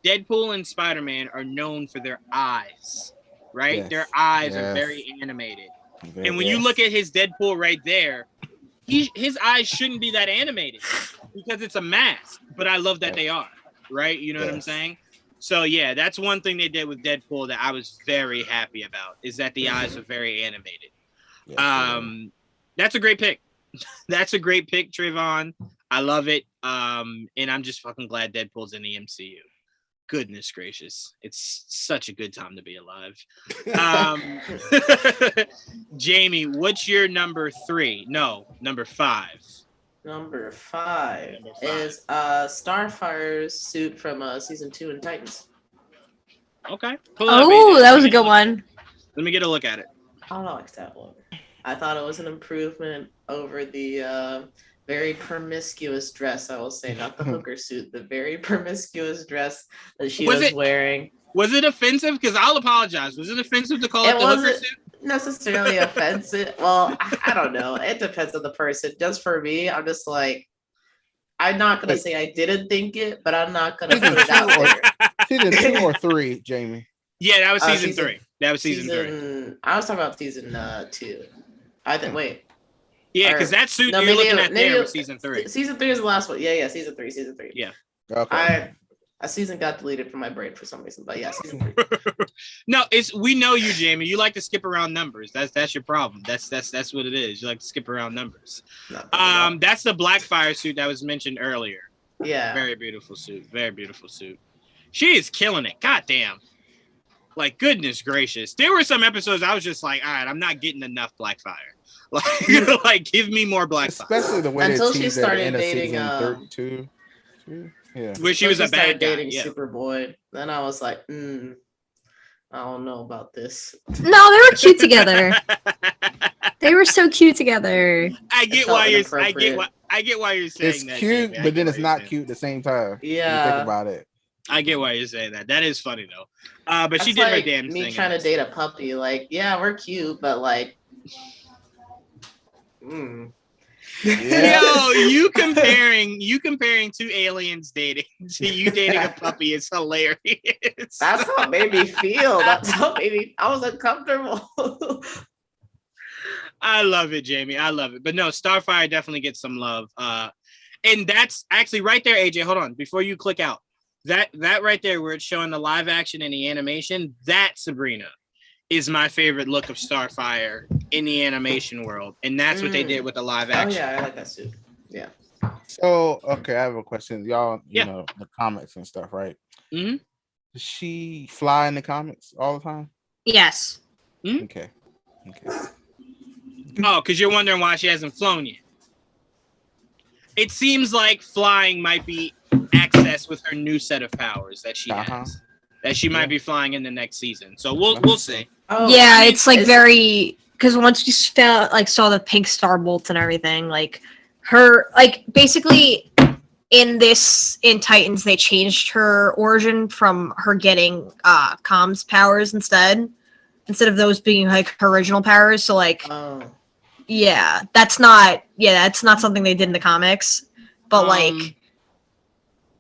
Deadpool and Spider-Man are known for their eyes, right? Yes. Their eyes are very animated. Very, and when you look at his Deadpool right there, his eyes shouldn't be that animated because it's a mask. But I love that they are, right? You know what I'm saying? So yeah, that's one thing they did with Deadpool that I was very happy about is that the eyes are very animated. Yes, that's a great pick. That's a great pick, Trevon. I love it. And I'm just fucking glad Deadpool's in the MCU. Goodness gracious. It's such a good time to be alive. Jamie, what's your number 3? No, number 5. Number 5 is Starfire's suit from season 2 in Titans. Okay. Oh, that was a good one. Let me get a look at it. I like that one. I thought it was an improvement over the very promiscuous dress, I will say, not the hooker suit, the very promiscuous dress that she was wearing. Was it offensive? Because I'll apologize. Was it offensive to call it the hooker suit? Necessarily offensive. Well, I don't know. It depends on the person. Just for me, I'm just like, I'm not gonna say I didn't think it, but I'm not gonna put it out there. Season 2 or 3, Jamie? Yeah, that was season 3. That was season 3. I was talking about season 2. I think. Wait. Yeah, because that suit you're looking at there was season 3. Season 3 is the last one. Yeah, season 3. Yeah. Okay. A season got deleted from my brain for some reason, but yeah, season 3. No, we know you, Jamie. You like to skip around numbers. That's your problem. That's what it is. You like to skip around numbers. That's the Blackfire suit that was mentioned earlier. Yeah. Very beautiful suit. Very beautiful suit. She is killing it. God damn. Like, goodness gracious. There were some episodes I was just like, all right, I'm not getting enough Blackfire. Like, give me more Blackfire. Especially the way until they she started dating dating two. Yeah. Where she was a bad guy. Dating Superboy. Then I was like, I don't know about this. No, they were cute together. They were so cute together. I get why you're saying it's that. Cute, Jamie. but then it's not cute at the same time. Yeah. You think about it. I get why you're saying that. That is funny though. But That's she did like her damn thing. Me trying to date a puppy. Like, yeah, we're cute, but like, Yo, you comparing two aliens dating to you dating a puppy is hilarious. That's how it made me feel. That's how it made me. I was uncomfortable. I love it, Jamie. I love it. But no, Starfire definitely gets some love. And that's actually right there, AJ. Hold on, before you click out. That right there, where it's showing the live action and the animation, that Sabrina is my favorite look of Starfire in the animation world, and that's what they did with the live action. Oh yeah, I like that suit. Yeah. So okay, I have a question. Y'all, you know the comics and stuff, right? Mm-hmm. Does she fly in the comics all the time? Yes. Mm-hmm. Okay. Oh, because you're wondering why she hasn't flown yet. It seems like flying might be accessed with her new set of powers that she has. That she might be flying in the next season. So we'll see. Oh, yeah, it's like very, because once you saw the pink star bolts and everything, like her, like basically in Titans they changed her origin from her getting comms powers instead of those being like her original powers. So like that's not something they did in the comics. But like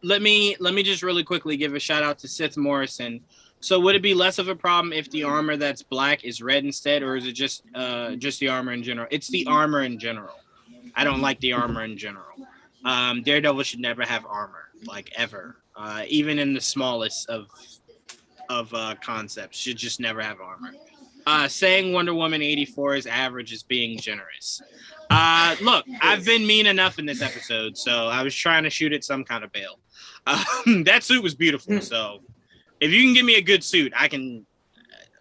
let me just really quickly give a shout out to Sith Morrison. So would it be less of a problem if the armor that's black is red instead, or is it just the armor in general? It's the armor in general. I don't like the armor in general. Daredevil should never have armor, like ever. Even in the smallest of concepts, should just never have armor. Saying Wonder Woman 84 is average is being generous. Look, I've been mean enough in this episode, so I was trying to shoot at some kind of bail. That suit was beautiful, so if you can give me a good suit, I can.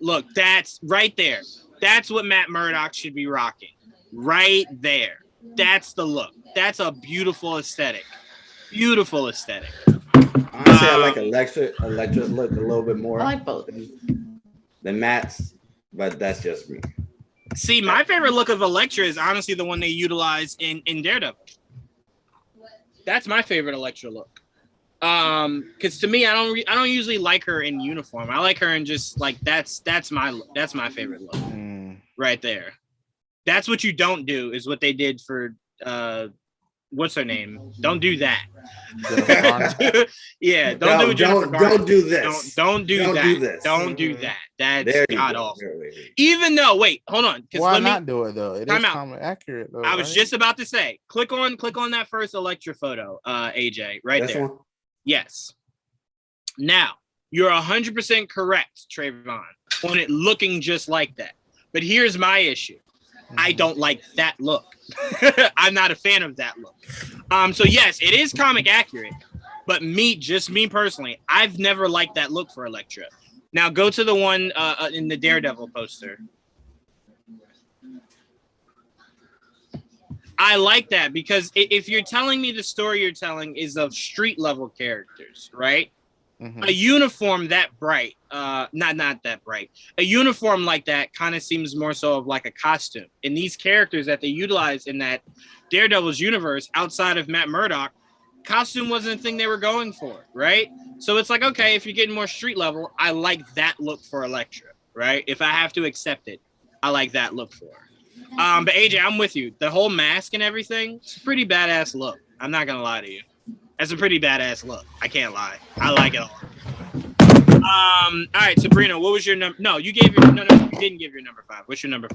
Look, that's right there. That's what Matt Murdock should be rocking. Right there. That's the look. That's a beautiful aesthetic. Beautiful aesthetic. Honestly, I like Electra's look a little bit more. I like both. Than Matt's, but that's just me. See, my favorite look of Elektra is honestly the one they utilize in Daredevil. That's my favorite Elektra look. Because to me, I don't usually like her in uniform. I like her in just like that's my favorite look right there. That's what you don't do is what they did for what's her name? Don't do that. Yeah, don't do this. Don't do that. Don't do that. That's god awful. Even though, wait, hold on. Why not do it though? It is comic accurate though. I was just about to say, click on that first Elektra photo, AJ, right there. One? Yes. Now, you're 100% correct, Trevon, on it looking just like that. But here's my issue. I don't like that look. I'm not a fan of that look. So yes, it is comic accurate, but me personally, I've never liked that look for Elektra. Now go to the one in the Daredevil poster. I like that because if you're telling me the story you're telling is of street level characters, right? A uniform that bright, not that bright. A uniform like that kind of seems more so of like a costume. And these characters that they utilize in that Daredevil's universe outside of Matt Murdock, costume wasn't the thing they were going for, right? So it's like, okay, if you're getting more street level, I like that look for Elektra, right? If I have to accept it, I like that look for her. But AJ, I'm with you. The whole mask and everything, it's a pretty badass look. I'm not gonna lie to you. That's a pretty badass look. I can't lie. I like it all. All right, Sabrina, what was your number? No, you gave your you didn't give your number 5. What's your number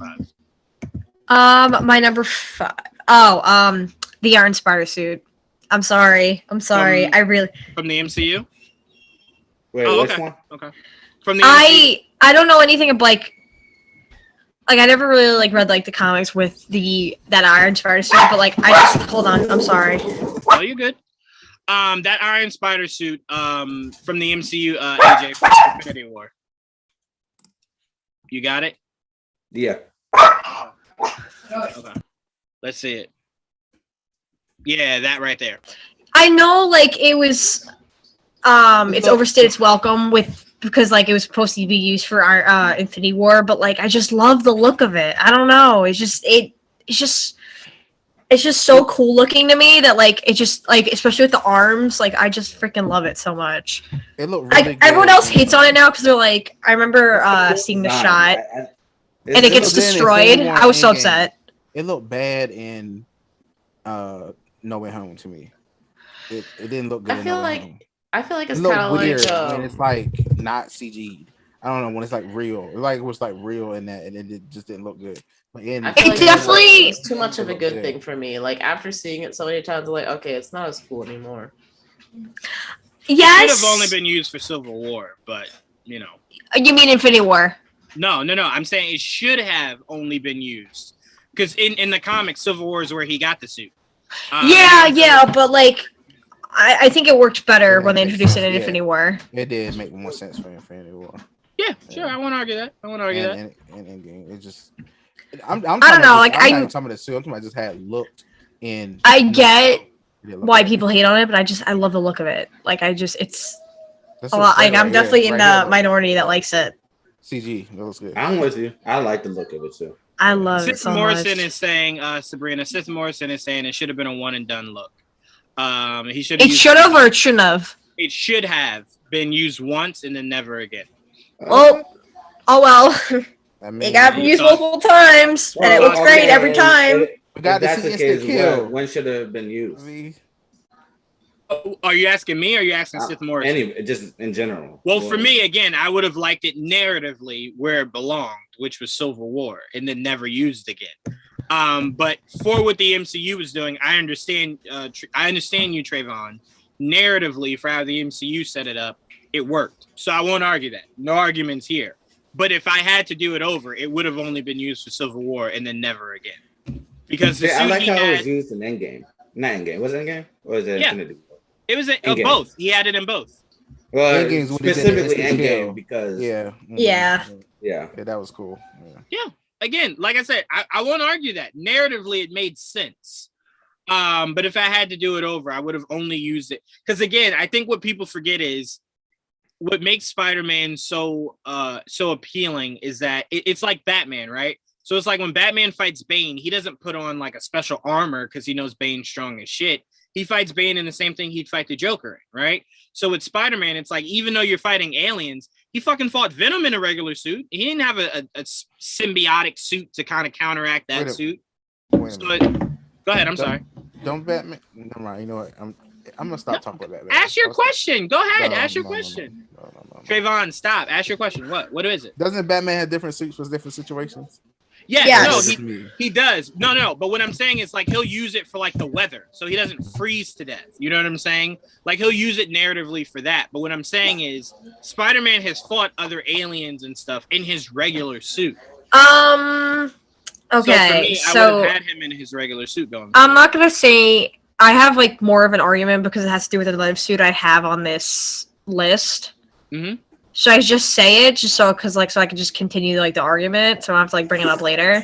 5? My number 5. Oh, the Iron Spider suit. I'm sorry. I really from the MCU. Wait, which one? Okay. From the MCU. I don't know anything of like I never really like read like the comics with that Iron Spider suit, but like I just hold on. I'm sorry. Oh, you're good. That Iron Spider suit from the MCU, AJ, from Infinity War. You got it? Yeah. Okay. Let's see it. Yeah, that right there. I know, like it was, it's overstayed its welcome because like it was supposed to be used for our Infinity War, but like I just love the look of it. I don't know. It's just so cool looking to me that like it just like especially with the arms, like I just freaking love it so much. It looked really good. Everyone else hates on it now because they're like, I remember seeing the shot and it gets destroyed. I was so upset. It looked bad in No Way Home to me. It didn't look good. I feel No Way like Home. I feel like it's It looked kind of weird like when it's like not CG. I don't know when it's like real. Like it was like real in that, and it just didn't look good. But I feel like definitely it's too much of a good good. thing for me. Like after seeing it so many times, I'm like, okay, it's not as cool anymore. It yes. should have only been used for Civil War, but you know. You mean Infinity War? No. I'm saying it should have only been used because in the comics, Civil War is where he got the suit. Yeah, but like, I think it worked better when they introduced it in Yeah. Infinity War. It did make more sense for Infinity War. Yeah, sure. I won't argue that. And Endgame, it just. I'm I don't know. Like I'm not talking about the suit. I'm talking about just how it looked in. I get why good. people hate on it, but I love the look of it. Like it's That's a lot. Like I'm right definitely here, in right the here. minority that likes it. CG. That looks good. I'm with you. I like the look of it too. I love it Sith so Morrison much. is saying, Sabrina. Sith Morrison is saying it should have been a one and done look. He should. It should have or it shouldn't have. It should have been used once and then never again. Oh well. I mean, It got you used thought- multiple times, and it looks great every time. we got If to that's see the case, instant kill. when should it have been used? Oh, are you asking me or are you asking Sith Morrison? Any, just in general. Well, for me, again, I would have liked it narratively where it belonged, which was Civil War, and then never used again. But for what the MCU was doing, I understand. I understand you, Trevon. Narratively, for how the MCU set it up, it worked. So I won't argue that. No arguments here. But if I had to do it over, it would have only been used for Civil War and then never again. Because I like how it was used in Endgame. Not Endgame. Was it Endgame? Or was it Infinity War? It was Endgame. Both. He had it in both. Well, Endgame's what he did in specifically Instant Endgame Kill. because Yeah. yeah, that was cool. Yeah. Again, like I said, I won't argue that. Narratively, it made sense. But if I had to do it over, I would have only used it. Because again, I think what people forget is what makes Spider-Man so appealing is that it's like Batman, right? So it's like when Batman fights Bane, he doesn't put on like a special armor because he knows Bane's strong as shit. He fights Bane in the same thing he'd fight the Joker in, right? So with Spider-Man, it's like even though you're fighting aliens, he fucking fought Venom in a regular suit. He didn't have a symbiotic suit to kind of counteract that suit. Go ahead. I'm sorry. Don't Batman. Never mind. You know what? I'm gonna stop talking about Batman. Ask your question. Go ahead. Ask your question. No. Trevon, stop. Ask your question. What is it? Doesn't Batman have different suits for different situations? Yeah, no, That's he does. No. But what I'm saying is like he'll use it for like the weather, so he doesn't freeze to death. You know what I'm saying? Like he'll use it narratively for that. But what I'm saying is Spider-Man has fought other aliens and stuff in his regular suit. Okay. So for me, I So would have had him in his regular suit going. I'm not gonna say I have like more of an argument because it has to do with the suit I have on this list. Mm-hmm. Should I just say it just so I can just continue like the argument so I don't have to like bring it up later?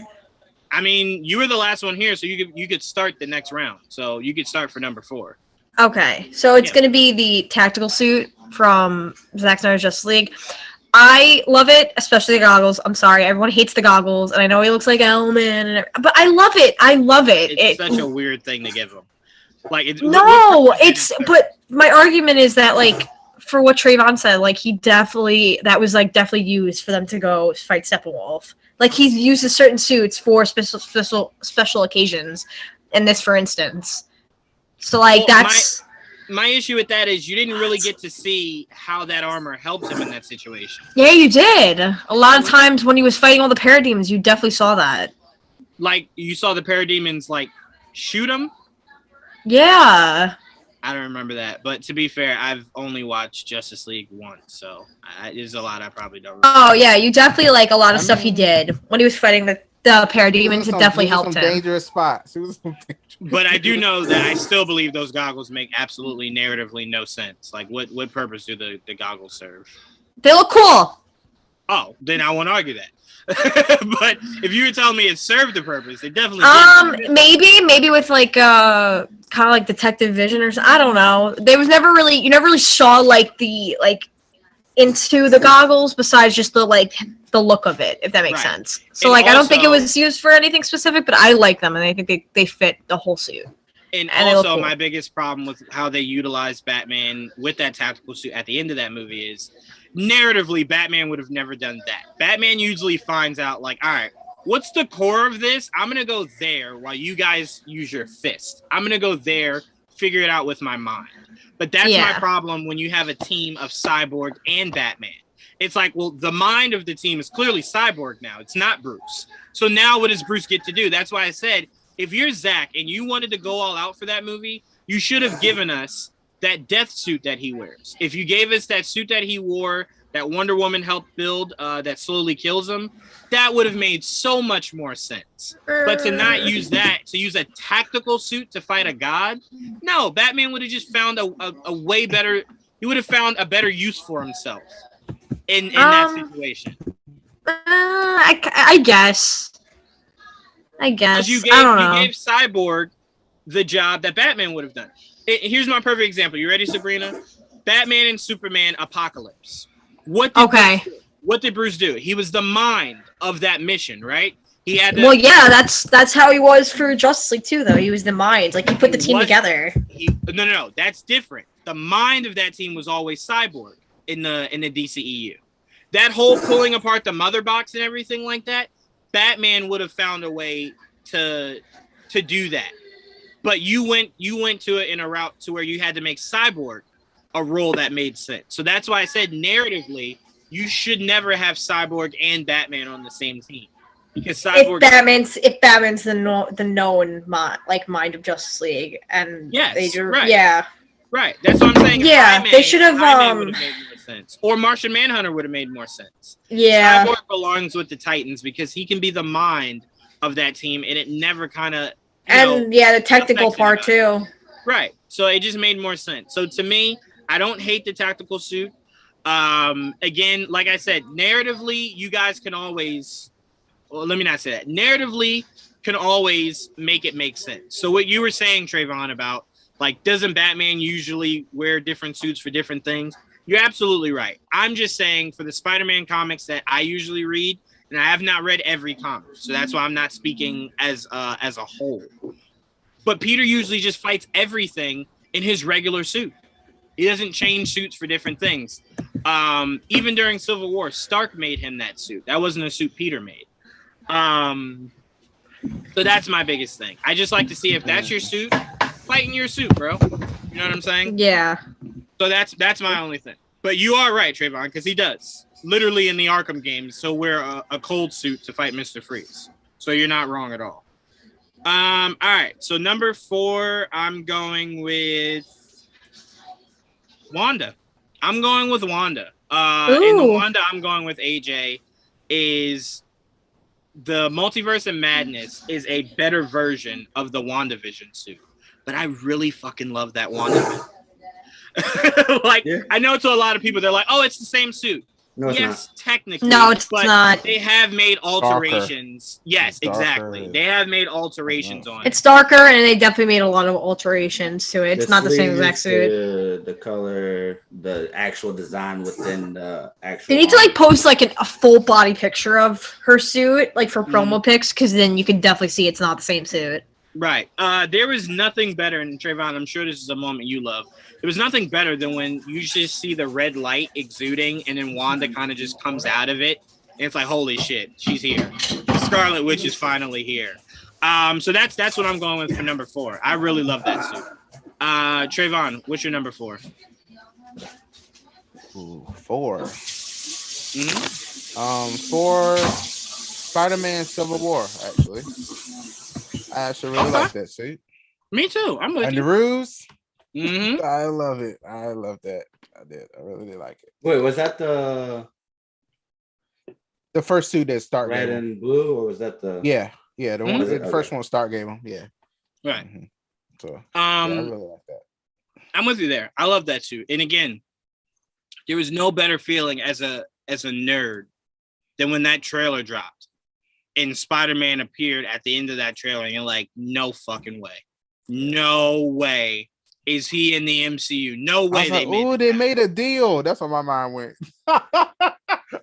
I mean, you were the last one here, so you could start the next round. So you could start for number 4. Okay, so it's gonna be the tactical suit from Zack Snyder's Justice League. I love it, especially the goggles. I'm sorry, everyone hates the goggles, and I know he looks like Elman, but I love it. I love it. It's such a weird thing to give him. Like it's but my argument is that like for what Trevon said, like that was definitely used for them to go fight Steppenwolf. Like he's used certain suits for special occasions, and this for instance. So like that's my issue with that is you didn't really get to see how that armor helped him in that situation. Yeah, you did. A lot of times when he was fighting all the parademons, you definitely saw that. Like you saw the parademons like shoot him. Yeah. I don't remember that, but to be fair, I've only watched Justice League once, so there's a lot I probably don't remember. Oh yeah, you definitely like a lot of stuff he did when he was fighting the parademons. It definitely helped him. Dangerous spots. But I do know that I still believe those goggles make absolutely narratively no sense. Like, what purpose do the goggles serve? They look cool. Oh, then I won't argue that. But if you were telling me it served the purpose, it definitely did. Maybe with like kind of like detective vision or something. I don't know. You never really saw like the into the goggles besides just the look of it, if that makes sense. So And I don't think it was used for anything specific, but I like them and I think they fit the whole suit. And also, also, cool. my biggest problem with how they utilized Batman with that tactical suit at the end of that movie is narratively, Batman would have never done that. Batman usually finds out, like, all right, what's the core of this? I'm gonna go there while you guys use your fist. I'm gonna go there, figure it out with my mind. But that's my problem when you have a team of Cyborg and Batman. It's like, well, the mind of the team is clearly Cyborg now. It's not Bruce. So now what does Bruce get to do? That's why I said, if you're Zach and you wanted to go all out for that movie, you should have given us that death suit that he wears. If you gave us that suit that he wore, that Wonder Woman helped build, that slowly kills him, that would have made so much more sense. But to not use that, to use a tactical suit to fight a god, no, Batman would have just found a way better, he would have found a better use for himself in that situation. I guess. I guess. You gave Cyborg the job that Batman would have done. Here's my perfect example. You ready, Sabrina? Batman and Superman Apocalypse. What did Bruce do? He was the mind of that mission, right? He had. Well, yeah, that's how he was for Justice League too, though. He was the mind. Like, he put the team together. No, that's different. The mind of that team was always Cyborg in the DCEU. That whole pulling apart the mother box and everything like that, Batman would have found a way to do that. But you went to it in a route to where you had to make Cyborg a role that made sense. So that's why I said narratively, you should never have Cyborg and Batman on the same team. Because Cyborg, if Batman's the known mind of Justice League, and right. That's what I'm saying. Yeah, they should have made more sense, or Martian Manhunter would have made more sense. Yeah, Cyborg belongs with the Titans because he can be the mind of that team, and it never kind of the technical part too. Right. So it just made more sense. So to me, I don't hate the tactical suit. Again, like I said, narratively, you guys can always. Well, let me not say that. Narratively, can always make it make sense. So what you were saying, Trevon, about like, doesn't Batman usually wear different suits for different things? You're absolutely right. I'm just saying for the Spider-Man comics that I usually read, and I have not read every comic, so that's why I'm not speaking as a whole. But Peter usually just fights everything in his regular suit. He doesn't change suits for different things. Even during Civil War, Stark made him that suit. That wasn't a suit Peter made. So that's my biggest thing. I just like to see if that's your suit, fight in your suit, bro. You know what I'm saying? Yeah. So that's my only thing. But you are right, Trevon, because he does. Literally in the Arkham games, so wear a cold suit to fight Mr. Freeze. So you're not wrong at all. All right. So number 4, I'm going with Wanda. I'm going with Wanda. And the Wanda I'm going with, AJ, is the Multiverse of Madness is a better version of the WandaVision suit. But I really fucking love that WandaVision. I know to a lot of people, they're like, oh, it's the same suit. No, it's yes, not. technically. No, it's not. They have made alterations. Yes, Darker. exactly. They have made alterations on it. It's darker, and they definitely made a lot of alterations to it. It's not the same exact suit. The color, the actual design within the actual. They need to post a full body picture of her suit, for promo pics, because then you can definitely see it's not the same suit. Right. There was nothing better, and Trevon, I'm sure this is a moment you love. There was nothing better than when you just see the red light exuding, and then Wanda kind of just comes out of it, and it's like, holy shit, she's here. Scarlet Witch is finally here. So that's what I'm going with for number 4. I really love that suit. Trevon, what's your number 4? Ooh, 4. Mm-hmm. 4. Spider-Man Civil War. I actually really like that suit. Me too. I'm with and you. the ruse. Mm-hmm. I love it. I love that. I did. I really did like it. Wait, was that the first suit that Stark red gave and blue, or was that the? Yeah. The one, the first one Stark gave him. Yeah. Right. Mm-hmm. So I really like that. I'm with you there. I love that suit. And again, there was no better feeling as a nerd than when that trailer dropped and Spider-Man appeared at the end of that trailer, and you're like, no fucking way. No way is he in the MCU. No way they made they made a deal. That's what my mind went. I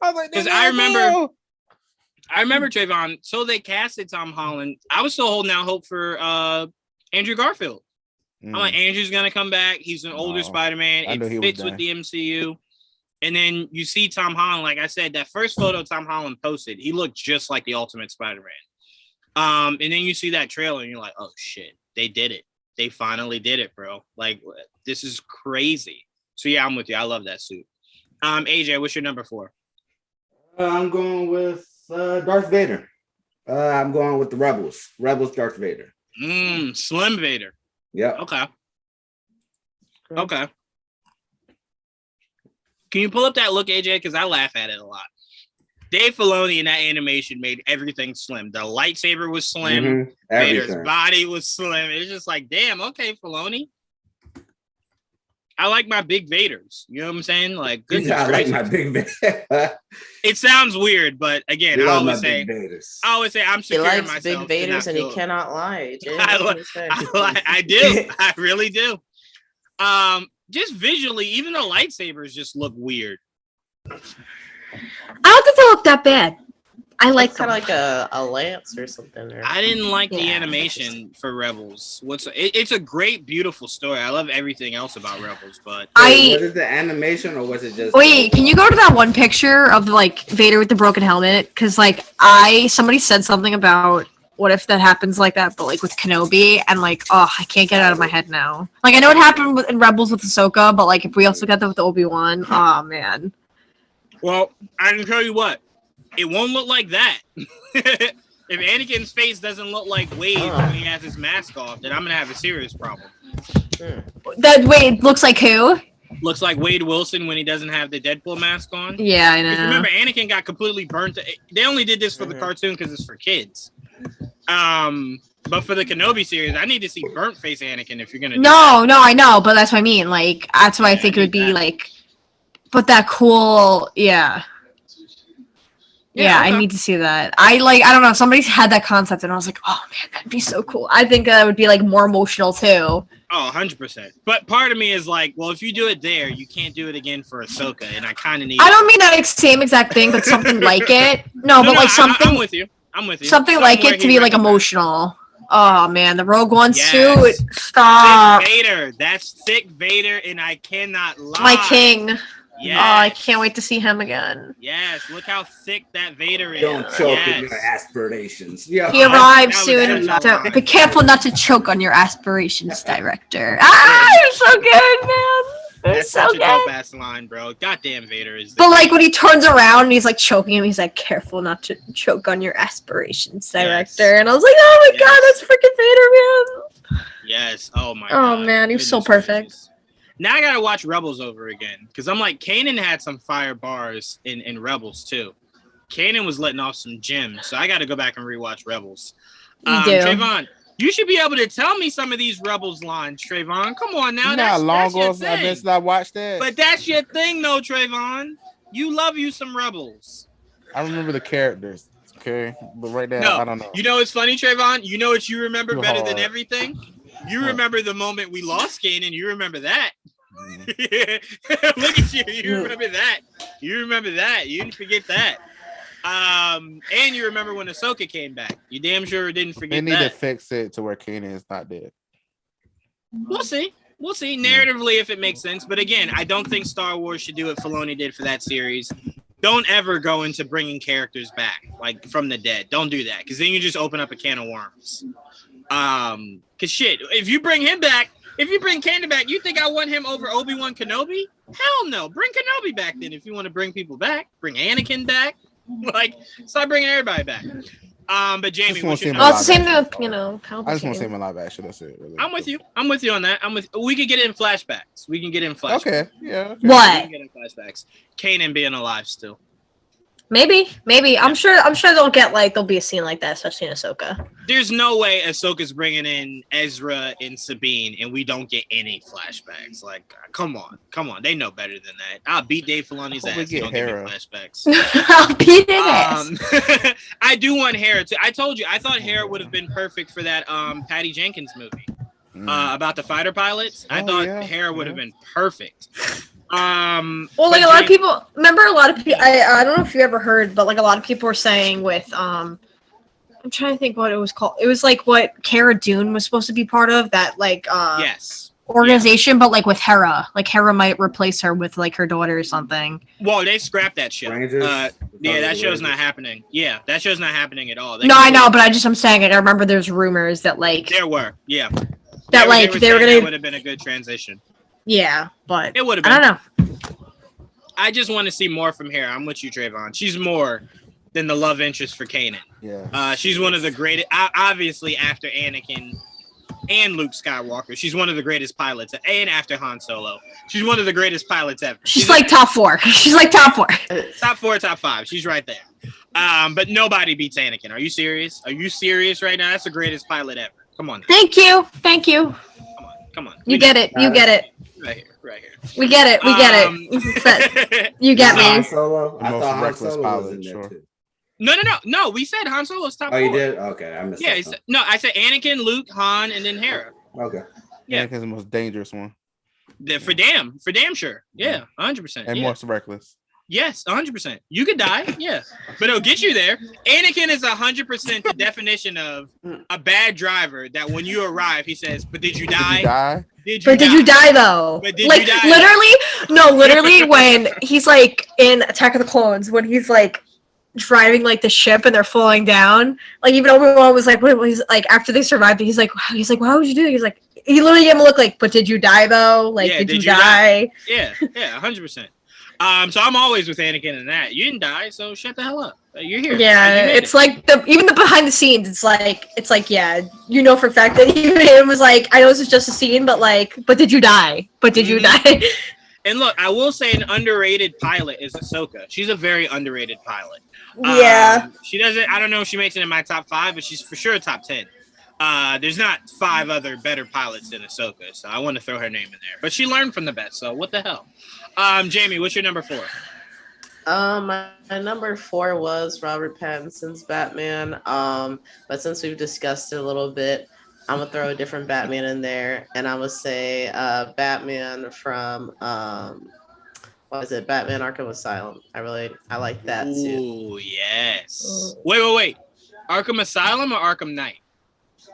was like, because I remember Trevon, so they casted Tom Holland. I was still holding out hope for Andrew Garfield. I'm like, Andrew's gonna come back. He's an older Spider-Man. It fits with the MCU. And then you see Tom Holland, like I said, that first photo Tom Holland posted, he looked just like the Ultimate Spider-Man. And then you see that trailer and you're like, oh shit, they did it. They finally did it, bro. Like, this is crazy. So yeah, I'm with you. I love that suit. AJ, what's your number 4? I'm going with Darth Vader. I'm going with the Rebels. Rebels, Darth Vader. Slim Vader. Yeah. Okay. Can you pull up that look, AJ? Because I laugh at it a lot. Dave Filoni in that animation made everything slim. The lightsaber was slim. Vader's body was slim. It's just like, damn, okay, Filoni. I like my big Vaders. You know what I'm saying? Like, goodness I like gracious. my big Vaders. It sounds weird, but again, I always say I'm He secure in likes myself. big Vaders and he cannot lie. Jay. I do. I really do. Just visually, even the lightsabers just look weird. I don't think they look that bad. I like kind of like a lance or something. Or... I didn't like the animation for Rebels. It's a great, beautiful story. I love everything else about Rebels, but was it the animation or was it just? Wait, can you go to that one picture of like Vader with the broken helmet? Because like somebody said something about what if that happens like that, but like with Kenobi, and like I can't get it out of my head now. Like I know it happened in Rebels with Ahsoka, but like if we also got that with Obi-Wan, oh man. Well, I can tell you what. It won't look like that. If Anakin's face doesn't look like Wade when he has his mask off, then I'm gonna have a serious problem. That Wade looks like who? Looks like Wade Wilson when he doesn't have the Deadpool mask on. Yeah, I know. Remember, Anakin got completely burnt. They only did this for the cartoon because it's for kids. But for the Kenobi series, I need to see burnt face Anakin if you're gonna. No, I know, but that's what I mean. Like that's what I think it would be like. But that cool, yeah. Yeah, okay. I need to see that. I don't know. Somebody's had that concept, and I was like, oh man, that'd be so cool. I think that would be like more emotional too. Oh, 100%. But part of me is like, well, if you do it there, you can't do it again for Ahsoka, and I kind of need. I don't mean that same exact thing, but something like it. No, but like something. I'm with you. Something like it to be like emotional. Oh man, the Rogue One suit. Stop. Thick Vader. That's thick Vader, and I cannot lie. My king. Yes. Oh, I can't wait to see him again. Yes, look how thick that Vader is. Don't choke in your aspirations. Yeah. He arrives soon. So be careful not to choke on your aspirations, director. You're so good, man. That's such a dope ass line, bro. Goddamn, Vader is. But like when he turns around and he's like choking him, he's like, "Careful not to choke on your aspirations, director." Yes. And I was like, "Oh my god, that's freaking Vader, man." Yes. Oh my god. Oh man, he was so perfect. Gracious. Now I gotta watch Rebels over again because I'm like, Kanan had some fire bars in Rebels too. Kanan was letting off some gems, so I gotta go back and rewatch Rebels. Trevon, you should be able to tell me some of these Rebels lines, Trevon. Come on now. Not long ago I watched that. But that's your thing, though, Trevon. You love you some Rebels. I remember the characters. Okay, but right now I don't know. You know what's funny, Trevon? You know what you remember better than everything? You remember the moment we lost Kanan. You remember that. Look at you. You remember that. You remember that. You didn't forget that. And you remember when Ahsoka came back. You damn sure didn't forget that. They need to fix it to where Kanan is not dead. We'll see. We'll see narratively if it makes sense. But again, I don't think Star Wars should do what Filoni did for that series. Don't ever go into bringing characters back like from the dead. Don't do that because then you just open up a can of worms. Cause shit, if you bring him back, if you bring Kanan back, you think I want him over Obi-Wan Kenobi? Hell no. Bring Kenobi back then if you want to bring people back. Bring Anakin back. Like, start bringing everybody back. But Jamie, it's the same thing with Palpatine. I just want to say my live action. That's it. Really. I'm with you. I'm with you on that. We can get it in flashbacks. Okay. Yeah. Okay. What? We can get in flashbacks. Kanan being alive still. Maybe. I'm sure there'll be a scene like that, especially in Ahsoka. There's no way Ahsoka's bringing in Ezra and Sabine and we don't get any flashbacks. Like, come on. They know better than that. I'll beat Dave Filoni's ass. Don't give me flashbacks. I'll beat his ass. I do want Hera too. I told you, I thought Hera would have been perfect for that Patty Jenkins movie about the fighter pilots. I thought Hera would have been perfect. Well, like a lot of people remember. A lot of people. I don't know if you ever heard, but like a lot of people were saying with I'm trying to think what it was called. It was like what Cara Dune was supposed to be part of. That like yes. organization, but like with Hera. Like Hera might replace her with like her daughter or something. Well, they scrapped that show. Rangers? Yeah, that show's not happening. Yeah, that show's not happening at all. No, I know, but I'm saying it. I remember there's rumors that like There were, yeah. that like they were That gonna. would have been a good transition. Yeah, but It would have been. I don't know. I just want to see more from Hera. I'm with you, Trevon. She's more than the love interest for Kanan. Yeah. She's one of the greatest, obviously after Anakin and Luke Skywalker. She's one of the greatest pilots, and after Han Solo. She's one of the greatest pilots ever. She's like top 4. She's like top 4. Top 4, top 5. She's right there. But nobody beats Anakin. Are you serious? Are you serious right now? That's the greatest pilot ever. Come on. Thank you. Come on. You get it. You get it. Right here. We get it. We get it. You get Han me. Solo? The I most thought Han reckless Solo was pilot, in there sure. too. No. We said Han Solo's top 4. Oh, you did? Okay, I missed Yeah. that. No, I said Anakin, Luke, Han, and then Hera. Okay. Yeah. Anakin's the most dangerous one. For damn sure. Yeah, 100%. And Yeah. most reckless. Yes, 100%. You could die, yeah, but it'll get you there. Anakin is 100% the definition of a bad driver. That when you arrive, he says, "But did you die? Did you die? Did you die though? But did like you die? literally when he's like in Attack of the Clones, when he's like driving like the ship and they're falling down, like even Obi-Wan was like, what, he's like after they survived it, he's like, why would you do that? He's like, he literally gave him a look like, but did you die though? Like, Yeah, did you die? Yeah, 100%. So I'm always with Anakin in that. You didn't die, so shut the hell up. You're here. Yeah, You made it's it. like even the behind the scenes. It's like yeah, you know for a fact that even him was like, I know this is just a scene, but like, but did you die? But did you die? And look, I will say an underrated pilot is Ahsoka. She's a very underrated pilot. Yeah. She doesn't. I don't know if she makes it in my top 5, but she's for sure top 10. There's not 5 other better pilots than Ahsoka, so I want to throw her name in there. But she learned from the best, so what the hell? Jamie, what's your number 4? My number 4 was Robert Pattinson's Batman. But since we've discussed it a little bit, I'm gonna throw a different Batman in there, and I'm gonna say Batman from what is it? Batman Arkham Asylum. I like that too. Ooh, yes. Wait. Arkham Asylum or Arkham Knight?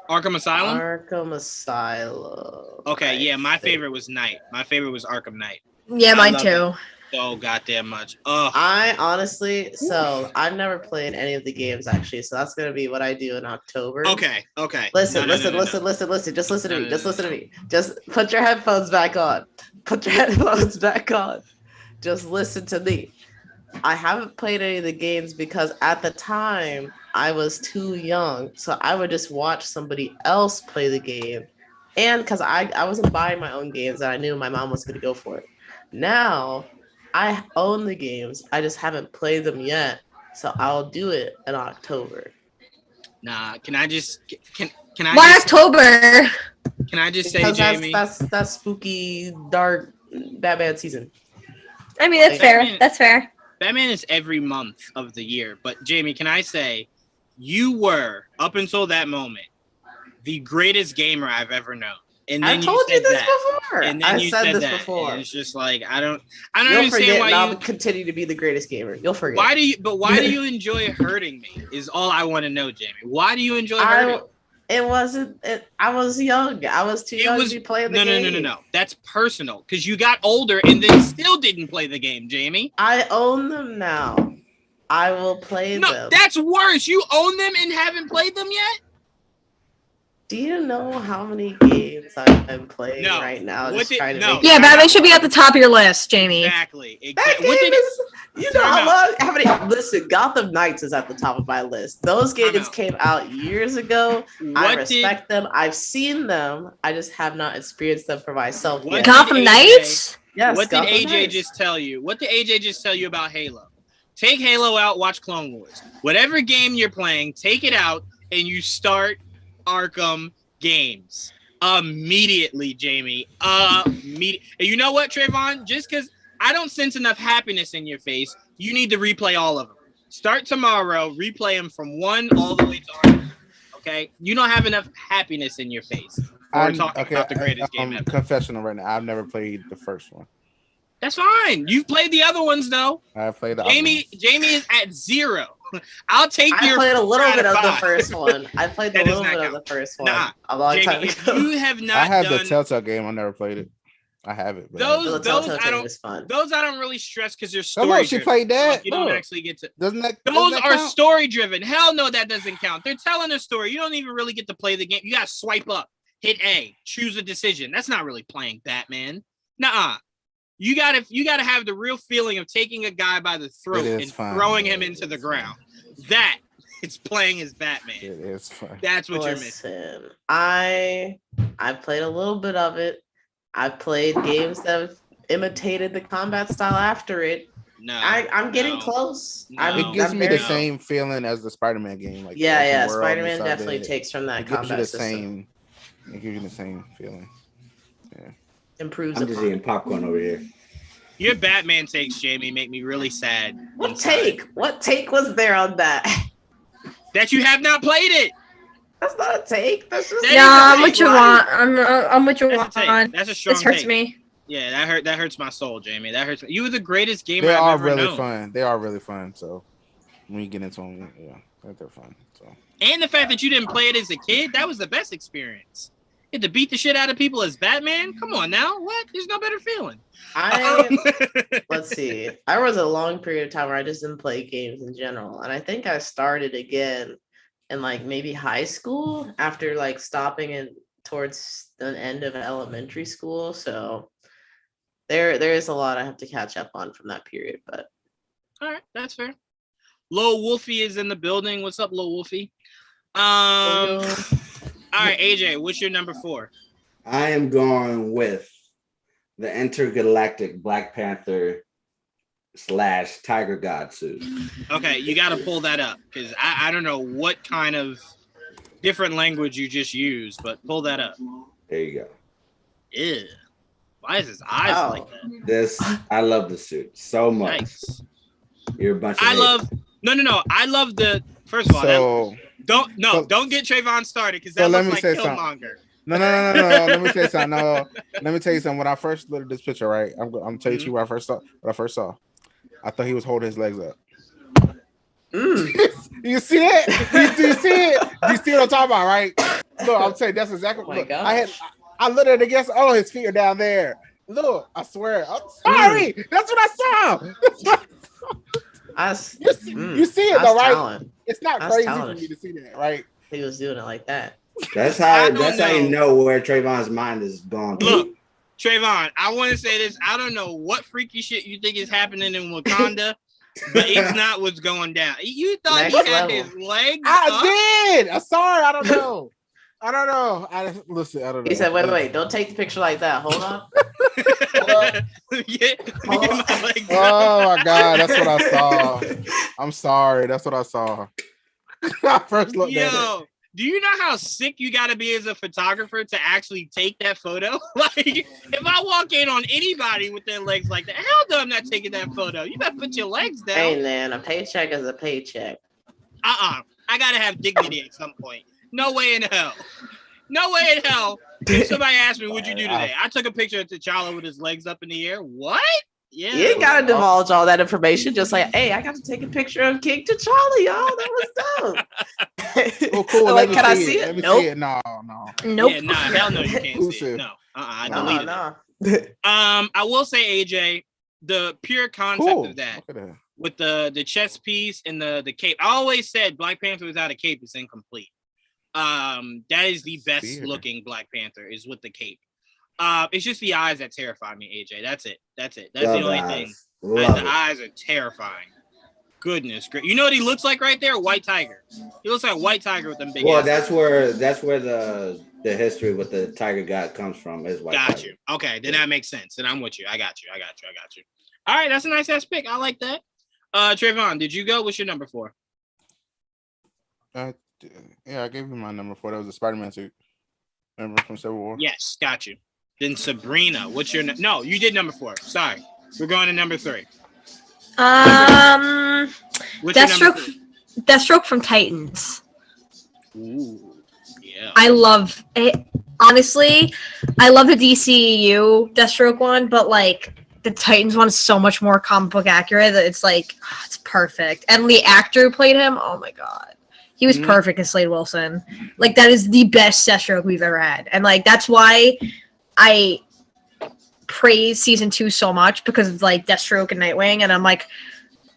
Arkham Asylum? Arkham Asylum. Okay, yeah, my favorite was Knight. My favorite was Arkham Knight. Yeah, mine love too. So goddamn much. Oh, I honestly, so I've never played any of the games actually, so that's gonna be what I do in October. okay. Listen. No. Just listen to No, me. no, Just no, listen to me. Just put your headphones back on. Just listen to me. I haven't played any of the games because at the time I was too young, so I would just watch somebody else play the game, and because I wasn't buying my own games, and I knew my mom was gonna go for it. Now I own the games. I just haven't played them yet, so I'll do it in October. Nah, can I Why just October? can I just say, Because Jamie? that's spooky, dark Batman season. I mean, that's fair. Batman- That's fair. Batman is every month of the year. But Jamie, can I say, you were up until that moment the greatest gamer I've ever known. And then I told you this that. before. And then I you said this that. before. And it's just like I don't You'll understand forget, why and I'll you. continue to be the greatest gamer. You'll forget. Why do you enjoy hurting me? Is all I want to know, Jamie. Why do you enjoy hurting? I was young. I was too young to be playing the game. No. That's personal because you got older and then still didn't play the game, Jamie. I own them now. I will play No, them. that's worse. You own them and haven't played them yet? Do you know how many games I'm playing No. right now? What Just did- trying to no. make Yeah, Batman should be at the top of your list, Jamie. Exactly. That game What did is, you know Time how many, listen, Gotham Knights is at the top of my list. Those Time games out. came out years ago. I what respect them. I've seen them. I just have not experienced them for myself What yet. did Gotham AJ Knights? Yes, what did Gotham AJ Knights. just tell you? What did AJ just tell you about Halo? Take Halo out, watch Clone Wars. Whatever game you're playing, take it out, and you start Arkham games immediately, Jamie. And you know what, Trevon? Just because I don't sense enough happiness in your face, you need to replay all of them. Start tomorrow, replay them from 1 all the way to Arkham. Okay? You don't have enough happiness in your face. We're talking about the greatest game ever. Confessional right now. I've never played the first one. That's fine. You've played the other ones though. I played the Jamie is at 0 I'll take I your. played a little bit of the 5. first one. I played a That does little not bit count. of the first one Nah, a long Jamie, time if ago. you have not I have done the Telltale game. I never played it. I have it. But those, The those Telltale I game don't. is fun. Those I don't really stress because they're Oh, story. look, she played that. You don't Look. actually get to. Doesn't that Those are count? story driven. Hell no, that doesn't count. They're telling a story. You don't even really get to play the game. You got to swipe up, hit A, choose a decision. That's not really playing Batman. Nuh-uh. You gotta have the real feeling of taking a guy by the throat and throwing him into the ground. That is playing as Batman. It is fun. That's what you're missing. Listen, I played a little bit of it. I played games that have imitated the combat style after it. No, I'm getting close. No. It gives I'm me very- the same feeling as the Spider-Man game. Like Yeah, open yeah. world Spider-Man and stuff. definitely takes from that It gives you combat the system. same. It gives you the same feeling. Improves I'm just upon eating it. popcorn over here. Your Batman takes, Jamie, make me really sad. What inside. take? What take was there on that? That you have not played it. That's not a take. That's just That No, is a I'm take, with you, right? I'm with you, That's a take. That's a strong This hurts take. me. Yeah, that hurts my soul, Jamie. That hurts me. You were the greatest gamer They I've are ever really known. fun. They are really fun. So when you get into them, yeah, they're fun. So And the fact that you didn't play it as a kid, that was the best experience. You had to beat the shit out of people as Batman? Come on now. What? There's no better feeling. Let's see. There was a long period of time where I just didn't play games in general. And I think I started again in like maybe high school after like stopping in towards the end of elementary school. So there is a lot I have to catch up on from that period. But All right, that's fair. Lil Wolfie is in the building. What's up, Lil Wolfie? All right, AJ, what's your number 4? I am going with the intergalactic Black Panther / Tiger God suit. Okay, you got to pull that up because I don't know what kind of different language you just used, but pull that up. There you go. Ew. Why is his eyes Wow. like that? This I love the suit so much. Nice. You're a bunch of I haters. love no. I love the first of all. so Don't get Trevon started because that so let looks me like say something. Killmonger. no. Let me tell you something. No, let me tell you something. When I first looked at this picture, right, I'm telling you what I first saw. I thought he was holding his legs up. You see it? Do you see it? Do you see what I'm talking about, right? Look, I'm saying that's exactly Oh my look, gosh. I looked at it against his feet are down there. Look, I swear. I'm sorry. That's what I saw. You see it though, right? Talent. It's not That's crazy talent. for me to see that, right? He was doing it like that. That's I how don't you know where Trayvon's mind is gone. Look, Trevon, I want to say this. I don't know what freaky shit you think is happening in Wakanda, but it's not what's going down. You thought Next he had level. his legs up? I did. I'm sorry. I don't know. I don't know. Listen, I don't know. He said, wait, don't take the picture like that. Hold on. Get my legs up. Oh my God, that's what I saw. I'm sorry. That's what I saw. I first looked at it. Yo, do you know how sick you got to be as a photographer to actually take that photo? Like, if I walk in on anybody with their legs like that, hell no, I'm not taking that photo. You better put your legs down. Hey, man, a paycheck is a paycheck. I gotta have dignity at some point. No way in hell. No way in hell. If somebody asked me, what'd you do today? I took a picture of T'Challa with his legs up in the air. What? Yeah. You ain't gotta divulge all that information. Just like, hey, I got to take a picture of King T'Challa, y'all. That was dope. Oh, cool. Like, Let me can I see see Let it? me Nope. see it. No. Nope. Yeah, nah, hell no, you can't see Exclusive. it. No. I deleted it. No. I will say, AJ, the pure concept Cool. of that Look at that. with the chest piece and the cape. I always said Black Panther without a cape is incomplete. That is the best Spear. looking Black Panther is with the cape. It's just the eyes that terrify me, AJ. That's it. That's the only thing. The eyes are terrifying. Goodness great. You know what he looks like right there? White Tiger. He looks like White Tiger with them big Well, ass that's where the history with the Tiger God comes from. Is White Got Tiger. you. Okay, then that makes sense. Then I'm with you. I got you. All right, that's a nice ass pick. I like that. Trevon, did you go? What's your number 4? Yeah, I gave you my number 4. That was a Spider-Man suit. Remember from Civil War? Yes, got you. Then Sabrina, what's your no? You did number 4. Sorry, we're going to number 3. What's your number 3? Deathstroke from Titans. Ooh, yeah. I love it. Honestly, I love the DCEU Deathstroke one, but like the Titans one is so much more comic book accurate that it's like it's perfect. And the actor who played him, oh my god, he was perfect as Slade Wilson. Like that is the best Deathstroke we've ever had, and like that's why I praise season 2 so much because it's like Deathstroke and Nightwing, and I'm like,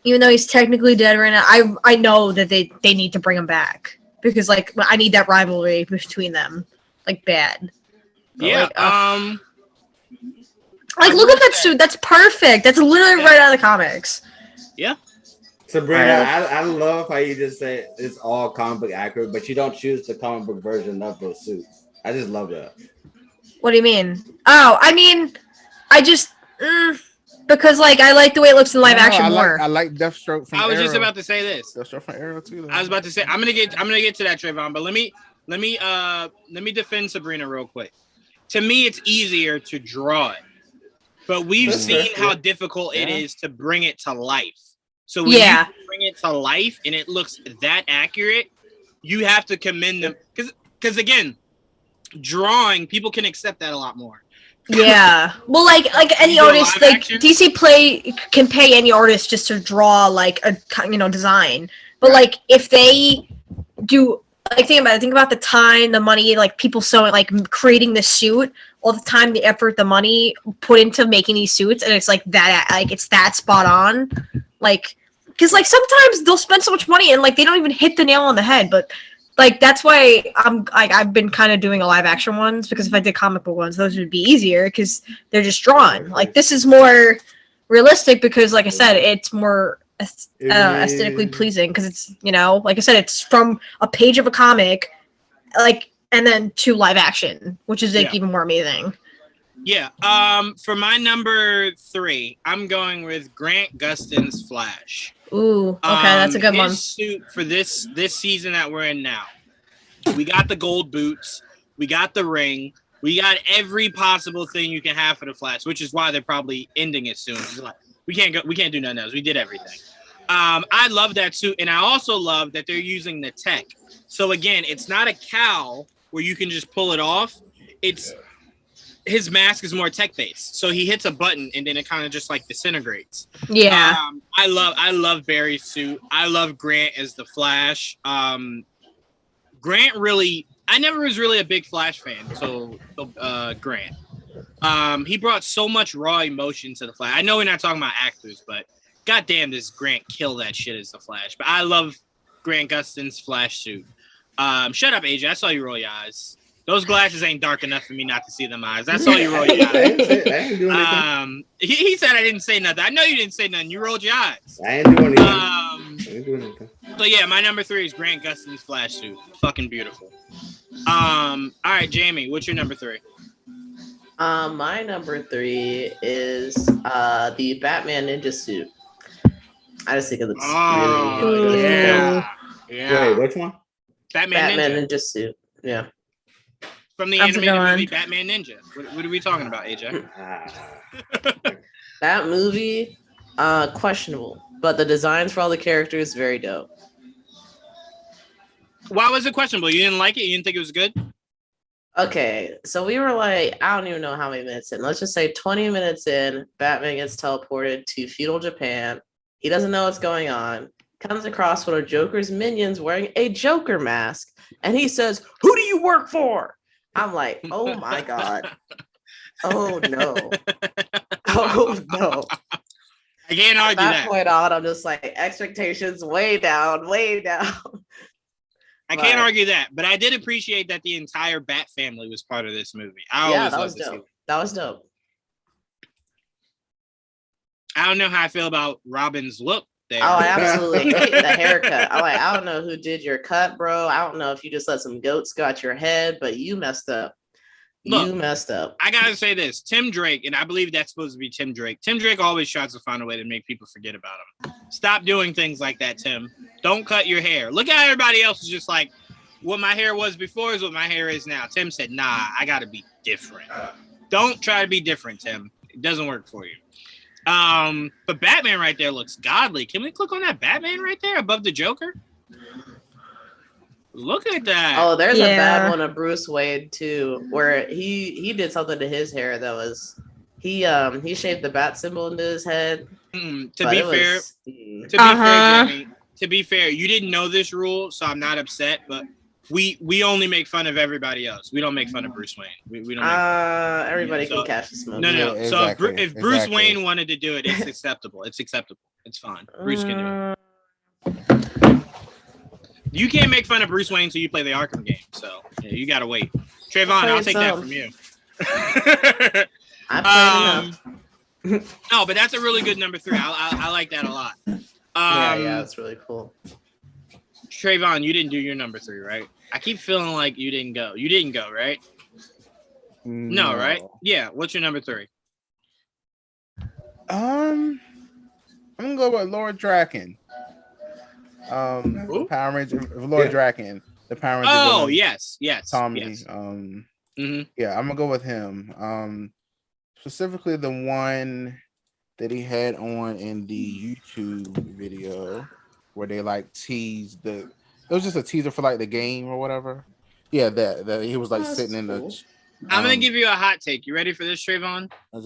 even though he's technically dead right now, I know that they need to bring him back because like I need that rivalry between them, like bad. But, yeah. Like look at that suit. That's perfect. That's literally right out of the comics. Yeah. Sabrina, I love how you just say it's all comic book accurate, but you don't choose the comic book version of those suits. I just love that. What do you mean? Oh, I mean, I just because like I like the way it looks in live action more. I like Deathstroke from I was Arrow. just about to say this. Deathstroke from Arrow too. Though. I was about to say I'm gonna get to that, Trevon, but let me defend Sabrina real quick. To me, it's easier to draw it, but we've seen how difficult it is to bring it to life. So when you bring it to life and it looks that accurate, you have to commend them because again, drawing people can accept that a lot more. Yeah, well, like any artist, like action? DC can pay any artist just to draw like a design, but like if they do. Like think about the time, the money, like people sewing, like creating the suit, all the time, the effort, the money put into making these suits, and it's like that, like it's that spot on, like because like sometimes they'll spend so much money and like they don't even hit the nail on the head, but like that's why I've been kind of doing a live action ones because if I did comic book ones, those would be easier because they're just drawn. Like this is more realistic because, like I said, it's more. Aesthetically pleasing because it's like I said, it's from a page of a comic, like and then to live action, which is like even more amazing. Yeah. For my number 3, I'm going with Grant Gustin's Flash. Ooh, okay, that's a good one. Suit for this season that we're in now. We got the gold boots, we got the ring, we got every possible thing you can have for the Flash, which is why they're probably ending it soon. We can't do nothing else. We did everything. I love that suit, and I also love that they're using the tech. So again, it's not a cowl where you can just pull it off. It's his mask is more tech based. So he hits a button and then it kind of just like disintegrates. Yeah. I love Barry's suit. I love Grant as the Flash. Grant really, I never was really a big Flash fan until Grant. He brought so much raw emotion to the Flash. I know we're not talking about actors, but goddamn, does Grant kill that shit as the Flash? But I love Grant Gustin's Flash suit. Shut up, AJ. I saw you roll your eyes. Those glasses ain't dark enough for me not to see them eyes. I saw you roll your eyes. He said I didn't say nothing. I know you didn't say nothing. You rolled your eyes. I ain't doing anything. So yeah, my number 3 is Grant Gustin's Flash suit. Fucking beautiful. All right, Jamie, what's your number 3? My number 3 is the Batman Ninja suit. I just think it looks really yeah. Wait, which one? Batman Ninja suit. Yeah. From the animated movie Batman Ninja. What are we talking about, AJ? That movie, questionable, but the designs for all the characters very dope. Why was it questionable? You didn't like it? You didn't think it was good? Okay, so we were like, I don't even know how many minutes in. Let's just say 20 minutes in, Batman gets teleported to feudal Japan. He doesn't know what's going on. Comes across one of Joker's minions wearing a Joker mask. And he says, "Who do you work for?" I'm like, oh my God. Oh no. Oh no. I can't argue that. At that point on, I'm just like, expectations way down, way down. I can't argue that, but I did appreciate that the entire Bat family was part of this movie. That was dope. That was dope. I don't know how I feel about Robin's look there. Oh, I absolutely hate the haircut. I don't know who did your cut, bro. I don't know if you just let some goats go out your head, but you messed up. You messed up. I gotta say this. Tim Drake, and I believe that's supposed to be Tim Drake. Tim Drake always tries to find a way to make people forget about him. Stop doing things like that, Tim. Don't cut your hair. Look how everybody else is just like, what my hair was before is what my hair is now. Tim said, nah, I gotta be different. Don't try to be different, Tim. It doesn't work for you. But Batman right there looks godly. Can we click on that Batman right there above the Joker? Look at that. Oh, there's a bad one of Bruce Wayne too, where he did something to his hair that was He shaved the bat symbol into his head. To be fair, Jamie, to be fair, you didn't know this rule, so I'm not upset. But we only make fun of everybody else. We don't make fun of Bruce Wayne. We don't. Everybody can catch the smoke. No. Yeah, exactly, So if Bruce Wayne wanted to do it, it's acceptable. It's acceptable. It's fine. Bruce can do it. You can't make fun of Bruce Wayne until you play the Arkham game. So yeah, you gotta wait. Trevon, I'll take that from you. I played enough. No, but that's a really good number 3. I like that a lot. Yeah, that's really cool. Trevon, you didn't do your number 3, right? I keep feeling like you didn't go. You didn't go, right? No, right? Yeah. What's your number 3? I'm gonna go with Lord Draken. Power Ranger, Lord Draken, the Power Ranger. Oh, villain. yes. Tommy. Yes. Yeah, I'm gonna go with him. Specifically the one that he had on in the YouTube video where they like teased it was just a teaser for like the game or whatever. Yeah, that he was like sitting in the. I'm gonna give you a hot take. You ready for this, Trevon? I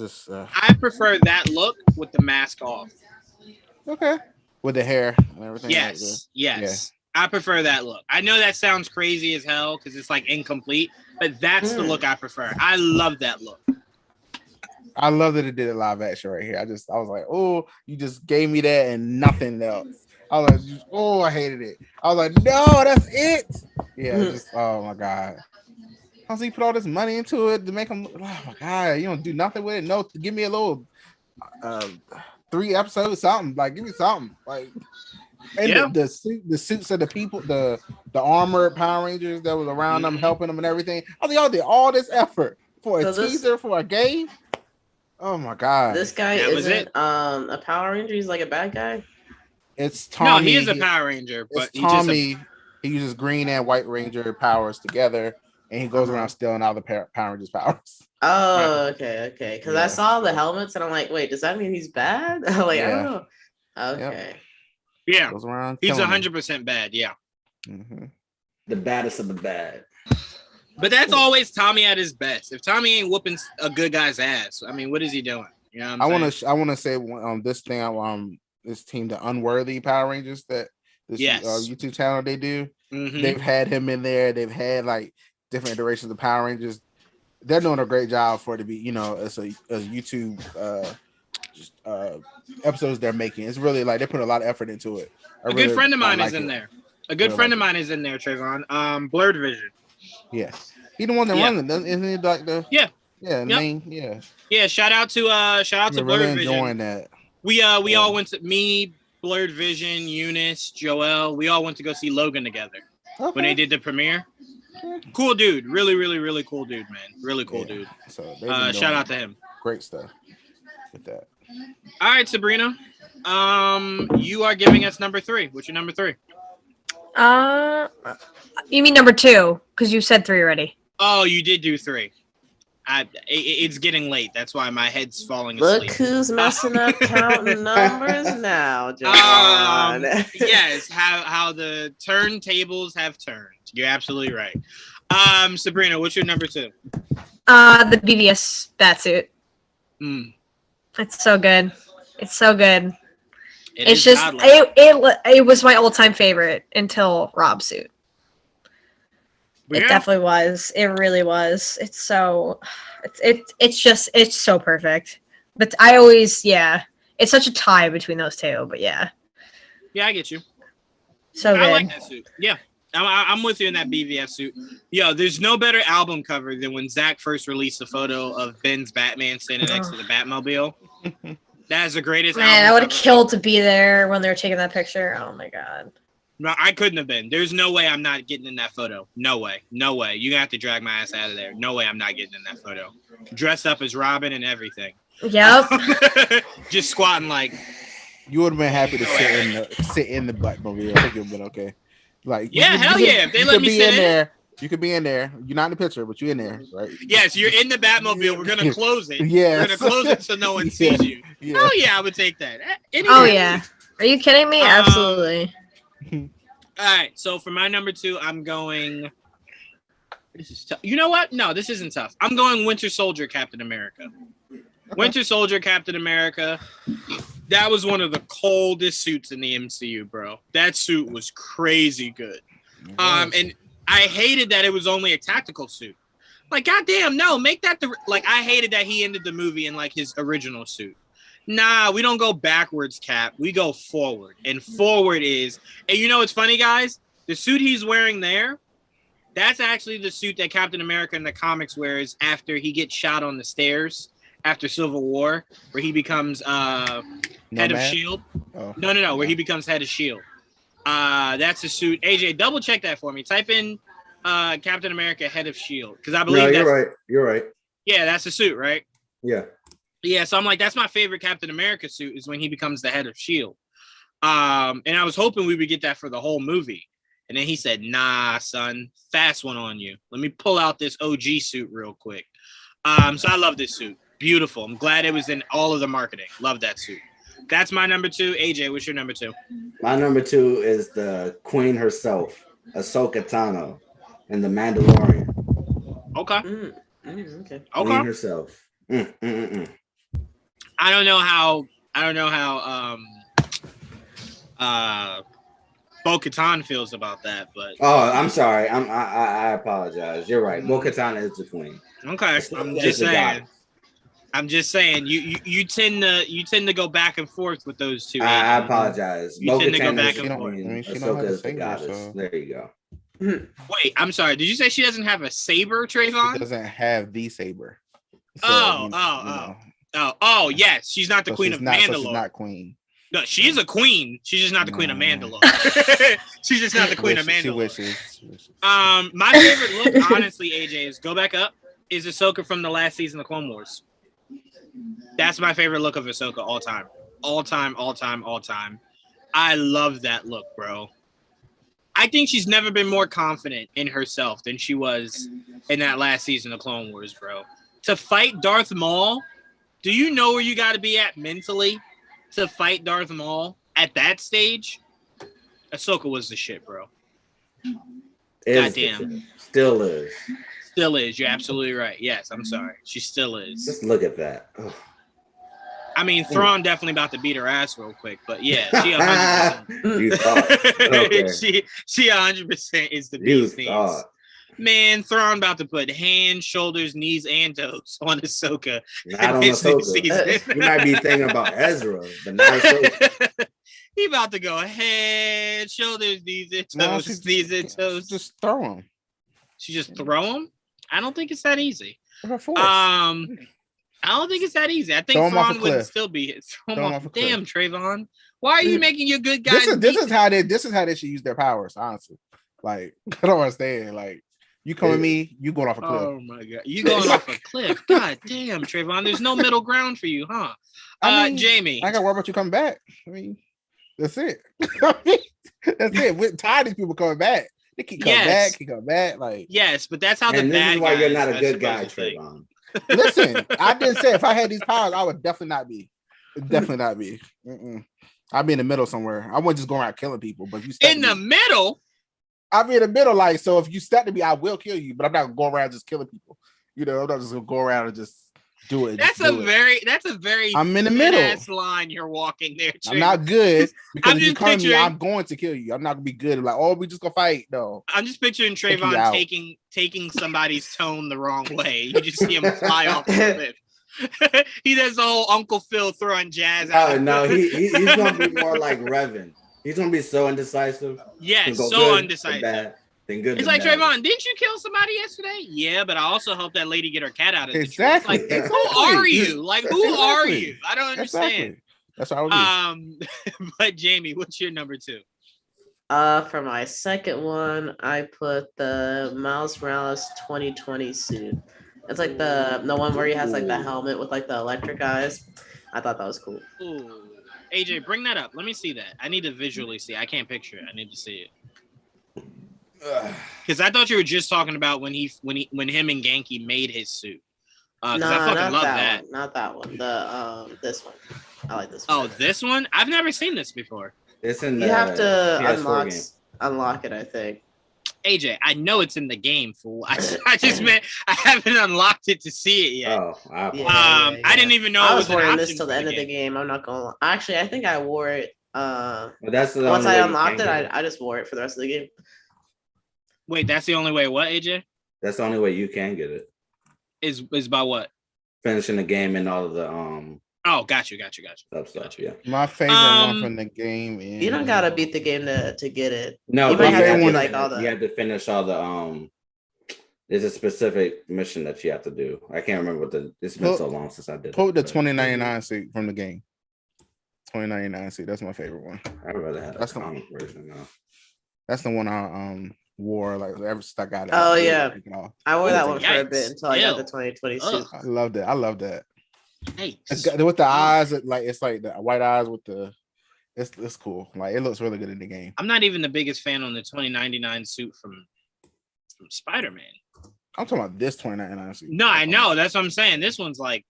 I prefer that look with the mask off. Okay. With the hair and everything. Yes. Yeah. I prefer that look. I know that sounds crazy as hell because it's like incomplete, but that's the look I prefer. I love that look. I love that it did a live action right here. I was like, oh, you just gave me that and nothing else. I was like, oh, I hated it. I was like, no, that's it. Yeah, just oh my god. How he put all this money into it to make him? Oh my god, you don't do nothing with it. No, give me a little 3 episodes, something. Like, give me something. Like, and the suits of the people, the armored Power Rangers that was around them, helping them and everything. I think y'all did all this effort for a teaser for a game. Oh my god! This guy isn't a Power Ranger. He's like a bad guy. It's Tommy. No, he is a Power Ranger, but Tommy. He uses Green and White Ranger powers together, and he goes around stealing all the Power Rangers' powers. Oh, okay. Because I saw the helmets, and I'm like, wait, does that mean he's bad? I don't know. Okay. Yeah, goes around. He's 100% bad. Yeah. The baddest of the bad. But that's always Tommy at his best. If Tommy ain't whooping a good guy's ass, I mean, what is he doing? You know what I'm saying? I want to say this thing this team, the Unworthy Power Rangers, that this YouTube channel they do. They've had him in there. They've had like different iterations of Power Rangers. They're doing a great job for it to be, as a YouTube episodes they're making. It's really like they put a lot of effort into it. A good friend of mine is in there. A good friend of mine is in there, Trevon. Blurred Vision. Yeah, he the one that runs it, isn't he? Like the main shout out to Blurred really Vision. Enjoying that. We all went to Blurred Vision, Eunice, Joel. We all went to go see Logan together when they did the premiere. Cool dude, really cool dude, man. Really cool dude. So shout out to him. Great stuff with that. All right, Sabrina. You are giving us number 3. What's your number 3? You mean number 2? Because you said 3 already. Oh, you did do 3. It's getting late. That's why my head's falling asleep. Look who's messing up counting numbers now, John. Yes, how the turntables have turned. You're absolutely right. Sabrina, what's your number 2? The BVS Batsuit. It's so good. It's so good. It's just it was my all-time favorite until Rob's suit. It definitely was. It really was. It's so it's so perfect. But I always it's such a tie between those two. But yeah, I get you. So good. I like that suit. Yeah, I'm with you in that BVS suit. Yo, there's no better album cover than when Zach first released a photo of Ben's Batman standing next to the Batmobile. That's the greatest. Man, I would have killed to be there when they were taking that picture. Oh my god. No, I couldn't have been. There's no way I'm not getting in that photo. No way. You're gonna have to drag my ass out of there. No way I'm not getting in that photo. Dressed up as Robin and everything. Yep. Just squatting like. You would have been happy to sit in the Batmobile. I think it would have been okay. Like hell yeah! If they let me sit in there, you could be in there. You're not in the picture, but you're in there, right? Yes, you're in the Batmobile. We're gonna close it. Yeah, we're gonna close it so no one sees you. Yeah. Oh yeah, I would take that. Oh yeah. Are you kidding me? Absolutely. All right, so for my number 2, I'm going. This is tough. You know what? No, this isn't tough. I'm going Winter Soldier, Captain America. Winter Soldier, Captain America. That was one of the coldest suits in the MCU, bro. That suit was crazy good. And I hated that it was only a tactical suit. Like, goddamn, no, make that I hated that he ended the movie in like his original suit. Nah, we don't go backwards, Cap. We go forward. And forward is, and you know what's funny, guys? The suit he's wearing there, that's actually the suit that Captain America in the comics wears after he gets shot on the stairs after Civil War, where he becomes head of S.H.I.E.L.D. Oh. No, where he becomes head of S.H.I.E.L.D. That's the suit. AJ, double check that for me. Type in Captain America, head of S.H.I.E.L.D. Because I believe You're right. Yeah, that's the suit, right? Yeah. Yeah, so I'm like, that's my favorite Captain America suit is when he becomes the head of S.H.I.E.L.D. And I was hoping we would get that for the whole movie. And then he said, nah, son, fast one on you. Let me pull out this OG suit real quick. So I love this suit. Beautiful. I'm glad it was in all of the marketing. Love that suit. That's my number 2. AJ, what's your number 2? My number 2 is the Queen herself, Ahsoka Tano, in The Mandalorian. Okay. Okay. Queen herself. I don't know how Bo-Katan feels about that, but I'm sorry. I apologize. You're right. Bo-Katan is the queen. Okay. I'm just saying you tend to go back and forth with those two. I apologize. You tend to go back and forth. Ahsoka is the goddess. So. There you go. Wait, I'm sorry. Did you say she doesn't have a saber, Trevon? She doesn't have the saber. So, yes. She's not the queen of Mandalore. So she's not queen. No, she's a queen. She's just not the queen of Mandalore. She's just not the queen of Mandalore. She wishes. My favorite look, honestly, AJ, is go back up. Is Ahsoka from the last season of Clone Wars. That's my favorite look of Ahsoka all time. All time. I love that look, bro. I think she's never been more confident in herself than she was in that last season of Clone Wars, bro. To fight Darth Maul, do you know where you got to be at mentally to fight Darth Maul at that stage? Ahsoka was the shit, bro. Goddamn. Still is. Still is. You're absolutely right. Yes, I'm sorry. She still is. Just look at that. Ugh. I mean, Thrawn definitely about to beat her ass real quick, but yeah, she 100%. You thought. Okay. she 100% is the beast. Man, Thrawn about to put hands, shoulders, knees, and toes on Ahsoka. Not on Ahsoka. You might be thinking about Ezra, but not Ahsoka. He about to go head, shoulders, knees, and toes, knees and toes. Just throw him. She just throw him? I don't think it's that easy. I don't think it's that easy. I think Thrawn would still be hit. Damn, Trevon. Why are you making your good guys? This is how they should use their powers, honestly. Like, I don't understand. Like, you come with me, you going off a cliff. Oh my god. You going off a cliff. God damn, Trevon. There's no middle ground for you, huh? Jamie. I gotta worry about you coming back. I mean, that's it. That's it. We're tired of these people coming back. They keep coming back. Like, yes, but that's how the bad guys. This is why you're not a good guy, Trevon. Listen, I didn't say if I had these powers, I would definitely not be. Definitely not be. I'd be in the middle somewhere. I wouldn't just go around killing people. But if you in the middle, I'd be in the middle. Like, so if you step to me, I will kill you. But I'm not gonna go around just killing people. You know, I'm not just gonna go around and just do it. That's a very. I'm in the middle. Ass line you're walking there. I'm not good because if you come to me, I'm going to kill you. I'm not gonna be good. Like, oh, we just gonna fight. No. I'm just picturing Trevon taking somebody's tone the wrong way. You just see him fly off the cliff. He does the whole Uncle Phil throwing jazz out. Oh no, he's gonna be more like Revan. He's gonna be so indecisive. Yes, so undecisive. Good. It's like, Trevon, didn't you kill somebody yesterday? Yeah, but I also hope that lady get her cat out of the exactly. Tree. Like, who are you? Like, who are you? I don't understand. That's what I would do. But Jamie, what's your number 2? For my second one, I put the Miles Morales 2020 suit. It's like the one where he has like the helmet with like the electric eyes. I thought that was cool. Ooh. AJ, bring that up. Let me see that. I need to visually see. I can't picture it. I need to see it. Because I thought you were just talking about when him and Genki made his suit. No, I fucking love that. Not that one. This one. I like this one. Oh, this one? I've never seen this before. It's in you have to unlock it, I think. AJ, I know it's in the game, fool. I just meant I haven't unlocked it to see it yet. Oh, I didn't even know I it was was an wearing option this till for the end of the game. I'm not gonna lie. Actually, I think I wore it. but that's the Once only I way you unlocked can it, get I just wore it for the rest of the game. Wait, that's the only way. What, AJ? That's the only way you can get it. Is by what? Finishing the game and all of the Oh, got you. stuff. Yeah. My favorite one from the game is You don't gotta beat the game to get it. No, you but might you have to have do to, like all the. you have to finish all the There's a specific mission that you have to do. I can't remember what it's been so long since I did. Put the 2099 suit from the game. 2099 suit. That's my favorite one. I'd rather have That's the the comic version now. That's the one I wore like ever since I got it. Oh yeah, I wore that one for a Yikes. bit until I got the 2020 suit. I loved it. I love that. Hey, With the eyes, it's like the white eyes with the. It's cool. Like it looks really good in the game. I'm not even the biggest fan on the 2099 suit from Spider-Man. I'm talking about this 2099 suit. No, I know. That's what I'm saying. This one's like,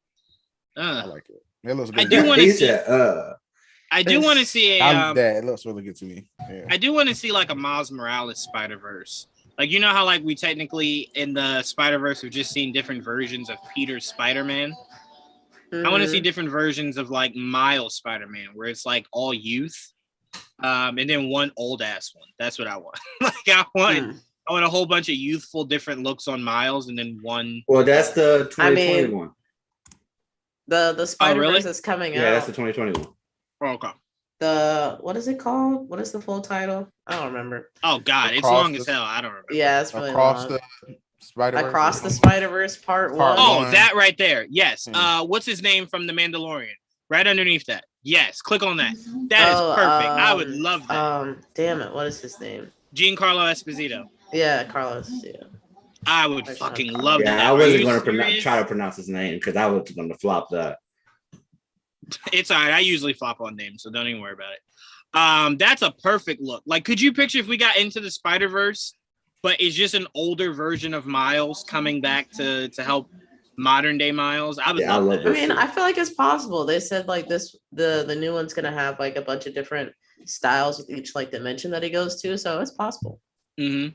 I like it. It looks good. I do want to see. I do It's- want to see that. It looks really good to me. Yeah. I do want to see like a Miles Morales Spider-Verse. Like, you know how like we technically in the Spider-Verse have just seen different versions of Peter's Spider-Man. I want to see different versions of like Miles Spider-Man, where it's like all youth, and then one old ass one. That's what I want. Like I want a whole bunch of youthful different looks on Miles, and then one. Well, that's the 2021. The Spider-Verse is coming out. Yeah, that's the 2021. Oh, okay. What is it called? What is the full title? I don't remember. Oh God, it's long as hell. I don't remember. Yeah, it's really Across long. the Spider-Verse. Across the Spider-Verse Part 1. Oh, that right there. Yes. What's his name from The Mandalorian? Right underneath that. Yes. Click on that. That is perfect. I would love that. Damn it. What is his name? Giancarlo Esposito. Yeah, Carlos. Yeah. I would fucking love that. I wasn't going to try to pronounce his name because I was going to flop that. It's all right. I usually flop on names, so don't even worry about it. That's a perfect look. Like, could you picture if we got into the Spider-Verse, but it's just an older version of Miles coming back to help modern day Miles? I would love that. I mean, I feel like it's possible. They said like the new one's gonna have like a bunch of different styles with each like dimension that he goes to, so it's possible. Mm-hmm.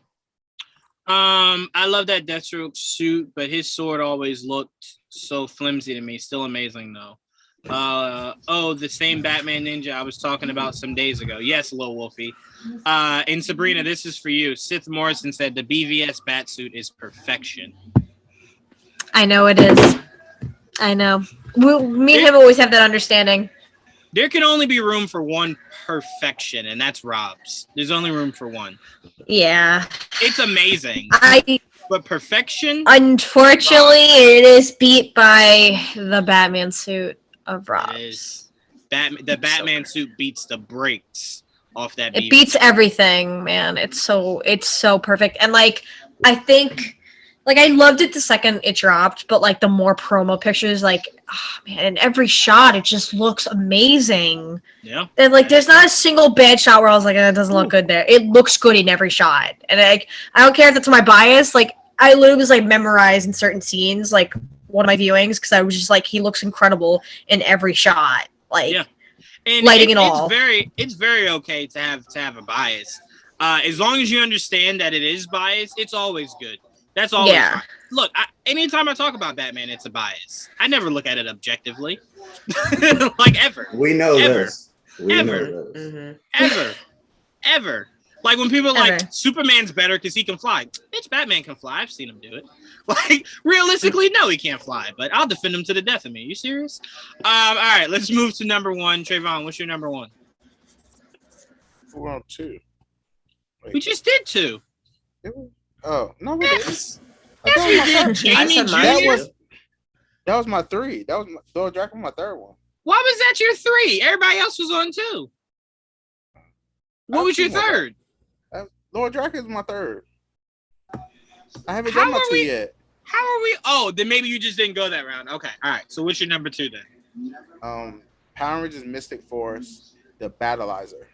I love that Deathstroke suit, but his sword always looked so flimsy to me. Still amazing though. The same Batman Ninja I was talking about some days ago. Yes, Lil Wolfie. And Sabrina, this is for you. Sith Morrison said the BVS Batsuit is perfection. I know it is. I know. Me and him always have that understanding. There can only be room for one perfection, and that's Rob's. There's only room for one. Yeah. It's amazing. But perfection? Unfortunately, it is beat by the Batman suit of Rob. It is. The Batman suit beats the brakes off that. It beats everything, man. It's so perfect. And like, I think, like, I loved it the second it dropped, but like the more promo pictures, like, oh, man, in every shot, it just looks amazing. Yeah. And like, there's not a single bad shot where I was like, it doesn't look good there. It looks good in every shot. And like, I don't care if that's my bias. Like, I literally was like memorizing certain scenes, like one of my viewings, because I was just like, he looks incredible in every shot. Like, yeah. And lighting and all. It's very okay to have a bias. As long as you understand that it is biased, it's always good. That's always fine. Look, anytime I talk about Batman, it's a bias. I never look at it objectively. Like ever. We know this. Ever. Like when people are like, Superman's better because he can fly. Bitch, Batman can fly. I've seen him do it. Like, realistically, no, he can't fly, but I'll defend him to the death of me. Are you serious? All right, let's move to number one. Trevon, what's your number one? We're on 2. Wait. We just did 2. Oh, no, we didn't. Yes, we did. Jamie Jr. That was my 3. That was Lord Draco, my 3rd one. Why was that your 3? Everybody else was on 2. What was your 3rd? Lord Draco is my 3rd. I haven't done my 2 yet. How are we? Oh, then maybe you just didn't go that round. Okay, all right. So what's your number 2 then? Power Rangers Mystic Force, the Battleizer.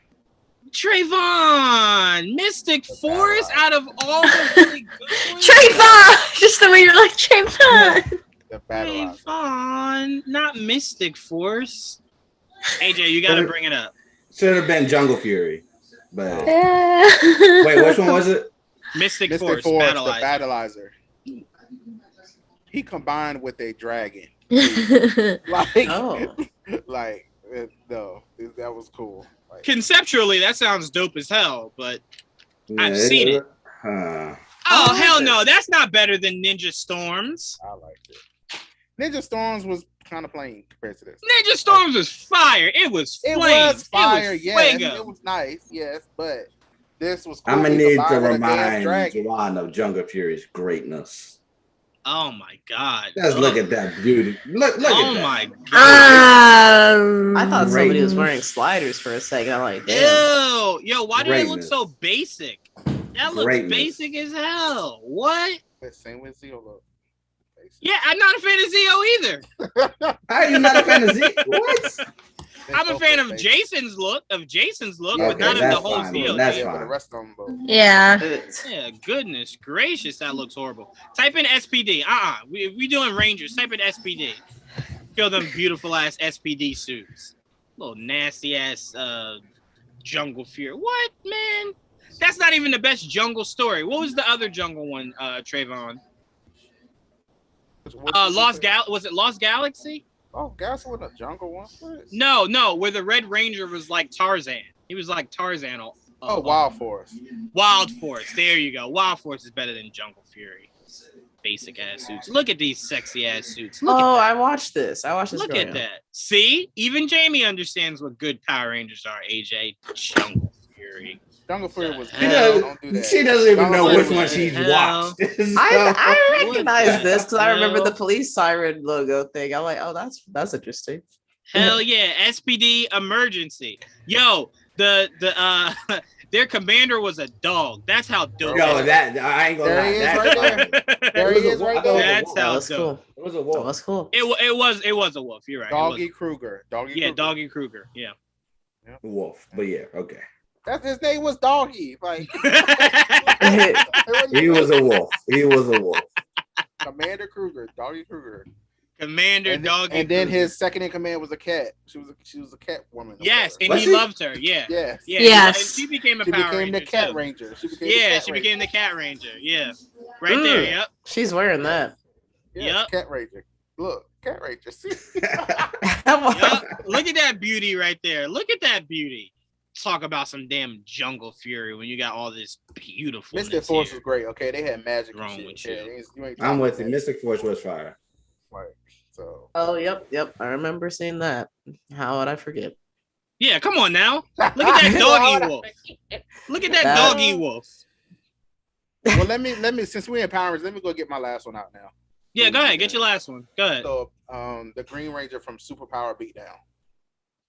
Trevon, Mystic Force out of all the really good ones. Trevon, just the way you're like Trevon. The Battleizer. Trevon, not Mystic Force. AJ, you got to bring it up. Should have been Jungle Fury, but wait, which one was it? Mystic Mystic Force, Force, the Battleizer. Battleizer. He combined with a dragon. Oh. Like no, that was cool. Like, Conceptually, that sounds dope as hell, but I've Yeah, seen it. Huh. Oh, I like hell it. no, that's not better than Ninja Storms. I liked it. Ninja Storms was kind of plain compared to this. Ninja Storms was fire. It was It flames. was fire, It was yes. fuego. It was nice, yes, but this was cool. I'm gonna He need to combined with a damn remind dragon. Juwaan of Jungle Fury's greatness. Oh my god. Just look at that beauty. Look Oh at that. my god. I thought somebody was Greatness. wearing sliders for a second. I'm like, damn. Ew. Yo, why did it look Greatness. so basic? That looks Greatness. basic as hell. What? Same with Zeo look. Yeah, I'm not a fan of Zeo either. How are you not a fan of Z? What? I'm a fan of Jason's look, but Okay, not of the that's whole fine, Zeo. that's Yeah, thing. but the fine. rest of them, both. Yeah. Yeah, goodness gracious, that looks horrible. Type in SPD. We doing Rangers. Type in SPD. Show them beautiful ass SPD suits. Little nasty ass Jungle Fury. What, man? That's not even the best jungle story. What was the other jungle one, Trevon? Was it Lost Galaxy? Oh, Galaxy was a jungle one. What? No, where the Red Ranger was like Tarzan. He was like Tarzan. Oh, Wild Forest. Wild Force. There you go. Wild Force is better than Jungle Fury. Basic ass suits. Look at these sexy ass suits. Look Oh, at I watched this. Look growing at up. that. See, even Jamie understands what good Power Rangers are. AJ, Jungle Fury. Jungle Fury was. She Don't do that. She doesn't even know Jungle which Fury one was- she's Hell. watched. I recognize What the this because I remember the hell? police siren logo thing. I'm like, oh, that's interesting. Hell yeah, SPD emergency. Yo, the their commander was a dog. That's how dope. Yo, that I ain't gonna There lie. he is That's right there. fire. There he is right there. That's That how was dope. cool. It was a That wolf. was cool. It was a wolf. You're right. Doggy Kruger. Yeah, Doggy Kruger. Yeah. Wolf. But yeah, okay. That's his name was Doggy. Like He was a wolf. He was a wolf. Commander Kruger, Doggy Kruger. Commander And, Doggy. and then Kruger. his second in command was a cat. She was a cat woman. or Yes, whatever. and Was he she? loved her. Yeah. Yes. Yeah. Yes. And she became a She Power became the Ranger, Cat too. Ranger. She became Yeah, the Cat she Ranger. became the Cat Ranger. Yeah. Right there. Mm. Yep. She's wearing that. Yes, Yep. Cat Ranger. Look, Cat Ranger. Yep. Look at that beauty right there. Look at that beauty. Talk about some damn Jungle Fury when you got all this beautiful. Mystic Force was great. Okay, they had magic. and Wrong shit. with you. ain't I'm talking with you. about Mystic Force was fire. Like, so. Oh, yep. I remember seeing that. How would I forget? Yeah, come on now. Look at that doggy wolf. Look at that That- doggy wolf. Well, let me. Since we're in Power Rangers, let me go get my last one out now. Yeah, go ahead. Get your last one. Go ahead. So, the Green Ranger from Superpower Beatdown.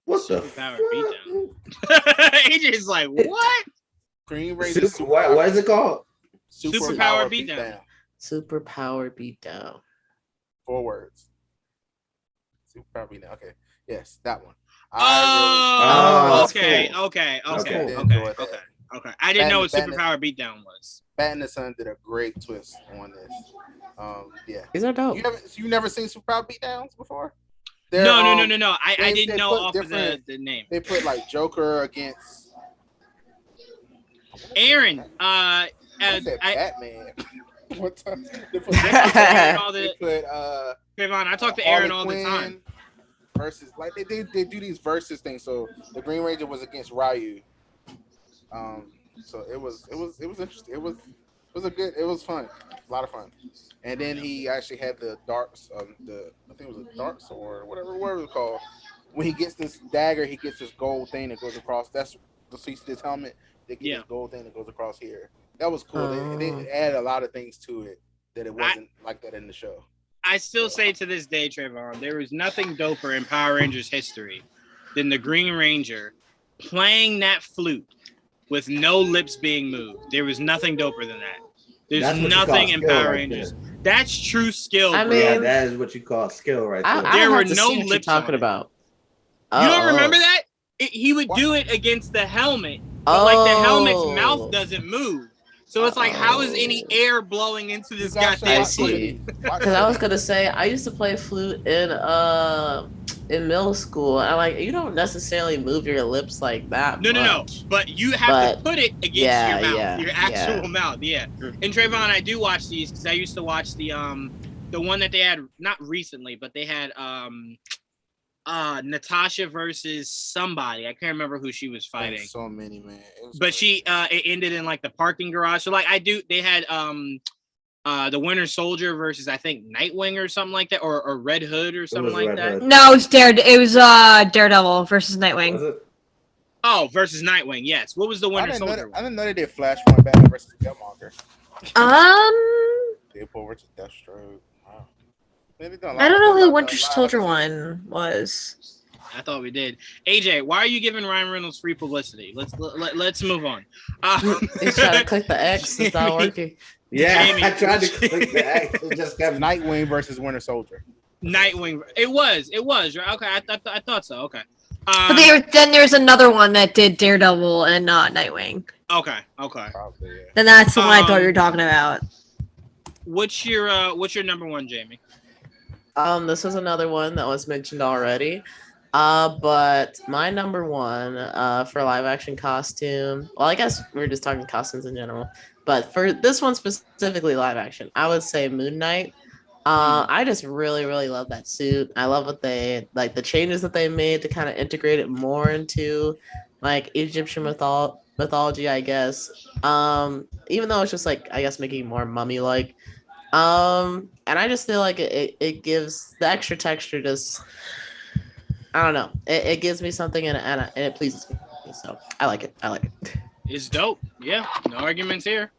What the? Power beatdown. AJ's like, what? Green Ranger. What is it called? Superpower Beatdown. Superpower beatdown. 4 words. Superpower Beatdown. Okay. Yes, that one. Oh, that's okay, cool. okay. Okay. I didn't know what Batman- Superpower Beatdown was. Bat and the Sun did a great twist on this. Yeah. These are dope. You never seen Superpower Beatdowns before? No. I they didn't know put off of the different- name. They put like Joker against Aaron, I said I Batman. What time? They put, talk to Aaron all they the put Trayvon, I talk to Aaron Harley all the time. Quinn versus like they do these versus things. So the Green Ranger was against Ryu. So it was interesting. It was fun. A lot of fun. And then he actually had the darts I think it was a dart sword, whatever it was called. When he gets this dagger, he gets this gold thing that goes across. That's the see this helmet. They get this gold thing that goes across here. That was cool. They added a lot of things to it that it wasn't like that in the show. I still say to this day, Trayvon, there was nothing doper in Power Rangers history than the Green Ranger playing that flute with no lips being moved. There was nothing doper than that. There's That's what you nothing call in skill Power right Rangers. there. That's true skill. I bro. mean- Yeah, that is what you call skill right there. I There would were have to no see what you're lips on talking it. about. You don't remember that? He would do it against the helmet, but like the helmet's mouth doesn't move. So it's like, how is any air blowing into this You guys should goddamn watch see. flute? Watch Because I was gonna say I used to play flute in in middle school. I like you don't necessarily move your lips like that. No. But you have to put it against your mouth, your actual mouth. Yeah. And Trevon, I do watch these because I used to watch the one that they had not recently, but they had Natasha versus somebody. I can't remember who she was fighting. So many, man. But she it ended in like the parking garage. So like they had the Winter Soldier versus I think Nightwing or something like that, or Red Hood or something like that. No, it was Daredevil versus Nightwing. Oh, versus Nightwing. Yes. What was the Winter Soldier? I didn't know they did Flashpoint Batman versus Killmonger. Deadpool versus Deathstroke. Wow. I don't know who the Winter Soldier one was. I thought we did. AJ, why are you giving Ryan Reynolds free publicity? Let's move on. He's trying to click the X. It's not working. Yeah, Jamie, I tried to click the X. It just kept Nightwing versus Winter Soldier. Nightwing. It was right. Okay, I thought so. Okay. But then there's another one that did Daredevil and Nightwing. Okay. Probably, yeah. Then that's the one I thought you were talking about. What's your number one, Jamie? This was another one that was mentioned already. But my number one for live action costume, well, I guess we're just talking costumes in general, but for this one specifically live action, I would say Moon Knight. I just really, really love that suit. I love what they like the changes that they made to kind of integrate it more into like Egyptian mythology, I guess. Even though it's just like I guess making it more mummy like. And I just feel like it gives the extra texture. Just I don't know. It gives me something and it pleases me. So I like it. It's dope. Yeah, no arguments here.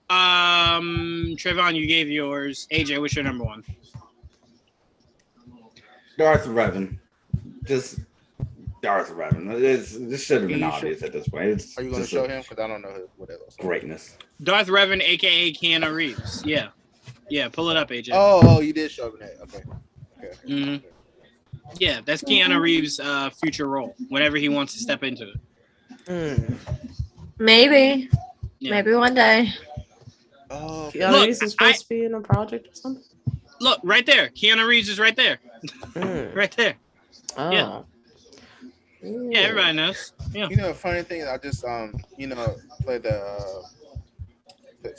Trevon, you gave yours. AJ, what's your number one? Darth Revan. Just Darth Revan. This should have been obvious at this point. Are you going to show him? Because I don't know what that looks like. Greatness. Darth Revan, aka Keanu Reeves. Yeah. Pull it up, AJ. Oh, you did show me that. Okay. Mm-hmm. Yeah, that's Keanu Reeves' future role whenever he wants to step into it. Maybe one day. Oh, Keanu Reeves is supposed to be in a project or something. Look, right there. Keanu Reeves is right there. Right there. Oh. Yeah. Yeah, everybody knows. Yeah. You know, funny thing is I just played the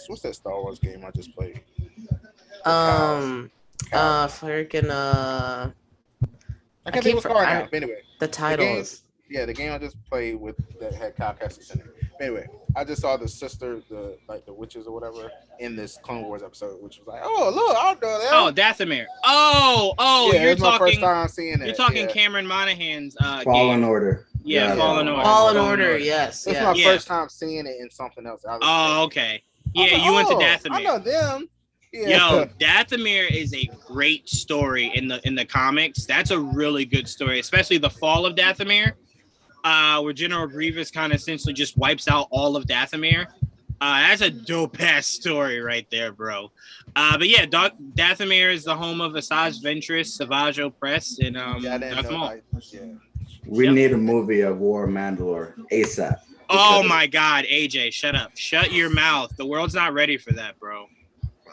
what's that Star Wars game I just played? I can't think of what's called now. But anyway, the titles. The game I just played with that had Kyle Kestis in it. But anyway, I just saw the sister, the witches or whatever, in this Clone Wars episode, which was like, oh look, I don't know that. Oh, Dathomir. Oh, yeah, you're talking. My first time seeing it. You're talking Cameron Monaghan's Fallen game. Order. Yeah, Fallen Order. Fallen Order. Yes. It's my first time seeing it in something else. Okay. Yeah, you went to Dathomir. I know them. Yeah. Yo, Dathomir is a great story in the comics. That's a really good story, especially the fall of Dathomir, where General Grievous kind of essentially just wipes out all of Dathomir. That's a dope ass story right there, bro. But yeah, Dathomir is the home of Asajj Ventress, Savage Opress, and Darth Maul. We need a movie of War of Mandalore ASAP. Oh my God, AJ, shut up! Shut your mouth. The world's not ready for that, bro.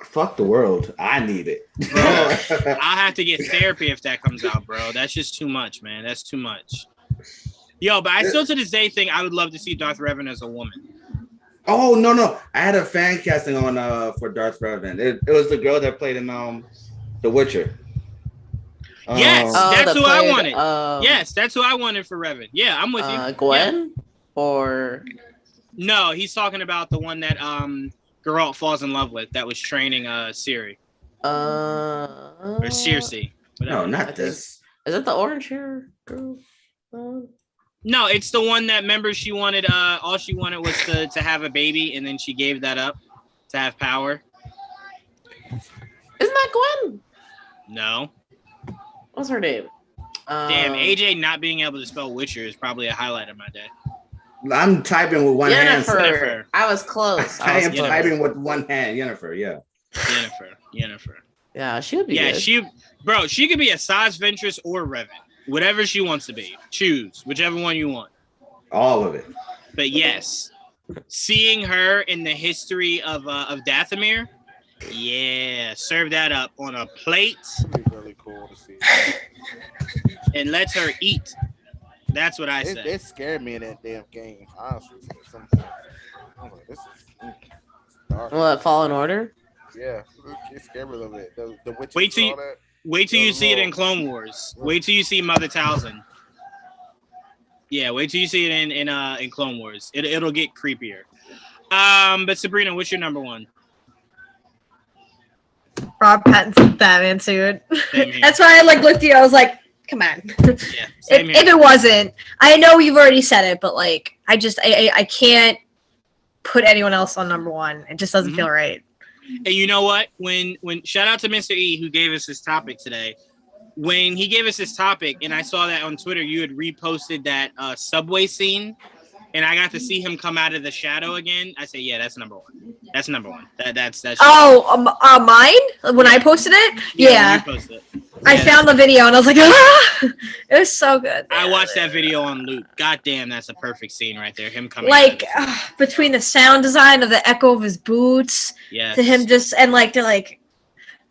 Fuck the world. I need it. Bro, I'll have to get therapy if that comes out, bro. That's just too much, man. That's too much. Yo, but I still to this day think I would love to see Darth Revan as a woman. Oh no. I had a fan casting on for Darth Revan. It was the girl that played in The Witcher. Yes, that's who I wanted. Yes, that's who I wanted for Revan. Yeah, I'm with you. Gwen? Yeah. Or no, he's talking about the one that Geralt falls in love with that was training Ciri. Or Circe. No, not this. Is it the orange hair girl? No, it's the one that remember she wanted all she wanted was to have a baby and then she gave that up to have power. Isn't that Gwen? No. What's her name? Damn, AJ not being able to spell Witcher is probably a highlight of my day. I'm typing with one hand. Yennefer. I was close. I am typing with one hand. Yennefer, yeah. Yennefer. Yeah, she would be good. She could be a Asajj Ventress or Revan. Whatever she wants to be. Choose. Whichever one you want. All of it. But yes, seeing her in the history of Dathomir, yeah, serve that up on a plate. That'd be really cool. want to see. And lets her eat. That's what I said. It scared me in that damn game, honestly. At some point. I was like, this is dark. What, Fallen Order? Yeah, it scared me a little bit. The witches Wait till and you- all that. Wait till you see it in Clone Wars. Wait till you see Mother Talzin. Yeah, wait till you see it in Clone Wars. It'll get creepier. But Sabrina, what's your number one? Rob Pattinson's Batman suit. Same here. That's why I looked at you. I was like, come on. Yeah, same here. If it wasn't, I know you've already said it, but like, I can't put anyone else on number one. It just doesn't feel right. And you know what? When shout out to Mr. E who gave us this topic today. When he gave us this topic, and I saw that on Twitter, you had reposted that subway scene, and I got to see him come out of the shadow again. I say, yeah, that's number one. That's number one. That's. Oh, mine? When I posted it? Yeah. When you posted it. I found the video and I was like, ah! It was so good. I watched that video on loop. God damn, that's a perfect scene right there. Him coming like out between the sound design of the echo of his boots to him just and like they're like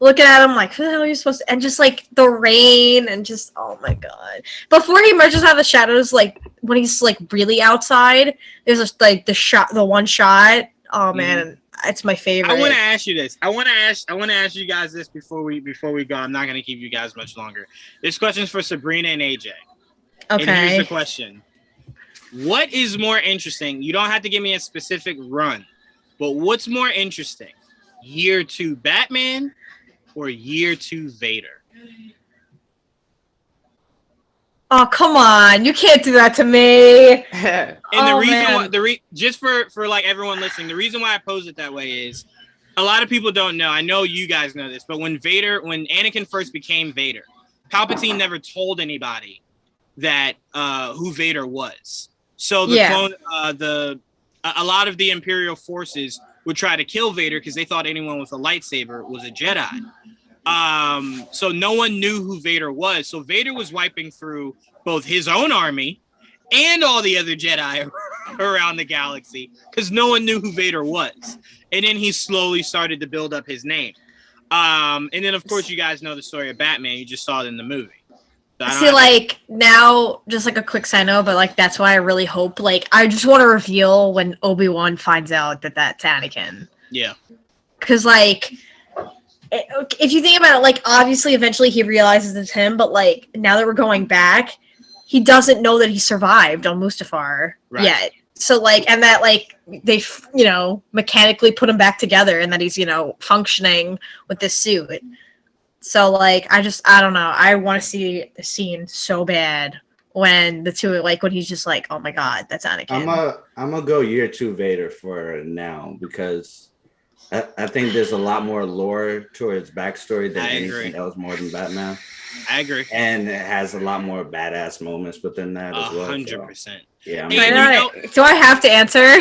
looking at him like, who the hell are you supposed to, and just like the rain and just, oh my god. Before he emerges out of the shadows, like when he's like really outside, there's just like the one shot. Oh man, it's my favorite. I want to ask you this. I want to ask you guys this before we go. I'm not going to keep you guys much longer. This question's for Sabrina and AJ. Okay. And here's the question. What is more interesting? You don't have to give me a specific run, but what's more interesting? Year 2 Batman or Year 2 Vader? Oh, come on. You can't do that to me. And the reason why, just for like everyone listening, the reason why I pose it that way is a lot of people don't know. I know you guys know this, but when Anakin first became Vader, Palpatine never told anybody that who Vader was. So a lot of the Imperial forces would try to kill Vader because they thought anyone with a lightsaber was a Jedi. So no one knew who Vader was. So Vader was wiping through both his own army and all the other Jedi around the galaxy because no one knew who Vader was. And then he slowly started to build up his name. And then, of course, you guys know the story of Batman. You just saw it in the movie. So now, just like a quick side note, but like that's why I really hope, like, I just want to reveal when Obi-Wan finds out that that's Anakin. Yeah. Because, like, if you think about it, like, obviously, eventually he realizes it's him, but, like, now that we're going back, he doesn't know that he survived on Mustafar yet. So, like, and that, like, they, mechanically put him back together and that he's, functioning with this suit. So, like, I don't know. I want to see the scene so bad when the two, like, when he's just like, oh my god, that's Anakin. I'm gonna go Year 2 Vader for now because I think there's a lot more lore to his backstory than anything else more than Batman. I agree. And it has a lot more badass moments within that as well. 100%. So, yeah. Do I have to answer?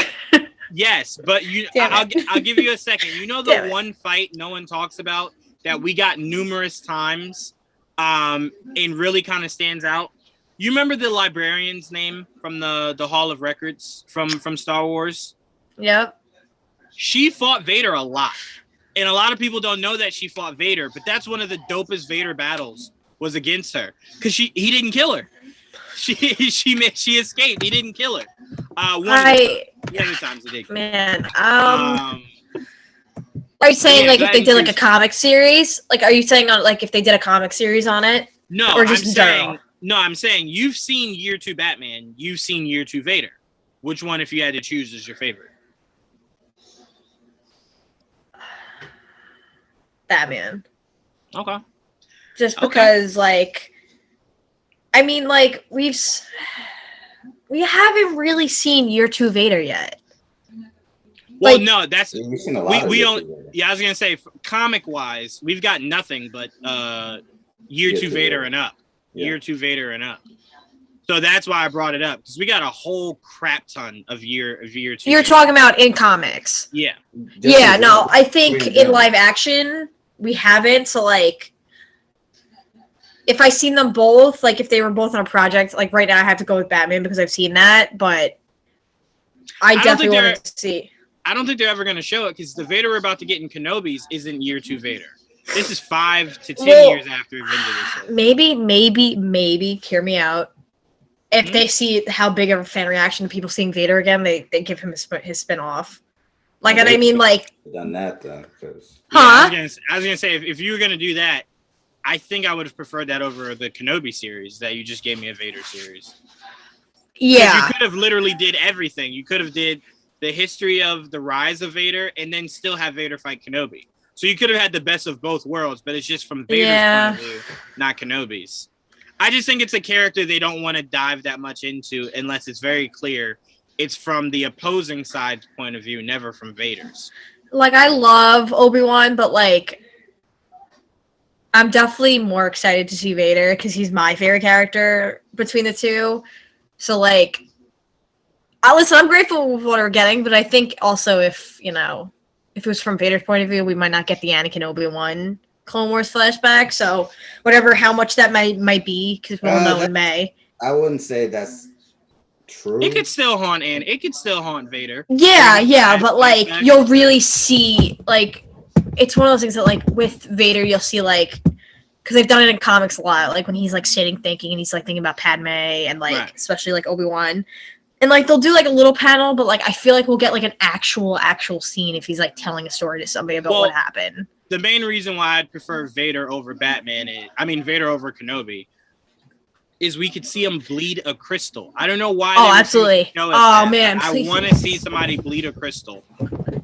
Yes, but I'll give you a second. You know the one fight no one talks about that we got numerous times and really kind of stands out? You remember the librarian's name from the Hall of Records from Star Wars? Yep. She fought Vader a lot. And a lot of people don't know that she fought Vader, but that's one of the dopest Vader battles was against her because he didn't kill her. She escaped. He didn't kill her. The other times he did. Man, are you saying like if they did like a comic series? Like, are you saying on like if they did a comic series on it? No, or just I'm saying you've seen Year 2 Batman. You've seen Year 2 Vader. Which one, if you had to choose, is your favorite? Batman. Okay. Just because, like, I mean, like we haven't really seen Year 2 Vader yet. Well, no, that's we don't. Yeah, I was gonna say, comic wise, we've got nothing but Year 2 Vader and up. Year 2 Vader and up. So that's why I brought it up because we got a whole crap ton of year 2. You're Vader. talking about in comics. Yeah. No, I think in live action we haven't. So like, if I seen them both, like if they were both on a project, like right now I have to go with Batman because I've seen that, but I definitely want to see. I don't think they're ever going to show it because the Vader we're about to get in Kenobi's isn't Year 2 Vader. This is 5 to 10 Well, years after Avengers. Maybe, hear me out. If they see how big of a fan reaction to people seeing Vader again, they give him his spin-off. Like, and I mean, like... Done that, though. Huh? Yeah, I was gonna say, if you were gonna do that, I think I would have preferred that over the Kenobi series that you just gave me a Vader series. Yeah. You could have literally did everything. You could have did the history of the rise of Vader and then still have Vader fight Kenobi. So you could have had the best of both worlds, but it's just from Vader's point of view, not Kenobi's. I just think it's a character they don't want to dive that much into unless it's very clear it's from the opposing side's point of view, never from Vader's. Like, I love Obi-Wan, but, like, I'm definitely more excited to see Vader because he's my favorite character between the two. So, like, listen, I'm grateful with what we're getting, but I think also if it was from Vader's point of view, we might not get the Anakin Obi-Wan Clone Wars flashback. So, how much that might be, because we'll know in May. I wouldn't say that's true. It could still haunt it could still haunt Vader. Yeah, but like you'll really see, like, it's one of those things that, like, with Vader you'll see, like, because they've done it in comics a lot, like when he's like sitting thinking and he's like thinking about Padme and like especially like Obi-Wan, and like they'll do like a little panel, but like I feel like we'll get like an actual scene if he's like telling a story to somebody about what happened. The main reason why I'd prefer Vader over Vader over Kenobi, is we could see him bleed a crystal. I don't know why. Oh, absolutely. Man, I want to see somebody bleed a crystal.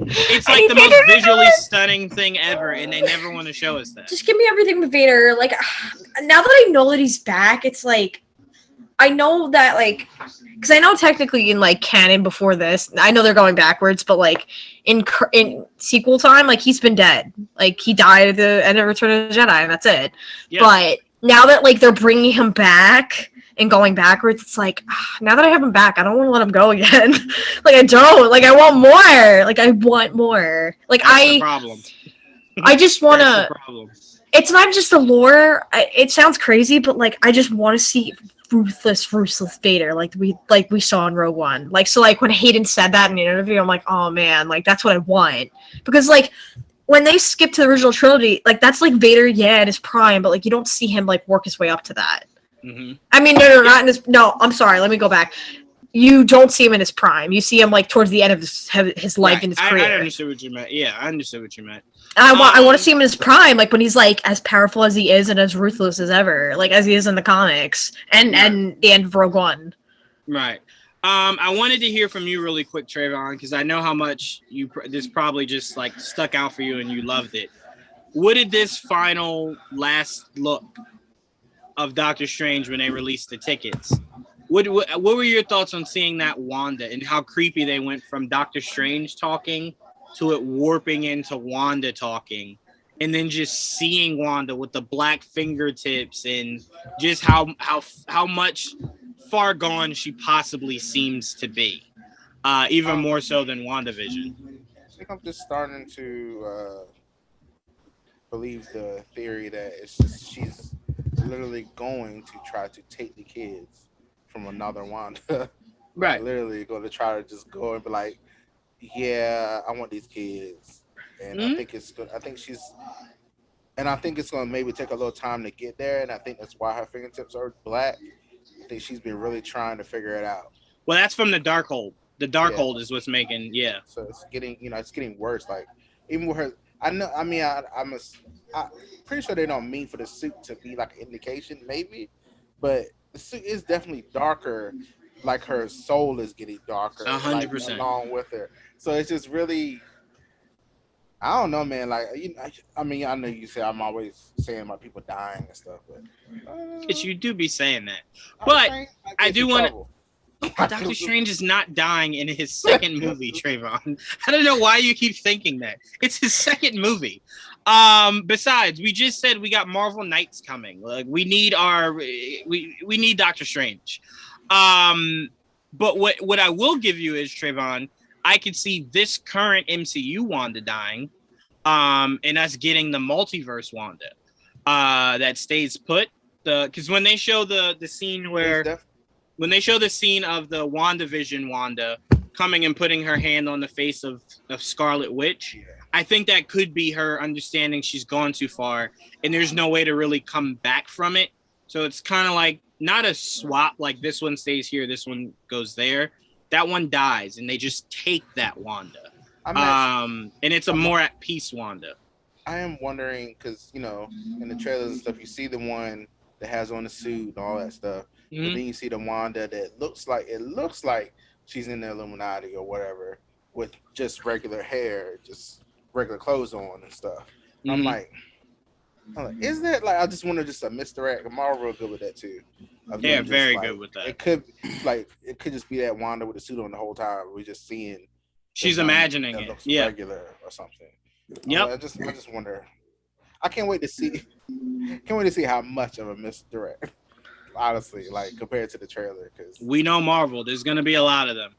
It's like the most visually stunning thing ever, and they never want to show us that. Just give me everything with Vader. Like, now that I know that he's back, it's like, I know that, like, because I know technically in, like, canon before this, I know they're going backwards, but, like, in sequel time, like, he's been dead. Like, he died at the end of Return of the Jedi, and that's it. Yeah. But now that, like, they're bringing him back and going backwards, it's like, now that I have him back, I don't want to let him go again. Like, I don't. Like, I want more. Like, I want more. Like, that's the problem. I just want to... It's not just the lore. It sounds crazy, but, like, I just want to see ruthless Vader, like we saw in Rogue One. Like, so, like, when Hayden said that in the interview, I'm like, oh, man, like, that's what I want. Because, like, when they skip to the original trilogy, like, that's, like, Vader, at his prime, but, like, you don't see him, like, work his way up to that. Mm-hmm. I mean, no, not in his... No, I'm sorry, let me go back. You don't see him in his prime. You see him, like, towards the end of his life and his career. I understood what you meant. Yeah, I understood what you meant. I want to see him in his prime, like, when he's, like, as powerful as he is and as ruthless as ever, like, as he is in the comics and the end of Rogue One. Right. I wanted to hear from you really quick, Trevon, because I know how much this probably just, like, stuck out for you and you loved it. What did this final last look of Doctor Strange when they released the tickets? What were your thoughts on seeing that Wanda and how creepy they went from Doctor Strange talking to it warping into Wanda talking, and then just seeing Wanda with the black fingertips and just how much far gone she possibly seems to be, even more so than WandaVision. I think I'm just starting to believe the theory that it's just she's literally going to try to take the kids from another Wanda. Right. Literally going to try to just go and be like, yeah, I want these kids. And I think it's good. I think it's going to maybe take a little time to get there. And I think that's why her fingertips are black. I think she's been really trying to figure it out. Well, that's from the Darkhold. The Darkhold is what's making, So it's getting worse. Like, even with her, I'm pretty sure they don't mean for the suit to be like an indication, maybe. But the suit is definitely darker. Like, her soul is getting darker. 100%. Like, along with her. So it's just really, I don't know, man. Like, I mean, I know you say I'm always saying about people dying and stuff, but because you do be saying that. But I do want to. Doctor Strange is not dying in his second movie, Trevon. I don't know why you keep thinking that. It's his second movie. Besides, we just said we got Marvel Knights coming. Like, we need we need Doctor Strange. But what I will give you is, Trevon, I could see this current MCU Wanda dying, and us getting the multiverse Wanda that stays put. Because when they show the scene when they show the scene of the WandaVision Wanda coming and putting her hand on the face of Scarlet Witch, I think that could be her understanding she's gone too far and there's no way to really come back from it. So it's kind of like not a swap, like this one stays here, this one goes there. That one dies and they just take that Wanda. And it's a more at peace Wanda. I am wondering because, you know, in the trailers and stuff, you see the one that has on the suit and all that stuff. Mm-hmm. But then you see the Wanda that looks like she's in the Illuminati or whatever with just regular hair, just regular clothes on and stuff. Mm-hmm. I'm like, is that like, I just wonder, just a misdirect. Marvel real good with that too. Yeah, very good with that. It could just be that Wanda with the suit on the whole time. We're just seeing. She's imagining it. Yeah. Regular or something. Yep. I just wonder. I can't wait to see. Can't wait to see how much of a misdirect. Honestly, like compared to the trailer, because we know Marvel. There's gonna be a lot of them.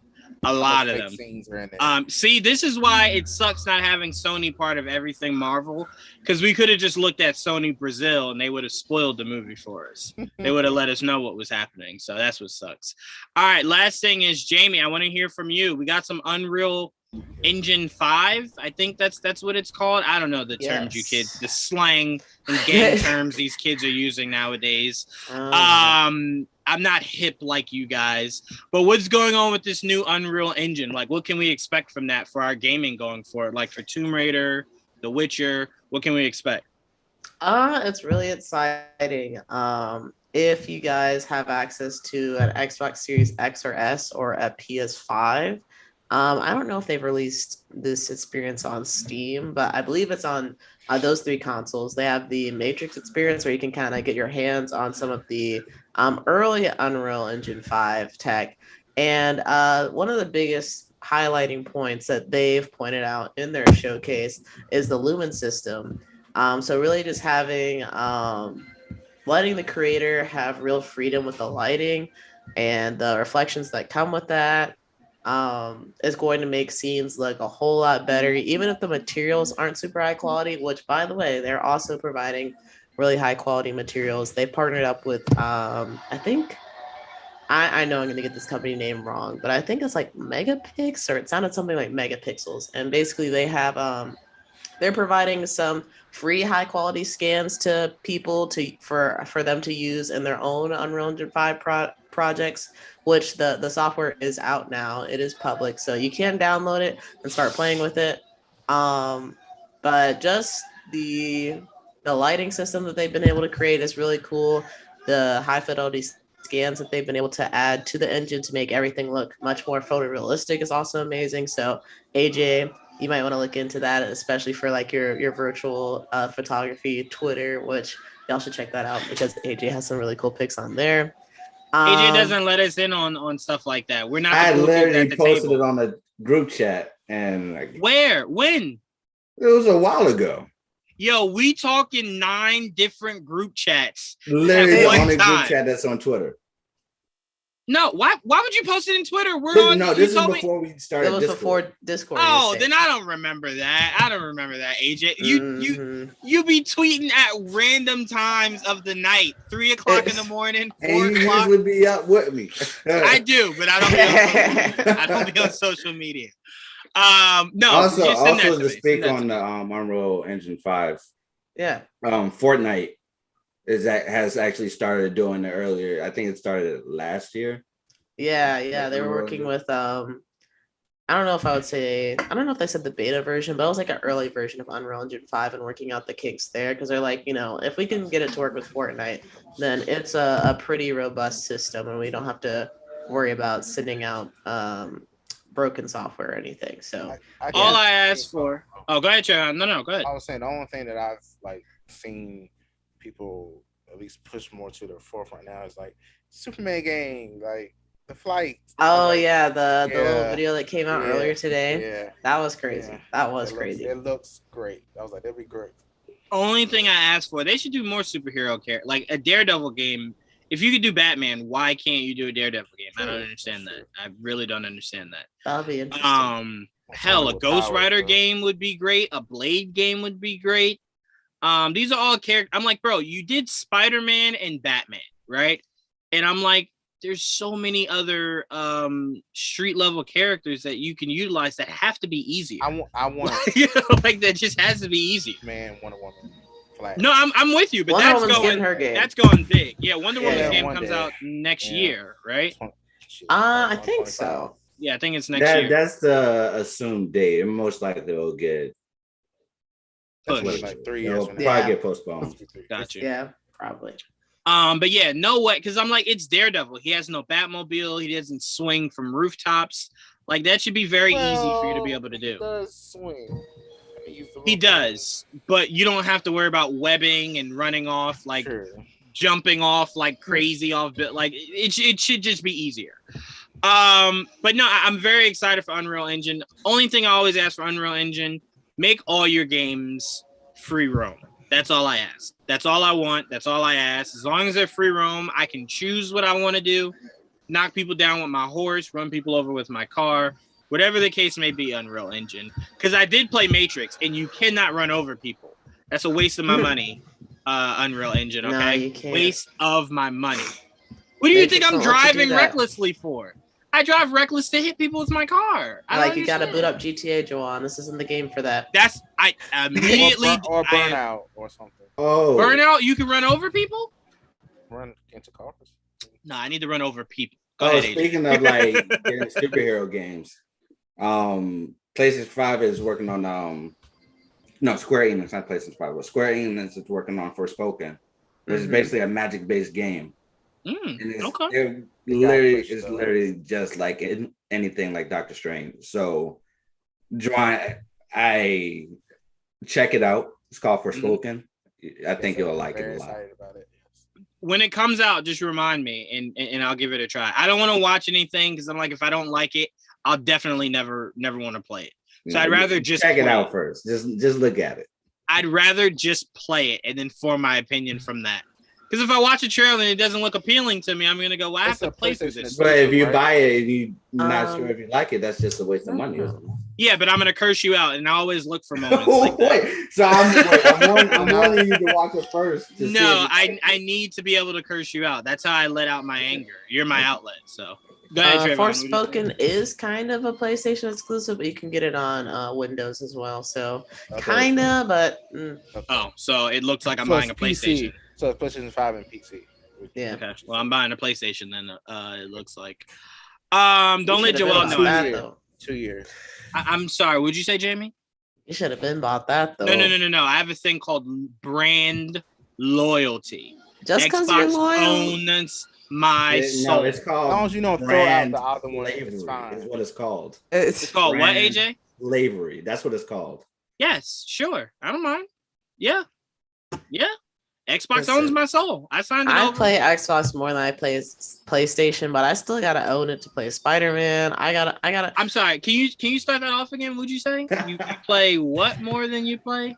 A lot of them. Scenes are in there. See, this is why it sucks not having Sony part of everything Marvel, because we could have just looked at Sony Brazil and they would have spoiled the movie for us. They would have let us know what was happening. So that's what sucks. All right, last thing is Jamie. I want to hear from you. We got some Unreal Engine 5. I think that's what it's called. I don't know the terms you kids, the slang and gang terms these kids are using nowadays. I'm not hip like you guys, but what's going on with this new Unreal Engine? Like, what can we expect from that for our gaming going forward? Like for Tomb Raider, The Witcher, what can we expect? It's really exciting. If you guys have access to an Xbox Series X or S or a PS5, I don't know if they've released this experience on Steam, but I believe it's on those three consoles. They have the Matrix experience where you can kind of get your hands on some of the early Unreal Engine 5 tech. And one of the biggest highlighting points that they've pointed out in their showcase is the Lumen system. So really just having, letting the creator have real freedom with the lighting and the reflections that come with that. Is going to make scenes look a whole lot better, even if the materials aren't super high quality, which, by the way, they're also providing really high quality materials. They partnered up with, I think, I know I'm going to get this company name wrong, but I think it's like Megapix, or it sounded something like Megapixels. And basically they have, they're providing some free high quality scans to people for them to use in their own Unreal Engine 5 projects, which the software is out now. It is public, so you can download it and start playing with it. But just the lighting system that they've been able to create is really cool. The high fidelity scans that they've been able to add to the engine to make everything look much more photorealistic is also amazing. So AJ, you might want to look into that, especially for like your virtual photography Twitter, which y'all should check that out because AJ has some really cool pics on there. AJ doesn't let us in on stuff like that. We're not. I literally posted it on the group chat and like, where? When? It was a while ago. Yo, we talking 9 different group chats. Literally the only group chat that's on Twitter. No, why would you post it in Twitter? This is before we started. It was before Discord. Oh, then I don't remember that. AJ. You be tweeting at random times of the night, 3:00 in the morning, 4 and you o'clock. would be up with me. I do, but I don't be on social media. No. Also to speak on the Unreal Engine 5. Yeah. Fortnite has actually started doing it earlier. I think it started last year. Yeah. They were working with I don't know if they said the beta version, but it was like an early version of Unreal Engine 5 and working out the kinks there because they're like, if we can get it to work with Fortnite, then it's a pretty robust system and we don't have to worry about sending out broken software or anything. So all I asked for. Oh, go ahead, Trevon. No, go ahead. I was saying the only thing that I've like seen people at least push more to the forefront now is like Superman game, like the flight. Oh yeah, the little video that came out earlier today. Yeah, that was crazy. Yeah. That was crazy. It looks great. I was like, that'd be great. Only thing I asked for, they should do more superhero character, like a Daredevil game. If you could do Batman, why can't you do a Daredevil game? I don't understand that. I really don't understand that. That'll be interesting. Hell, a Ghost Rider game would be great. A Blade game would be great. These are all characters. I'm like, bro, you did Spider-Man and Batman, right? And I'm like, there's so many other street level characters that you can utilize that have to be easier. I want you know, like that just has to be easy. Man, Wonder Woman. Flash. No, I'm with you, but Wonder that's Woman's going getting her game. That's going big. Yeah, Wonder Woman's Yeah, game one comes day. out next year, right? I think so. Yeah, I think it's next year. That's the assumed date. And most likely it'll get That's Push. like 3 years it'll from probably now. Yeah. get postponed. Got you. Yeah, probably. But yeah, no way, because I'm like, it's Daredevil. He has no Batmobile. He doesn't swing from rooftops. Like that should be very easy for you to be able to He do. does swing. He does, but you don't have to worry about webbing and running off, like Sure. jumping off like crazy off. But like it should just be easier. But no, I'm very excited for Unreal Engine. Only thing I always ask for Unreal Engine: make all your games free roam. That's all I ask. That's all I want. That's all I ask. As long as they're free roam, I can choose what I want to do. Knock people down with my horse, run people over with my car, whatever the case may be. Unreal Engine, because I did play Matrix, and you cannot run over people. That's a waste of my money. Unreal Engine, okay? No, you can't. Waste of my money. What do you think Matrix I'm won't let you do driving that. recklessly for? I drive reckless to hit people with my car. I don't Like you gotta understand. boot up GTA, Juwaan. This isn't the game for that. That's I immediately or burnout or something. Oh, burnout. You can run over people. Run into cars. No, I need to run over people. Go Oh, ahead, AJ. speaking of like getting superhero games, PlayStation 5 is working on no, Square Enix, not PlayStation 5, but Square Enix is working on Forspoken, which is basically a magic-based game. And it's, Okay. it's literally just like anything like Doctor Strange. So, Juwaan, I check it out. It's called Forspoken. I think you'll like it a lot. Excited about it. When it comes out, just remind me, and I'll give it a try. I don't want to watch anything because I'm like, if I don't like it, I'll definitely never want to play it. So I'd rather just check it play out first. Just look at it. I'd rather just play it and then form my opinion from that. Because if I watch a trailer and it doesn't look appealing to me, I'm gonna go, well, I have to play through this. But if you buy it and you're not sure if you like it, that's just a waste of money. Isn't it? Yeah, but I'm gonna curse you out, and I always look for moments like that. Wait, so I'm warning you to watch it first. To see No, if you I need to be able to curse you out. That's how I let out my anger. You're my outlet. So go ahead, Trevon. Forspoken is kind of a PlayStation exclusive, but you can get it on Windows as well. So kinda, but oh, so it looks like I'm So buying a it's PC. PlayStation. So it's PlayStation 5 and PC. yeah. Okay, well I'm buying a PlayStation then. It looks like. Don't let Joel know. That, though. 2 years. I'm sorry. Would you say, Jamie? You should have been bought that though. No. I have a thing called brand loyalty. Just because you're Xbox loyal. owns my soul. No, it's called. As long as you don't throw out brand the other one, slavery it's fine. is what it's called. It's called what, brand AJ? Slavery. That's what it's called. Yes, sure. I don't mind. Yeah. Xbox Listen, owns my soul. I signed it I over. play Xbox more than I play PlayStation, but I still gotta own it to play Spider-Man. I gotta. I'm sorry. Can you start that off again? Would you say you play what more than you play?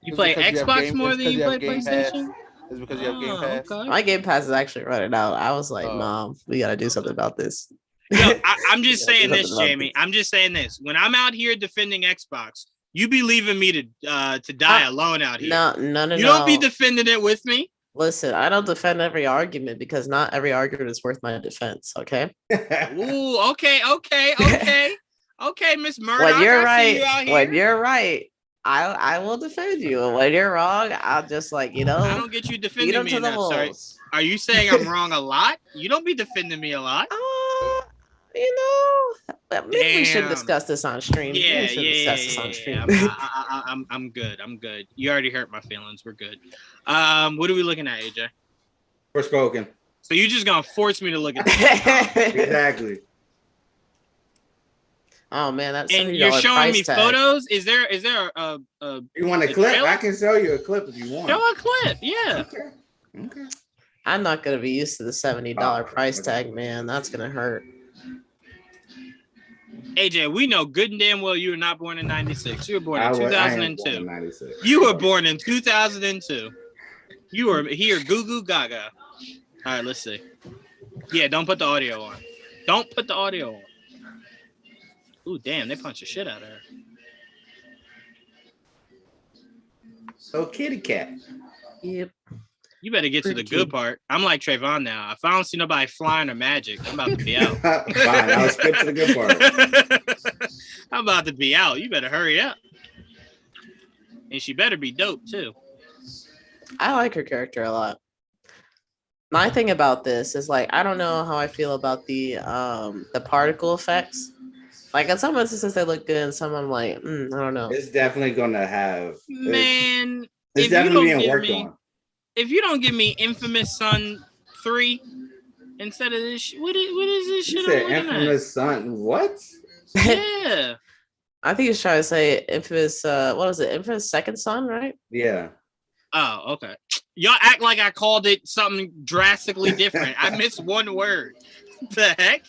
You play Xbox more than you play PlayStation? It's because you have Game Pass. Okay. My Game Pass is actually running out. I was like, Oh. Mom, we gotta do something about this. Yo, I'm just Yeah, saying do this, something about Jamie. this. I'm just saying this. When I'm out here defending Xbox, you be leaving me to die alone out here. No. You don't be defending it with me. Listen, I don't defend every argument because not every argument is worth my defense. Okay. Ooh, okay, Miss Murdoch. When you're I see you out right, here. when you're right, I will defend you. And when you're wrong, I'll just I don't get you beat defending them me to the enough. Sorry. wolves. Are you saying I'm wrong a lot? You don't be defending me a lot. Maybe we should Damn. discuss this on stream. Maybe we should discuss this on stream. I'm good. I'm good. You already hurt my feelings. We're good. What are we looking at, AJ? Forspoken. So you just gonna force me to look at this? Exactly. Oh man, that's And you're showing me photos. Is there a You want a The clip? trailer? I can show you a clip if you want. show a clip? Yeah. Okay. I'm not gonna be used to the $70 price tag, man. That's gonna hurt. AJ, we know good and damn well you were not born in '96. You were born in I am born 2002. in 96. You were born in 2002. You were here goo goo gaga. All right, let's see. Yeah, don't put the audio on. Don't put the audio on. Ooh, damn, they punched the shit out of her. So kitty cat. Yep. You better get to the good part. I'm like Trevon now. If I don't see nobody flying or magic, I'm about to be out. Fine, I'll skip to the good part. I'm about to be out. You better hurry up. And she better be dope too. I like her character a lot. My thing about this is like I don't know how I feel about the particle effects. Like in some instances they look good, and some I'm like, I don't know. It's definitely gonna have. Man, it's definitely being worked on. If you don't give me Infamous Son 3 instead of this, what is this shit? You said Infamous Son, what? Yeah. I think he's trying to say Infamous. What was it? Infamous Second Son, right? Yeah. Oh, okay. Y'all act like I called it something drastically different. I missed one word. The heck?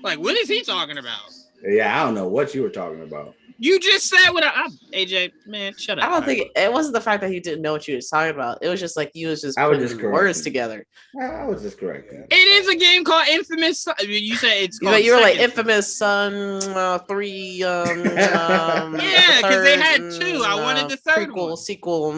Like, what is he talking about? Yeah, I don't know what you were talking about. You just said what AJ, man, shut up. I don't think it wasn't the fact that he didn't know what you were talking about. It was just like you was just putting words together. I was just correct. It is a game called Infamous Son. You said it's called. You were like Infamous Son 3. Yeah, because they had 2. I wanted the third one. Sequel.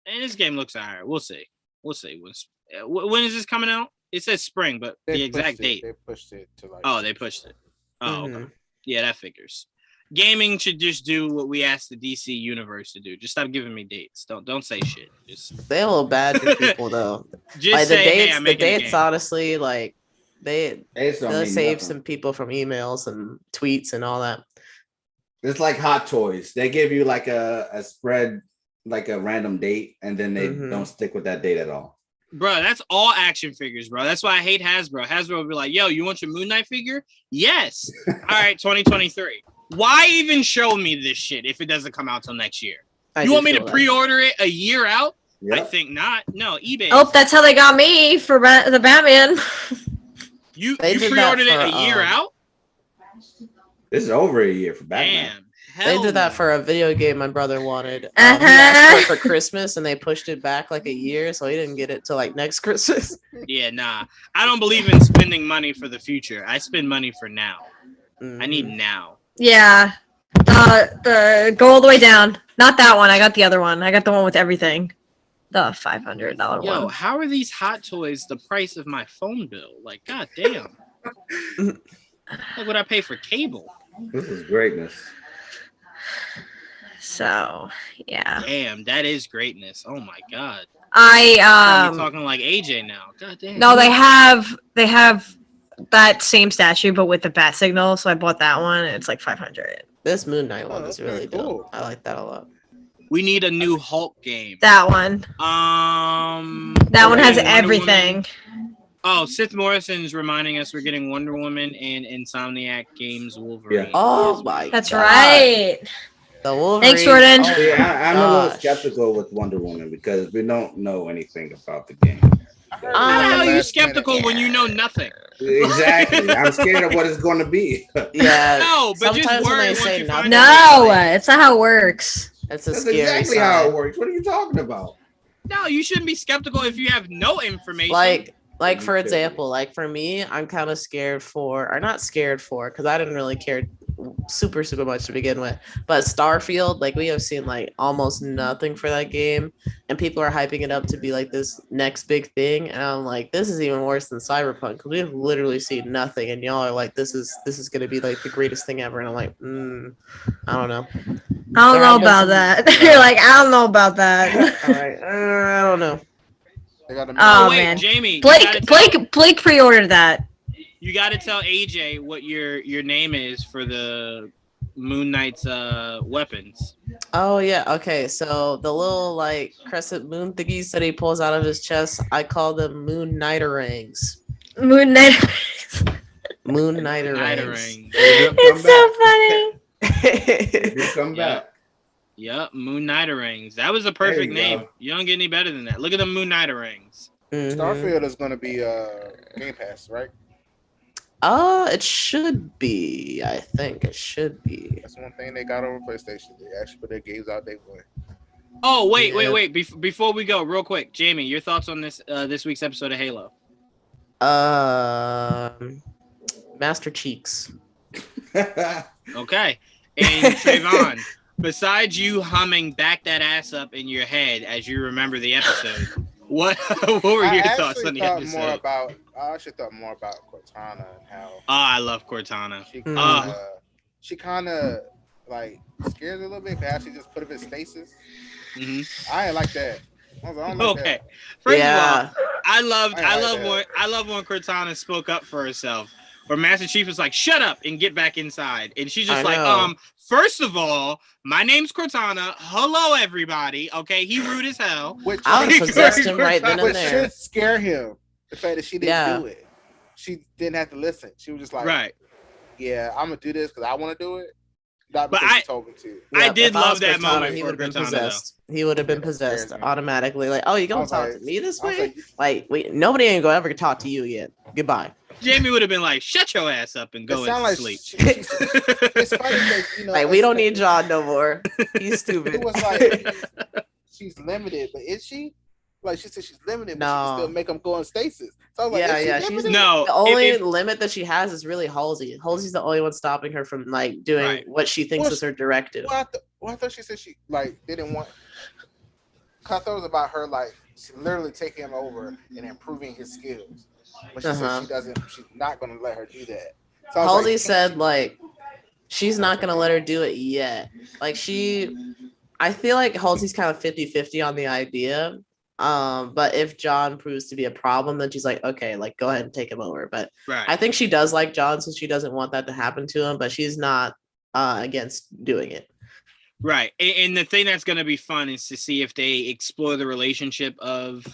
And this game looks alright. We'll see. When is this coming out? It says spring, but the exact date. They pushed it to like. Oh, they pushed it. Oh, okay. Yeah, that figures. Gaming should just do what we asked the DC universe to do. Just stop giving me dates. Don't say shit. Just they a little bad to people though. Just like say, the dates honestly, like they'll save some people from emails and tweets and all that. It's like Hot Toys. They give you like a spread, like a random date, and then they don't stick with that date at all. Bro, that's all action figures, bro. That's why I hate Hasbro. Hasbro will be like, yo, you want your Moon Knight figure? Yes. All right, 2023. Why even show me this shit if it doesn't come out till next year? You want me to pre-order it a year out? Yep. I think not. No, eBay. Oh, that's how they got me for the Batman. You pre-ordered it a year out? This is over a year for Batman. Damn. They did that for a video game my brother wanted. He asked for it for Christmas, and they pushed it back like a year, so he didn't get it till like next Christmas. Yeah, nah. I don't believe in spending money for the future. I spend money for now. I need now. Yeah. The go all the way down. Not that one. I got the other one. I got the one with everything. The $500 one. Yo, how are these Hot Toys the price of my phone bill? Like, goddamn. Like what I pay for cable. This is greatness. So yeah. Damn, that is greatness. Oh my god. I'm talking like AJ now. God damn. No, they have that same statue but with the bat signal. So I bought that one. And it's like $500. This Moon Knight one is really cool. I like that a lot. We need a new Hulk game. That one. That one has everything. Oh, Sith Morrison's reminding us we're getting Wonder Woman and Insomniac Games Wolverine. Yeah. Oh my That's God. Right. The Wolverine. Thanks, Jordan. Oh, yeah, I'm a little skeptical with Wonder Woman because we don't know anything about the game. How the hell are you skeptical when you know nothing? Exactly. I'm scared of what it's going to be. Yeah. No, but sometimes just when worry they say you nothing. No, it's not how it works. That's exactly how it works. What are you talking about? No, you shouldn't be skeptical if you have no information. Like for example, like for me, I'm kind of scared for, or not scared for, because I didn't really care super much to begin with. But Starfield, like we have seen like almost nothing for that game, and people are hyping it up to be like this next big thing. And I'm like, this is even worse than Cyberpunk because we've literally seen nothing, and y'all are like, this is gonna be like the greatest thing ever. And I'm like, I don't know. I don't know about that. You're like, I don't know about that. All right, I don't know. Oh wait, man, Jamie, Blake pre-ordered that. You got to tell AJ what your name is for the Moon Knight's weapons. Oh yeah, okay. So the little like crescent moon thingies that he pulls out of his chest, I call them Moon Knightarangs. Moon Knight. Moon Knightarangs. It's so funny. Come back. Yep, Moon Knightarangs. That was a perfect name. You don't get any better than that. Look at the Moon Knightarangs. Starfield is going to be Game Pass, right? It should be. I think it should be. That's one thing they got over PlayStation. They actually put their games out day one. Oh wait! Before we go, real quick, Jamie, your thoughts on this week's episode of Halo? Master Cheeks. Okay, and Trevon. besides you humming "Back That Ass Up" in your head as you remember the episode, what were your thoughts on the episode? I actually thought more about Cortana and how. Oh, I love Cortana. She kind of like scares a little bit, but actually just put him in stasis. Mm-hmm. I ain't like that. I don't like Okay. that. First of all, I love when Cortana spoke up for herself. Where Master Chief was like, "Shut up and get back inside," and she's just first of all, my name's Cortana. Hello, everybody. Okay, he rude as hell. I would have possessed him right then and Which there. should scare him. The fact that she didn't do it. She didn't have to listen. She was just like, right. Yeah, I'm gonna do this because I want to do it. Not but because she told me to. I did love that moment. He would have been possessed. He would have been possessed automatically. Like, oh, you gonna talk to me this way? Like, wait, nobody ain't gonna ever talk to you again. Goodbye. Jamie would have been like, "Shut your ass up and go and sleep." It's funny that, like we don't need John no more. He's stupid. It was like she's limited, but is she? Like she said, she's limited, but she can still make them go in stasis. So I was like, she's no. The only limit that she has is really Halsey. Halsey's the only one stopping her from like doing what she thinks is her directive. I thought she said she like didn't want. I thought it was about her like literally taking him over and improving his skills. But she said she doesn't. She's not going to let her do that. So Halsey said like she's not going to let her do it yet. Like I feel like Halsey's kind of 50-50 on the idea. But if John proves to be a problem, then she's like, okay, like go ahead and take him over. But I think she does like John, so she doesn't want that to happen to him, but she's not against doing it. Right. And the thing that's going to be fun is to see if they explore the relationship of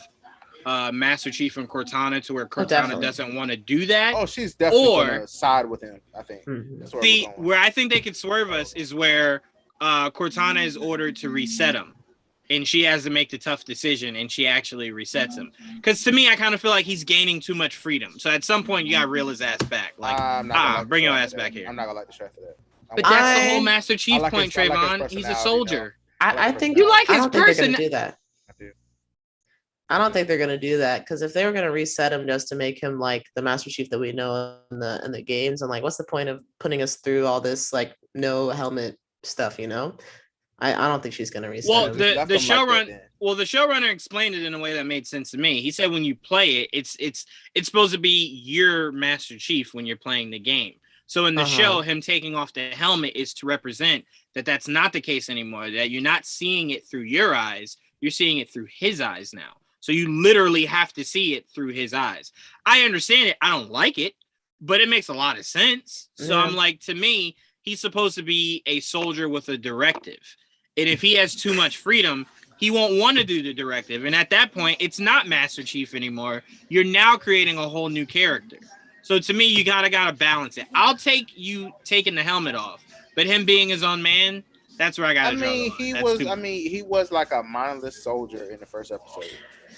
Master Chief and Cortana to where Cortana doesn't want to do that. Oh, she's definitely going to side with him, I think. Mm-hmm. Where I think they could swerve us is where Cortana is ordered to reset him. And she has to make the tough decision, and she actually resets him. Because to me, I kind of feel like he's gaining too much freedom. So at some point, you got to reel his ass back. Like, bring your ass back here. I'm not going to like the stress of that. But that's the whole Master Chief point, Trevon. He's a soldier. I think you like his person. They're gonna do that. I do. I don't think they're gonna do that because if they were gonna reset him just to make him like the Master Chief that we know in the games, and like, what's the point of putting us through all this like no helmet stuff? You know, I don't think she's gonna reset him. The showrunner explained it in a way that made sense to me. He said when you play it, it's supposed to be your Master Chief when you're playing the game. So in the show, him taking off the helmet is to represent that that's not the case anymore, that you're not seeing it through your eyes, you're seeing it through his eyes now. So you literally have to see it through his eyes. I understand it. I don't like it, but it makes a lot of sense. So I'm like, to me, he's supposed to be a soldier with a directive. And if he has too much freedom, he won't want to do the directive. And at that point, it's not Master Chief anymore. You're now creating a whole new character. So to me, you gotta balance it. I'll take you taking the helmet off, but him being his own man, that's where I gotta draw the line. He was like a mindless soldier in the first episode.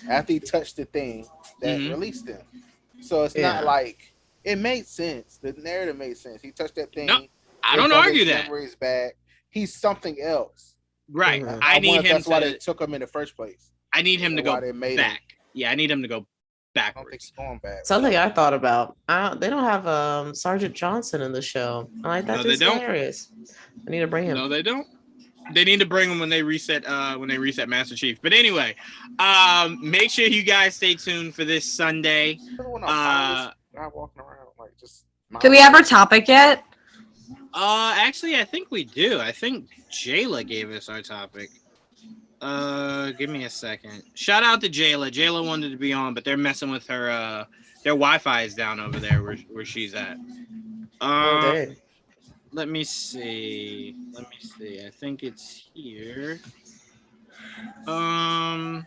After he touched the thing that released him. So it's not like it made sense. The narrative made sense. He touched that thing. No, I don't argue that. Memories back. He's something else. Right. Mm-hmm. I need him. That's why they took him in the first place. I need him to go back. Yeah, I need him to go backwards. I don't think he's going back. Something I thought about. They don't have Sergeant Johnson in the show. I like that. No, dude's hilarious. I need to bring him. No, they don't. They need to bring him when they reset Master Chief. But anyway, make sure you guys stay tuned for this Sunday. Do we have our topic yet? Actually, I think we do. I think Jayla gave us our topic. Give me a second. Shout out to Jayla. Jayla wanted to be on, but they're messing with her. Their Wi-Fi is down over there where she's at. Let me see. I think it's here. Oh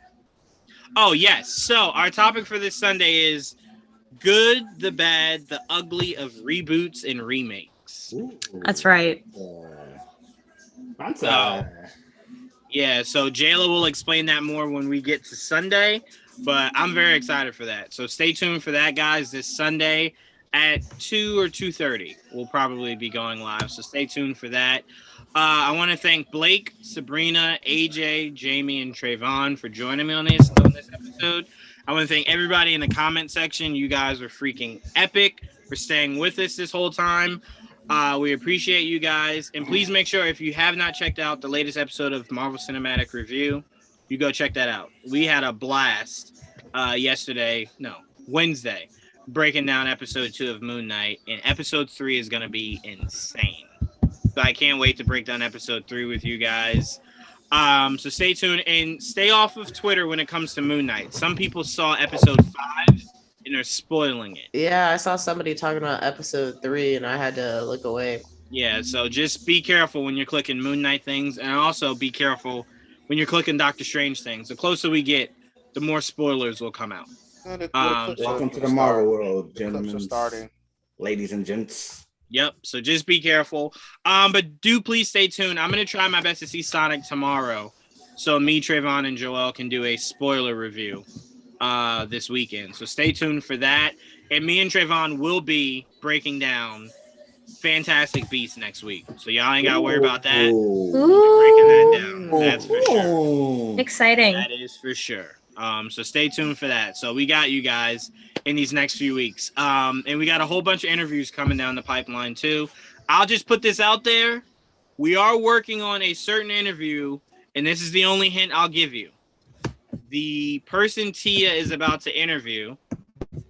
yes. So our topic for this Sunday is good, the bad, the ugly of reboots and remakes. Ooh. That's right. Yeah, so Jayla will explain that more when we get to Sunday, but I'm very excited for that. So stay tuned for that, guys, this Sunday at 2 or 2:30. We'll probably be going live, so stay tuned for that. I want to thank Blake, Sabrina, AJ, Jamie, and Trevon for joining me on this episode. I want to thank everybody in the comment section. You guys are freaking epic for staying with us this whole time. We appreciate you guys. And please make sure if you have not checked out the latest episode of Marvel Cinematic Review, you go check that out. We had a blast Wednesday, breaking down episode 2 of Moon Knight. And episode 3 is going to be insane. So I can't wait to break down episode 3 with you guys. So stay tuned and stay off of Twitter when it comes to Moon Knight. Some people saw episode 5 and they're spoiling it. Yeah, I saw somebody talking about episode 3 and I had to look away. Yeah, so just be careful when you're clicking Moon Knight things, and also be careful when you're clicking Doctor Strange things. The closer we get, the more spoilers will come out. Welcome to the Marvel world, gentlemen, starting, ladies and gents. Yep. So just be careful. But do please stay tuned. I'm gonna try my best to see Sonic tomorrow, so me, Trevon, and Joel can do a spoiler review this weekend. So stay tuned for that. And me and Trevon will be breaking down Fantastic Beasts next week. So y'all ain't gotta worry about that. We'll be breaking that down. That's for sure. Exciting. That is for sure. So stay tuned for that. So we got you guys in these next few weeks. And we got a whole bunch of interviews coming down the pipeline too. I'll just put this out there. We are working on a certain interview, and this is the only hint I'll give you. The person Tia is about to interview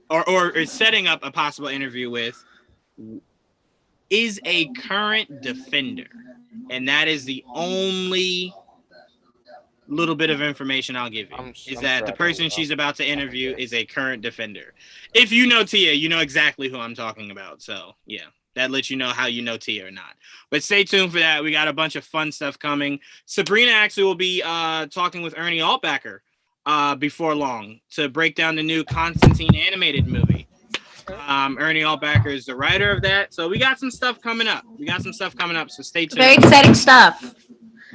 or is setting up a possible interview with is a current Defender. And that is the only little bit of information I'll give you. The person she's about to interview is a current Defender. If you know Tia, you know exactly who I'm talking about. So, yeah, that lets you know how you know Tia or not. But stay tuned for that. We got a bunch of fun stuff coming. Sabrina actually will be talking with Ernie Altbacker before long to break down the new Constantine animated movie. Ernie Altbacker is the writer of that. So we got some stuff coming up. So stay tuned. Very exciting stuff.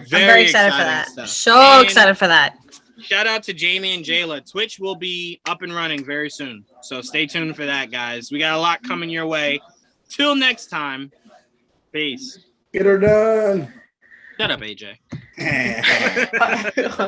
I'm very excited for that. Stuff. So excited for that. Shout out to Jamie and Jayla. Twitch will be up and running very soon. So stay tuned for that, guys. We got a lot coming your way. Till next time. Peace. Get her done. Shut up, AJ.